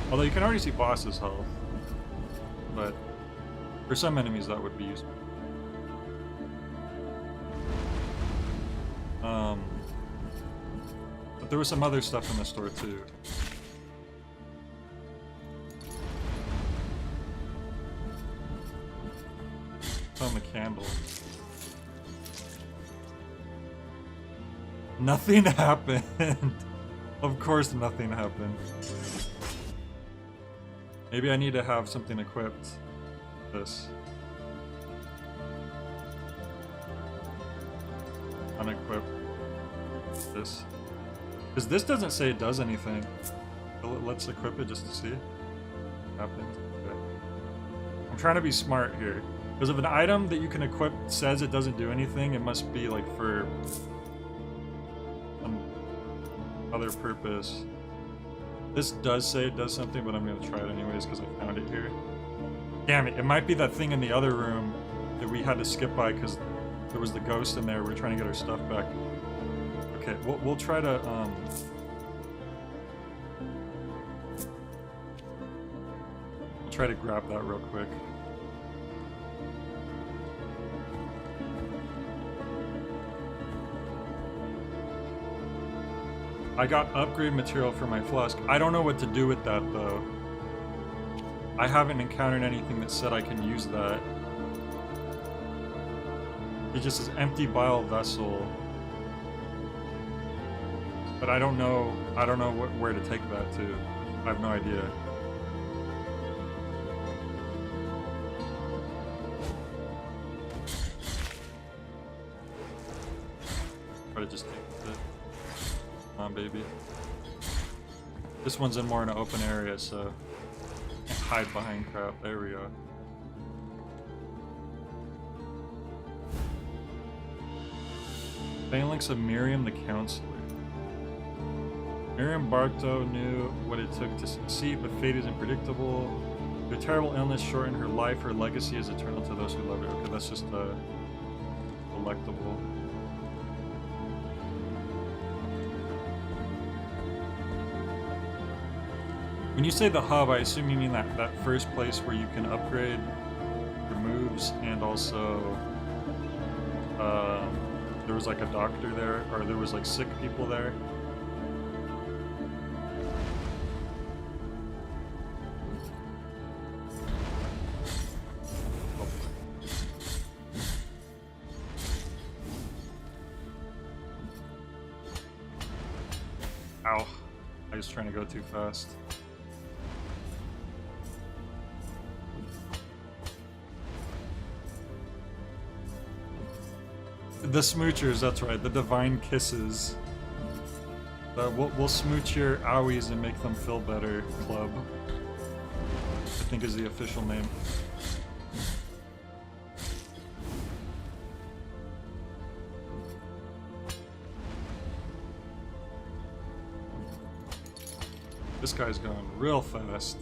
Although you can already see boss's health. But for some enemies that would be useful. But there was some other stuff in the store too. It's on the candle. Nothing happened. Of course nothing happened. Maybe I need to have something equipped. This. Unequip this. Because this doesn't say it does anything. Let's equip it just to see. Happens. Okay. I'm trying to be smart here. Because if an item that you can equip says it doesn't do anything, it must be like for some other purpose. This does say it does something, but I'm going to try it anyways because I found it here. Damn it, it might be that thing in the other room that we had to skip by because there was the ghost in there. We're trying to get our stuff back. Okay, we'll try to, we'll try to grab that real quick. I got upgrade material for my flask. I don't know what to do with that though. I haven't encountered anything that said I can use that. It just says empty bile vessel. But I don't know where to take that to. I have no idea. Try to just take it. Come on, baby. This one's in more in an open area, so can't hide behind crap. There we go. Phalanx of Miriam the Counselor. Miriam Bartow knew what it took to succeed, but fate is unpredictable. Her terrible illness shortened her life. Her legacy is eternal to those who love her. Okay, that's just delectable. When you say the hub, I assume you mean that first place where you can upgrade your moves, and also there was like a doctor there, or there was like sick people there. Ow. I was trying to go too fast. The smoochers, that's right, the divine kisses. We'll smooch your owies and make them feel better club. I think is the official name. This guy's going real fast.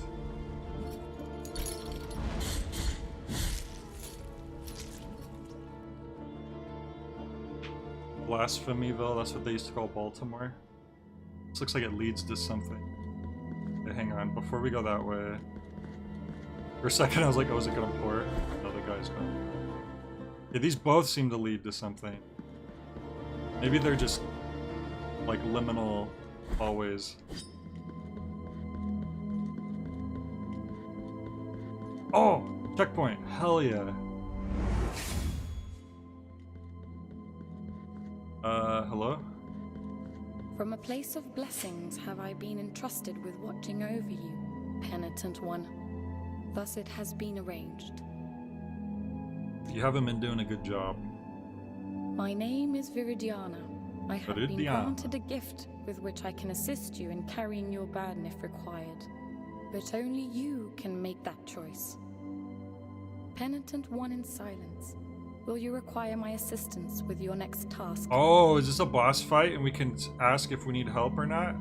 Blasphemyville, that's what they used to call Baltimore. This looks like it leads to something. Okay, hang on, before we go that way. For a second I was like, oh, is it gonna port? No, the guy's gone. Yeah, these both seem to lead to something. Maybe they're just like liminal hallways. Oh! Checkpoint! Hell yeah! Hello? From a place of blessings have I been entrusted with watching over you, penitent one. Thus it has been arranged. You haven't been doing a good job. My name is Viridiana. I have been granted a gift with which I can assist you in carrying your burden if required. But only you can make that choice. Penitent one in silence. Will you require my assistance with your next task? Oh, is this a boss fight and we can ask if we need help or not?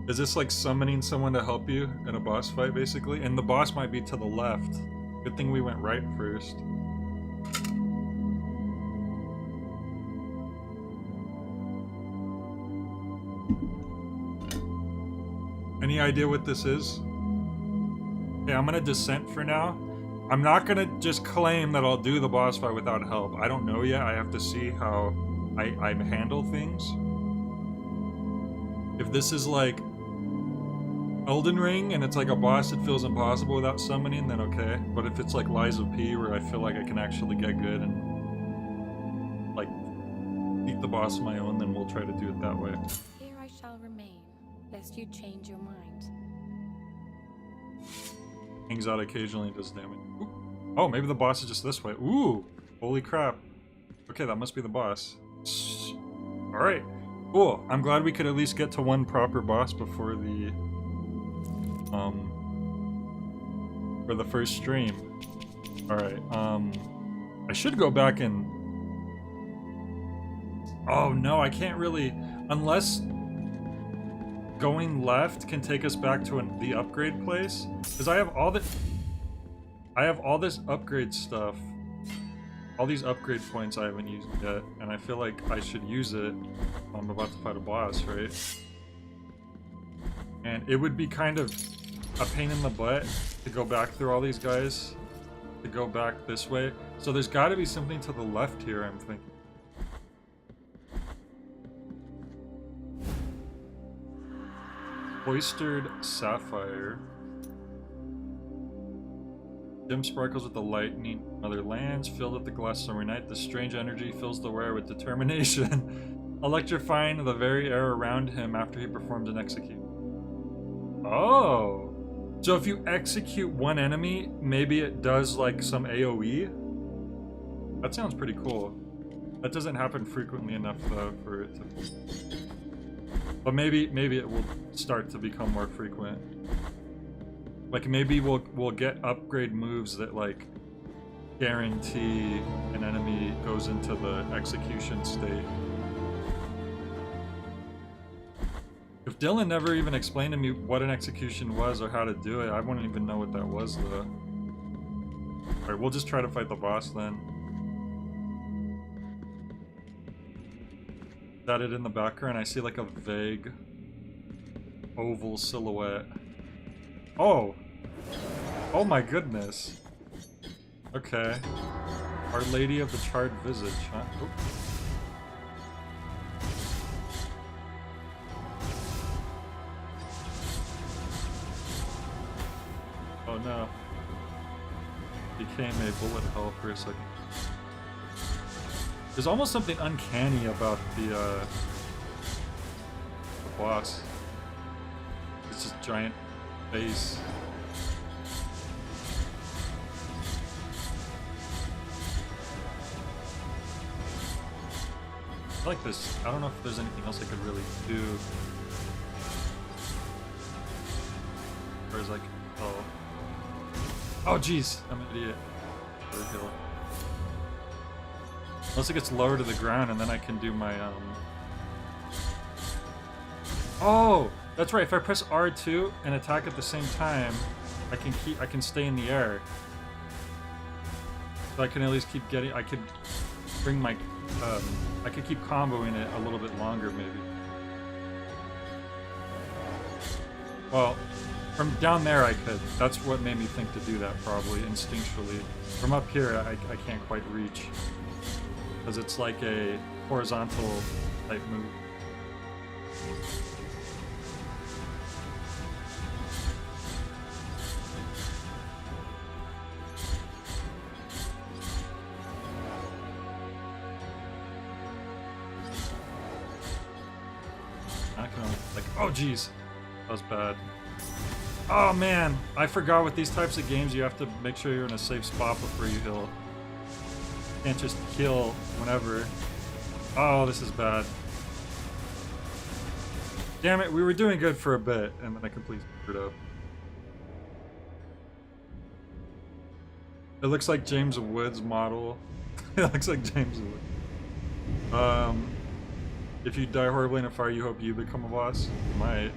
Is this like summoning someone to help you in a boss fight, basically? And the boss might be to the left. Good thing we went right first. Any idea what this is? Okay, I'm gonna descent for now. I'm not gonna just claim that I'll do the boss fight without help. I don't know yet. I have to see how I handle things. If this is like Elden Ring and it's like a boss that feels impossible without summoning, then okay. But if it's like Lies of P where I feel like I can actually get good and like beat the boss on my own, then we'll try to do it that way. Here I shall remain, lest you change your mind. Hangs out occasionally and does damage. Ooh. Oh, maybe the boss is just this way. Ooh! Holy crap. Okay, that must be the boss. Alright. Cool. I'm glad we could at least get to one proper boss before the for the first stream. Alright, I should go back and... Oh no, I can't really... Unless going left can take us back to the upgrade place. Because I have all this upgrade stuff. All these upgrade points I haven't used yet. And I feel like I should use it when I'm about to fight a boss, right? And it would be kind of a pain in the butt to go back through all these guys. To go back this way. So there's got to be something to the left here, I'm thinking. Cloistered sapphire. Dim sparkles with the lightning. Other lands filled with the glass summer night. The strange energy fills the wearer with determination, electrifying the very air around him after he performs an execution. Oh, so if you execute one enemy, maybe it does like some AoE. That sounds pretty cool. That doesn't happen frequently enough though for it to. But maybe it will start to become more frequent. Like maybe we'll get upgrade moves that like guarantee an enemy goes into the execution state. If Dylan never even explained to me what an execution was or how to do it, I wouldn't even know what that was though. Alright, we'll just try to fight the boss then. That it in the background, I see like a vague oval silhouette. Oh! Oh my goodness. Okay. Our Lady of the Charred Visage, huh? Oh. Oh no. Became a bullet hell for a second. There's almost something uncanny about the boss. It's just giant face. I like this. I don't know if there's anything else I could really do. Whereas like, oh. Oh jeez, I'm an idiot. Unless it gets lower to the ground and then I can do my Oh! That's right, if I press R2 and attack at the same time, I can stay in the air. So I can at least keep getting I could bring my I could keep comboing it a little bit longer maybe. Well, from down there I could. That's what made me think to do that probably, instinctually. From up here I can't quite reach. Because it's like a horizontal type move. I can only, like, oh jeez, that was bad. Oh man, I forgot with these types of games you have to make sure you're in a safe spot before you heal. Can't just kill whenever. Oh, this is bad. Damn it, we were doing good for a bit, and then I completely screwed up. It looks like James Wood's model. It looks like James Wood. If you die horribly in a fire, you hope you become a boss? You might.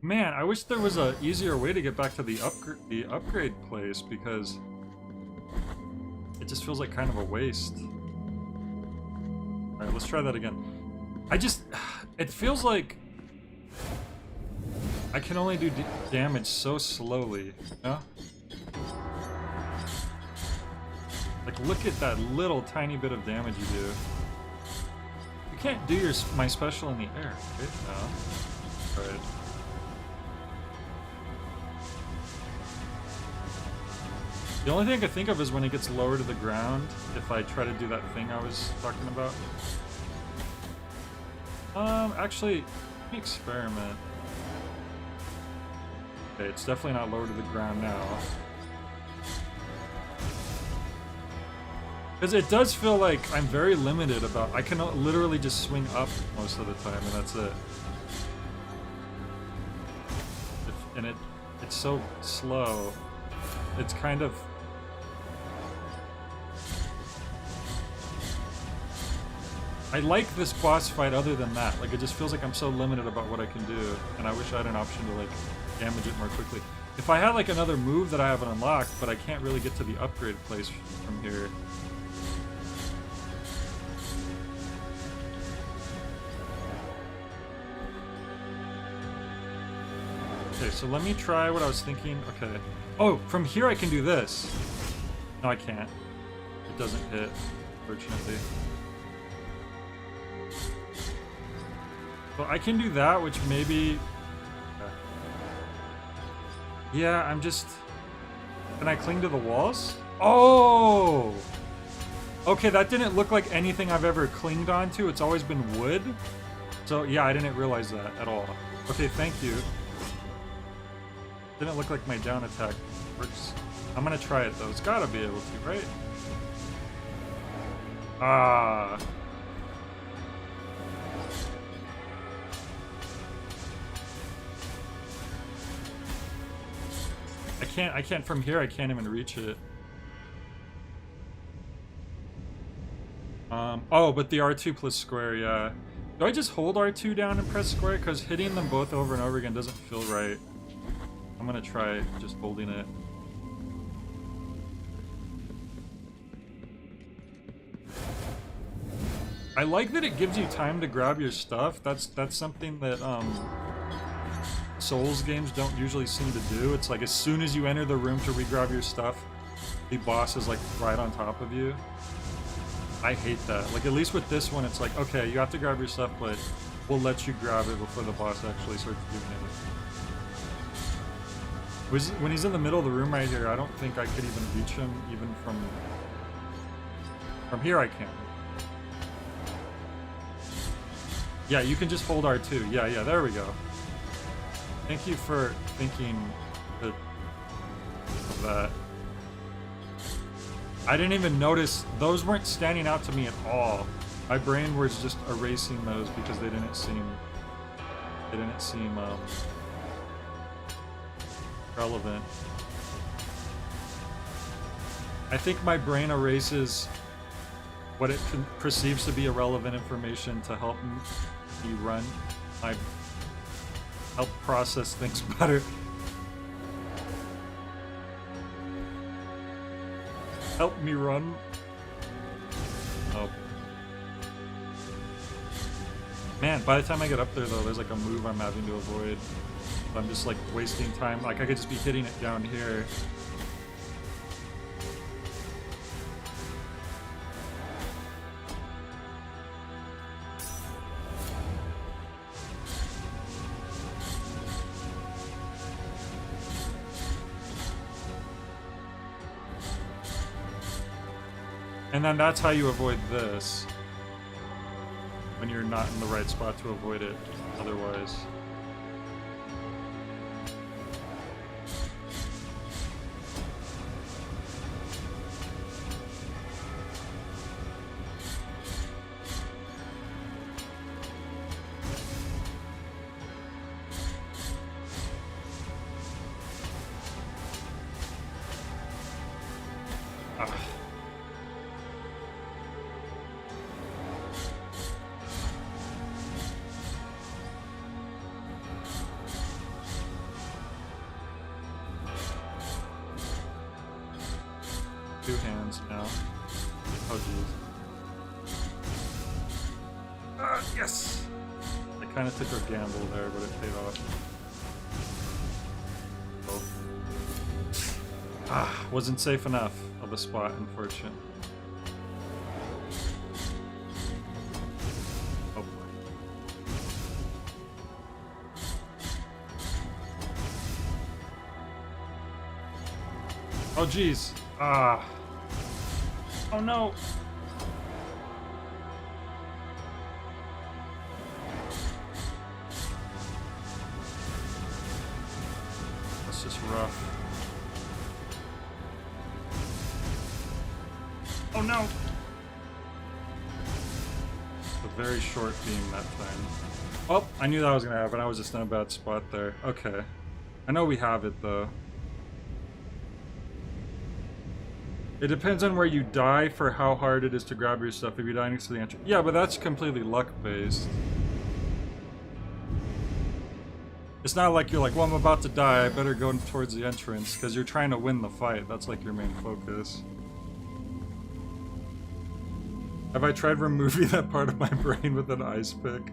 Man, I wish there was a easier way to get back to the upgrade place, because it just feels like kind of a waste. Alright, let's try that again. It feels like I can only do damage so slowly, you know? Like, look at that little tiny bit of damage you do. You can't do my special in the air, right? No. Alright. The only thing I could think of is when it gets lower to the ground, if I try to do that thing I was talking about. Actually, let me experiment. Okay, it's definitely not lower to the ground now. Because it does feel like I'm very limited about... I can literally just swing up most of the time, and that's it. And it's so slow. It's kind of... I like this boss fight other than that. Like, it just feels like I'm so limited about what I can do, and I wish I had an option to, like, damage it more quickly. If I had, like, another move that I haven't unlocked, but I can't really get to the upgrade place from here. Okay, so let me try what I was thinking. Okay. Oh, from here I can do this. No, I can't. It doesn't hit, fortunately. So I can do that, which maybe... Yeah, I'm just... Can I cling to the walls? Oh! Okay, that didn't look like anything I've ever clinged onto. It's always been wood. So, yeah, I didn't realize that at all. Okay, thank you. Didn't look like my down attack works. I'm gonna try it, though. It's gotta be able to, right? Ah... I can't from here, I can't even reach it. Oh, but the R2 plus square, yeah. Do I just hold R2 down and press square? Because hitting them both over and over again doesn't feel right. I'm gonna try just holding it. I like that it gives you time to grab your stuff. That's something that, Souls games don't usually seem to do. It's like as soon as you enter the room to re-grab your stuff, the boss is like right on top of you. I hate that. Like at least with this one, it's like, okay, you have to grab your stuff, but we'll let you grab it before the boss actually starts doing it. When he's in the middle of the room right here, I don't think I could even reach him, even from here I can. Yeah, you can just hold R2. Yeah, there we go. Thank you for thinking of that. I didn't even notice. Those weren't standing out to me at all. My brain was just erasing those because they didn't seem relevant. I think my brain erases what it perceives to be irrelevant information to help me run my... help process things better. Help me run. Oh. Man, by the time I get up there though, there's like a move I'm having to avoid. I'm just like wasting time. Like I could just be hitting it down here. And then that's how you avoid this. When you're not in the right spot to avoid it otherwise. Two hands now. Oh jeez. Yes! I kind of took a gamble there, but it paid off. Oh. Wasn't safe enough of a spot, unfortunately. Oh, jeez. Ah. Oh, no. That's just rough. Oh, no. A very short beam that time. Oh, I knew that was gonna happen. I was just in a bad spot there. Okay. I know we have it, though. It depends on where you die for how hard it is to grab your stuff if you die next to the entrance. Yeah, but that's completely luck-based. It's not like you're like, well, I'm about to die, I better go towards the entrance, because you're trying to win the fight. That's like your main focus. Have I tried removing that part of my brain with an ice pick?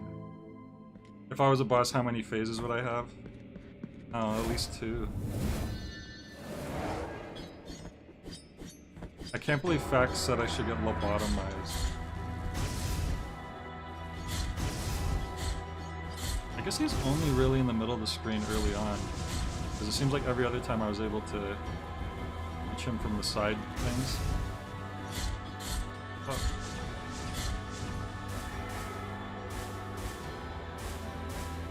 If I was a boss, how many phases would I have? Oh, at least 2. I can't believe Fax said I should get lobotomized. I guess he's only really in the middle of the screen early on. Because it seems like every other time I was able to reach him from the side things. Oh.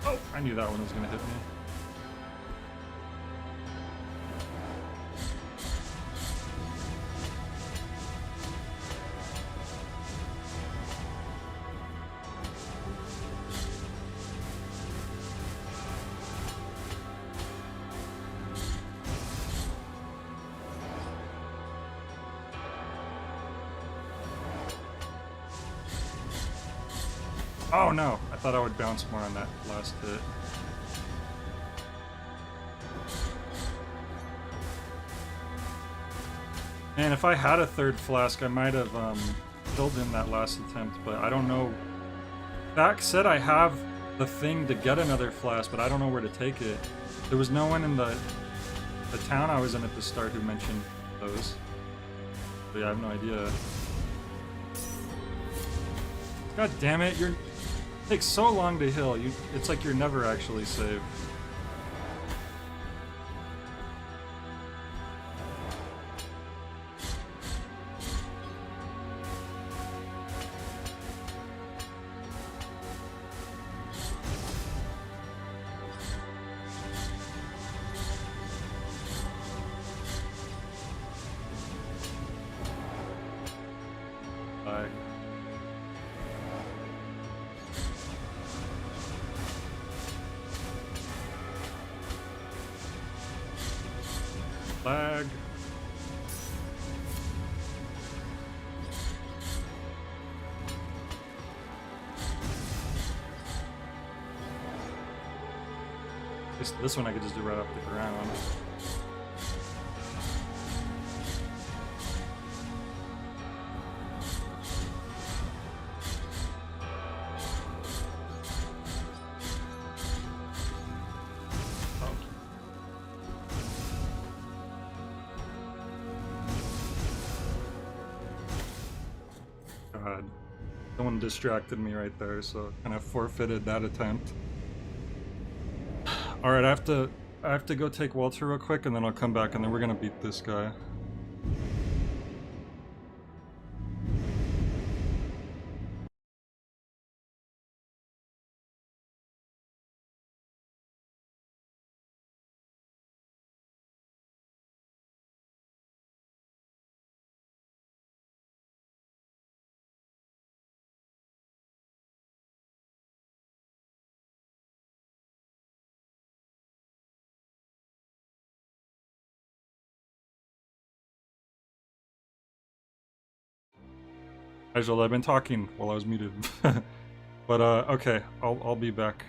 Oh, I knew that one was gonna hit me. Oh no, I thought I would bounce more on that last hit. Man, if I had a third flask, I might have killed him that last attempt, but I don't know. Fax said I have the thing to get another flask, but I don't know where to take it. There was no one in the town I was in at the start who mentioned those. But yeah, I have no idea. God damn it, it takes so long to heal. It's like you're never actually safe. Bye. Lag. This one I could just do right off the ground. God. Someone distracted me right there, so kind of forfeited that attempt. Alright, I have to go take Walter real quick, and then I'll come back, and then we're gonna beat this guy. I've been talking while I was muted. But okay, I'll be back.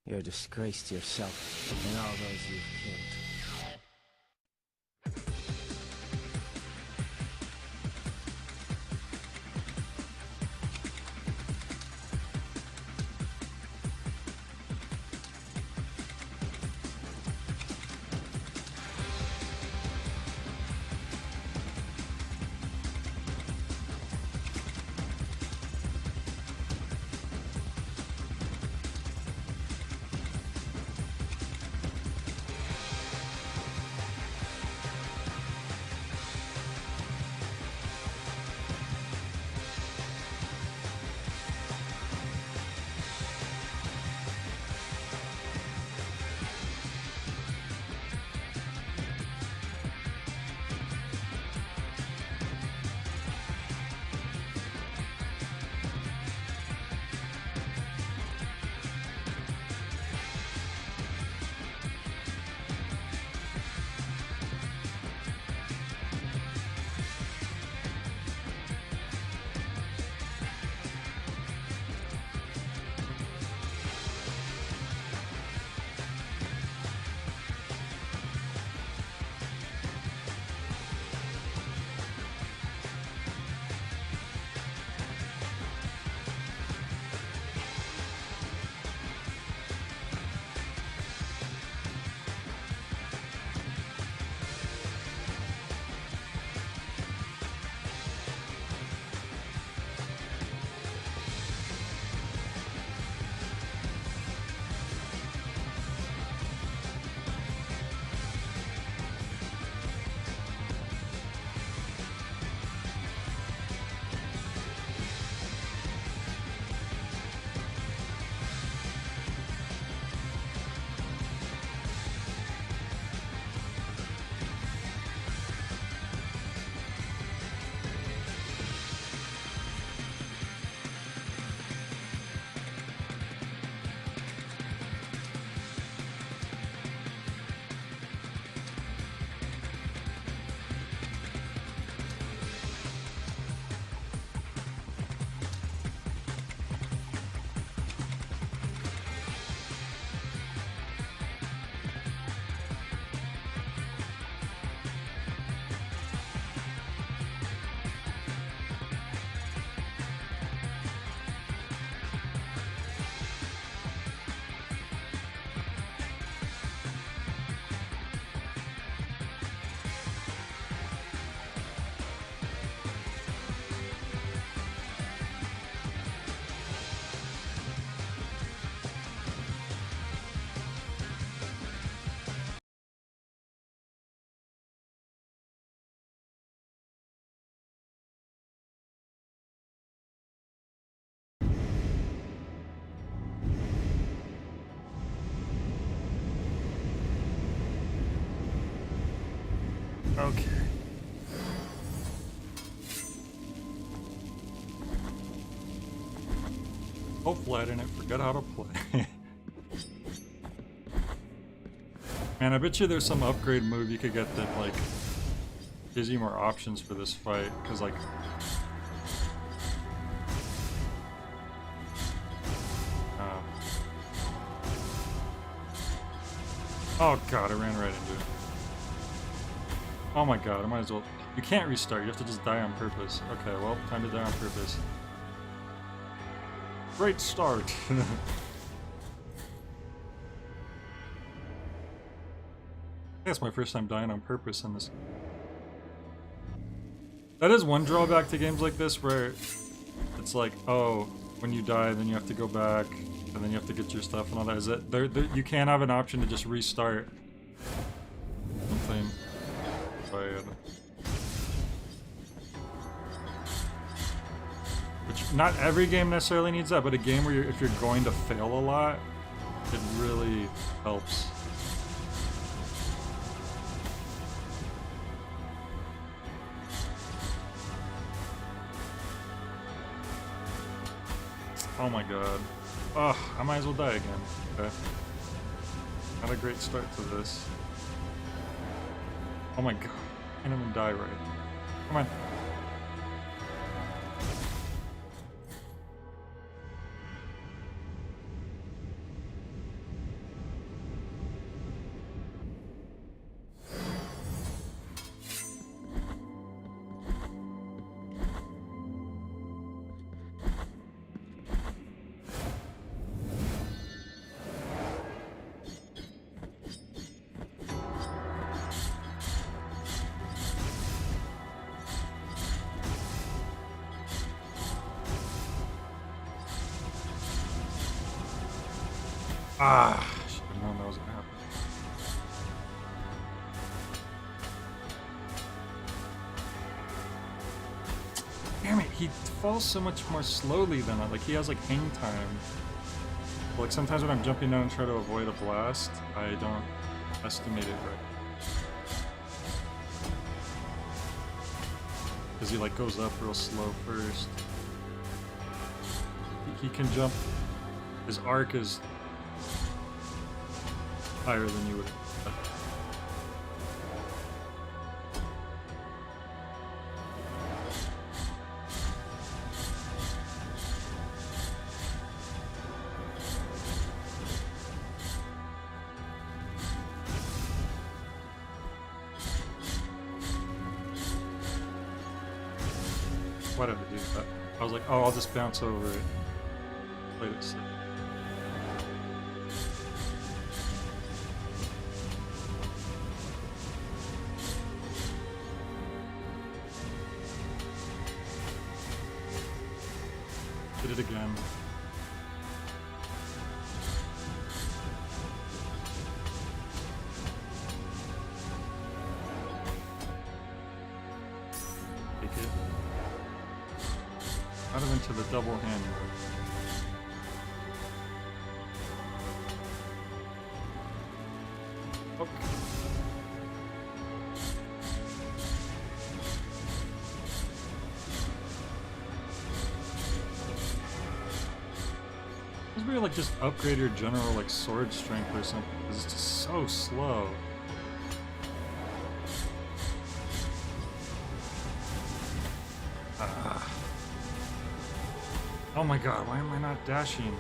You're a disgrace to yourself and all those you've killed. Okay. Hopefully I didn't forget how to play. Man, I bet you there's some upgrade move you could get that, like, gives you more options for this fight, because, like... Oh god, I ran right into it. Oh my god, I might as well... You can't restart, you have to just die on purpose. Okay, well, time to die on purpose. Great start! That's my first time dying on purpose in this. That is one drawback to games like this, where it's like, oh, when you die, then you have to go back, and then you have to get your stuff and all that. Is that you can't have an option to just restart something. Which not every game necessarily needs that, but a game where if you're going to fail a lot, it really helps. Oh my god. Ugh, I might as well die again. Okay. Not a great start to this. Oh my god. I can't even die right. Come on. Ah, should have known that was gonna happen. Damn it, he falls so much more slowly than like he has like hang time. Like sometimes when I'm jumping down and try to avoid a blast, I don't estimate it right. Because he like goes up real slow first. He can jump. His arc is higher than you would expect. Why did I do that? I was like, oh, I'll just bounce over it. Played it safe. Did it again. Take it. Out of into the double hand mode. Okay. This would be like just upgrade your general like sword strength or something, because it's just so slow. Oh my god, why am I not dashing?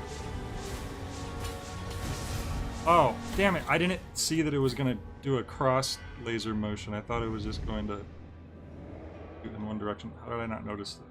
Oh, damn it, I didn't see that it was gonna do a cross laser motion. I thought it was just going to do in one direction. How did I not notice that?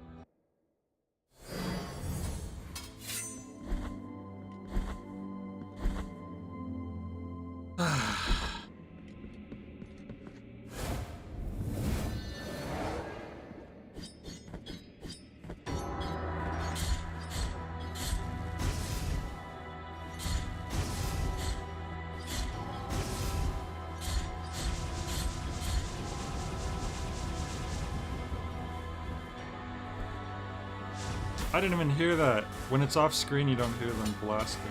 I didn't even hear that. When it's off screen, you don't hear them blasting.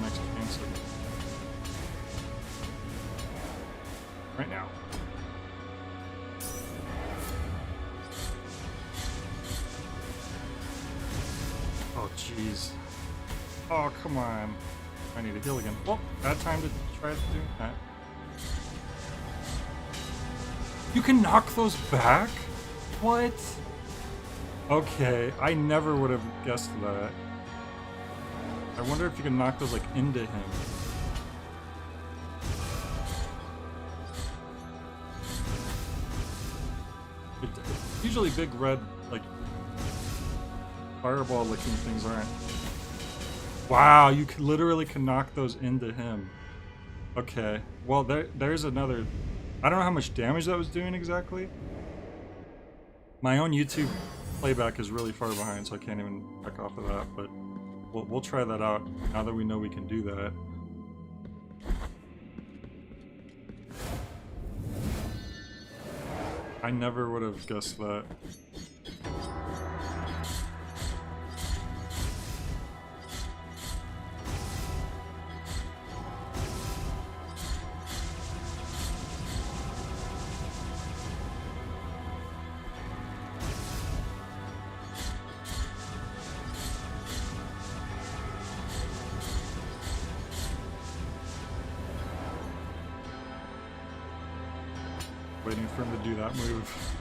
Next chance right now. Oh jeez. Oh come on. I need to heal again. Well, bad time to try to do that. You can knock those back? What? Okay, I never would have guessed that. I wonder if you can knock those like into him. Usually big red like fireball looking things aren't. Wow, you literally can knock those into him. Okay, well there's another. I don't know how much damage that was doing exactly. My own YouTube playback is really far behind, so I can't even back off of that. But we'll try that out now that we know we can do that. I never would have guessed that. Waiting for him to do that move.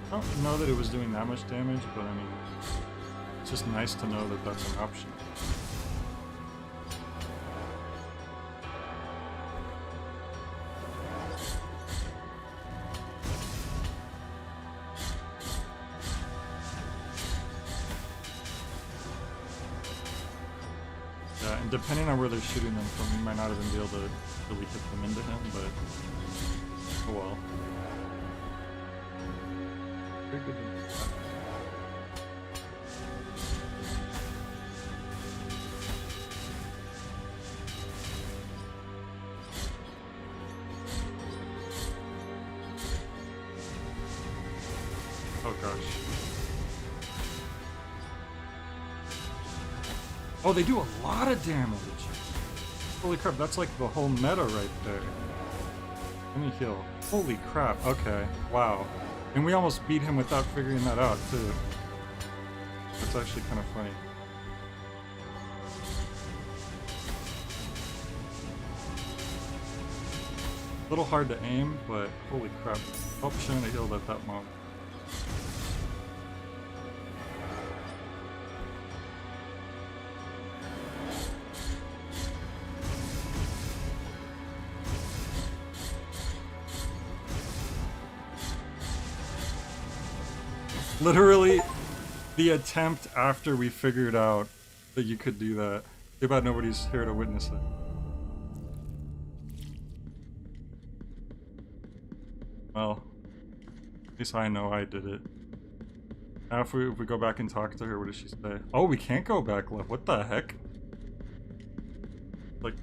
I don't know that it was doing that much damage, but I mean, it's just nice to know that that's an option. Yeah, and depending on where they're shooting them from, we might not even be able to really hit them into him, but oh well. Very good. Oh gosh. Oh, they do a lot of damage. Holy crap, that's like the whole meta right there. Let me heal. Holy crap, okay, wow. And we almost beat him without figuring that out, too. That's actually kind of funny. A little hard to aim, but holy crap. Oh, shouldn't have healed at that moment. Literally, the attempt after we figured out that you could do that. Too bad nobody's here to witness it. Well, at least I know I did it. Now if we go back and talk to her, what does she say? Oh, we can't go back left. What the heck? Like,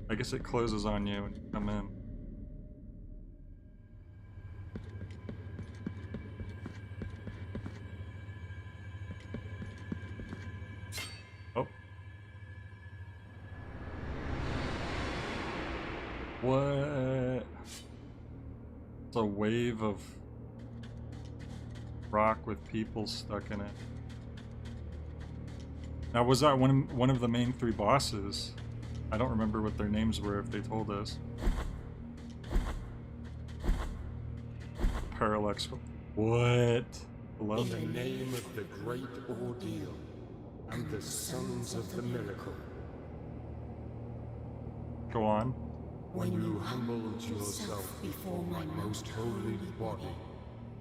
I guess it closes on you when you come in. Oh. What? It's a wave of rock with people stuck in it. Now, was that one of the main three bosses? I don't remember what their names were if they told us. Parallax. What? In the name of the great ordeal and the sons of the miracle. Go on. When you humbled yourself before my most holy body,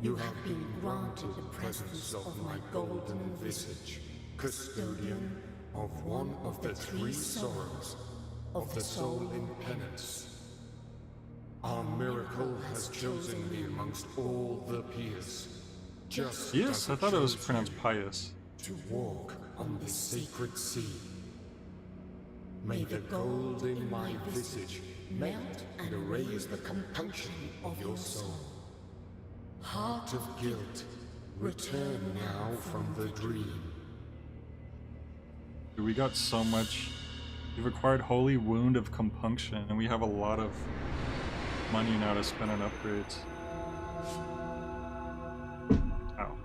you have been granted the presence of my golden visage, custodian of one of the three sorrows of the soul in penance. Our miracle has chosen me amongst all the peers. Just Yes, I thought it was pronounced pious. To walk on the sacred sea. May the gold in my visage melt and erase the compunction of your soul. Heart of guilt, return now from the dream. We got so much. We've acquired Holy Wound of Compunction, and we have a lot of money now to spend on upgrades. Ow.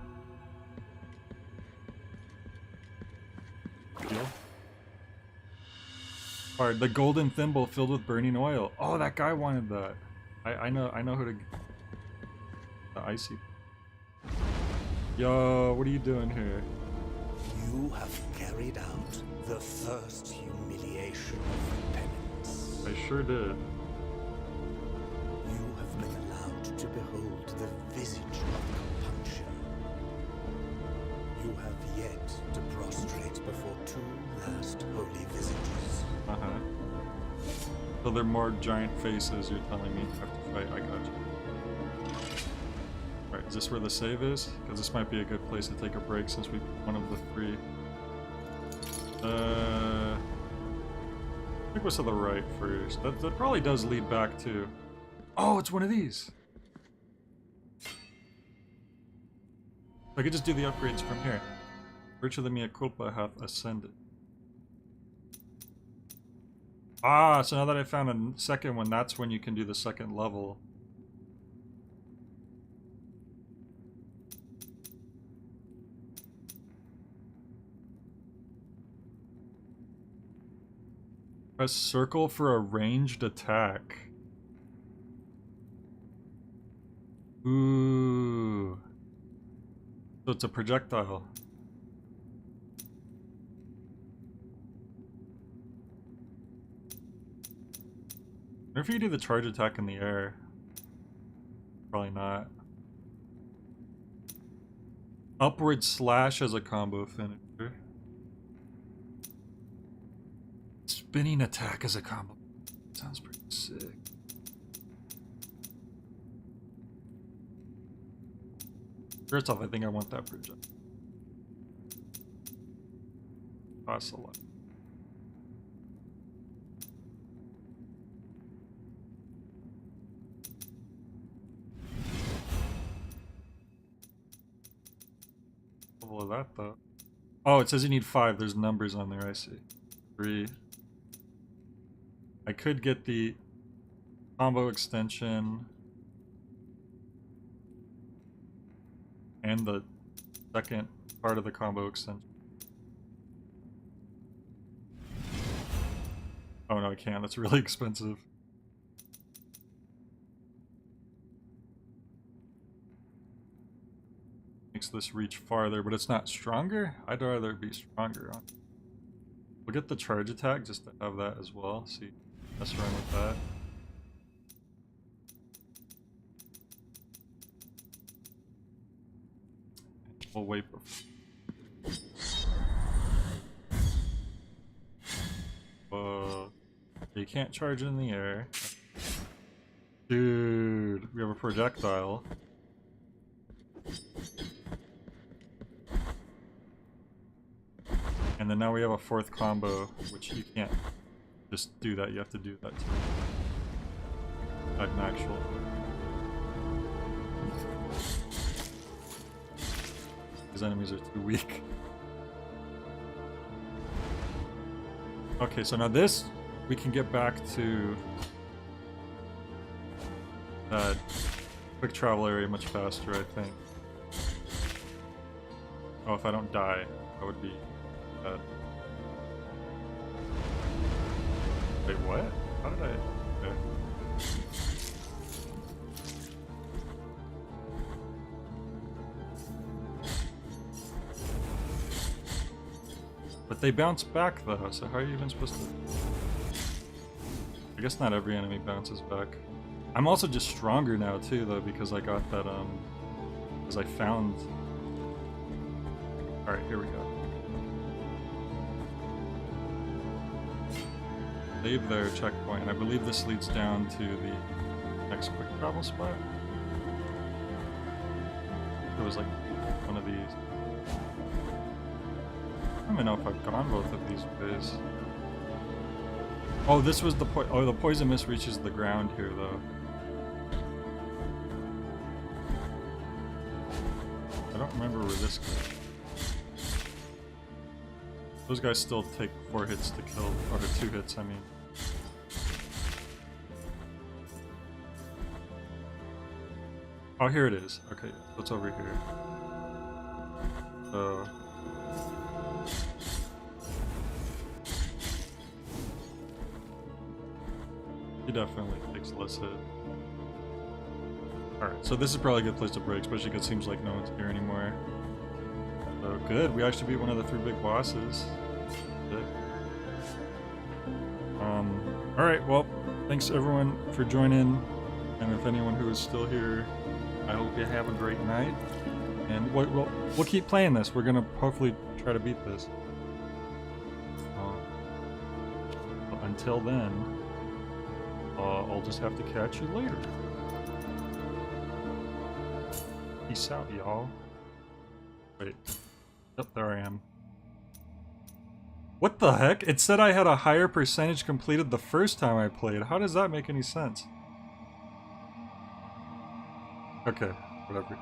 Heal. Alright, the golden thimble filled with burning oil. Oh, that guy wanted that. I know who to. The icy. Yo, what are you doing here? You have carried out the first humiliation of penance. I sure did. You have been allowed to behold the visage of compunction. You have yet to prostrate before two last holy visages. Uh-huh. So they're more giant faces, you're telling me. I have to fight, I got you. Alright, is this where the save is? Because this might be a good place to take a break since we picked one of the three. I think what's to the right first. That probably does lead back to... Oh, it's one of these! I could just do the upgrades from here. Virtue of the mea culpa hath ascended. Ah, so now that I found a second one, that's when you can do the second level. Press circle for a ranged attack. Ooh. So it's a projectile. What if you do the charge attack in the air? Probably not. Upward slash as a combo finisher. Spinning attack as a combo. Sounds pretty sick. First off, I think I want that projectile. Costs a lot. Level of that though. Oh, it says you need 5. There's numbers on there, I see. 3. I could get the combo extension and the second part of the combo extension. Oh no, I can't. That's really expensive. Makes this reach farther, but it's not stronger? I'd rather be stronger on. We'll get the charge attack just to have that as well. See, mess around with that. We'll wait before. You can't charge it in the air. Dude, we have a projectile. And then now we have a 4th combo, which you can't just do that, you have to do that too. Like an actual. These enemies are too weak. Okay, so now this, we can get back to that quick travel area much faster, I think. Oh, if I don't die, that would be bad. Wait, what? How did I... Okay. But they bounce back though, so how are you even supposed to... I guess not every enemy bounces back. I'm also just stronger now too though, because I got that, because I found... Alright, here we go. Save there, checkpoint. I believe this leads down to the next quick travel spot. It was like one of these. I don't even know if I've gone both of these ways. Oh, this was the the poison mist reaches the ground here though. I don't remember where this goes. Those guys still take 4 hits to kill, or 2 hits, I mean. Oh, here it is. Okay, so it's over here. So... he definitely takes less hit. Alright, so this is probably a good place to break, especially because it seems like no one's here anymore. So good, we actually beat one of the 3 big bosses. Good. Alright, well, thanks everyone for joining, and if anyone who is still here, I hope you have a great night, And we'll keep playing this. We're gonna hopefully try to beat this. But until then, I'll just have to catch you later. Peace out, y'all. Wait. Yep, there I am. What the heck? It said I had a higher percentage completed the first time I played. How does that make any sense? Okay, whatever.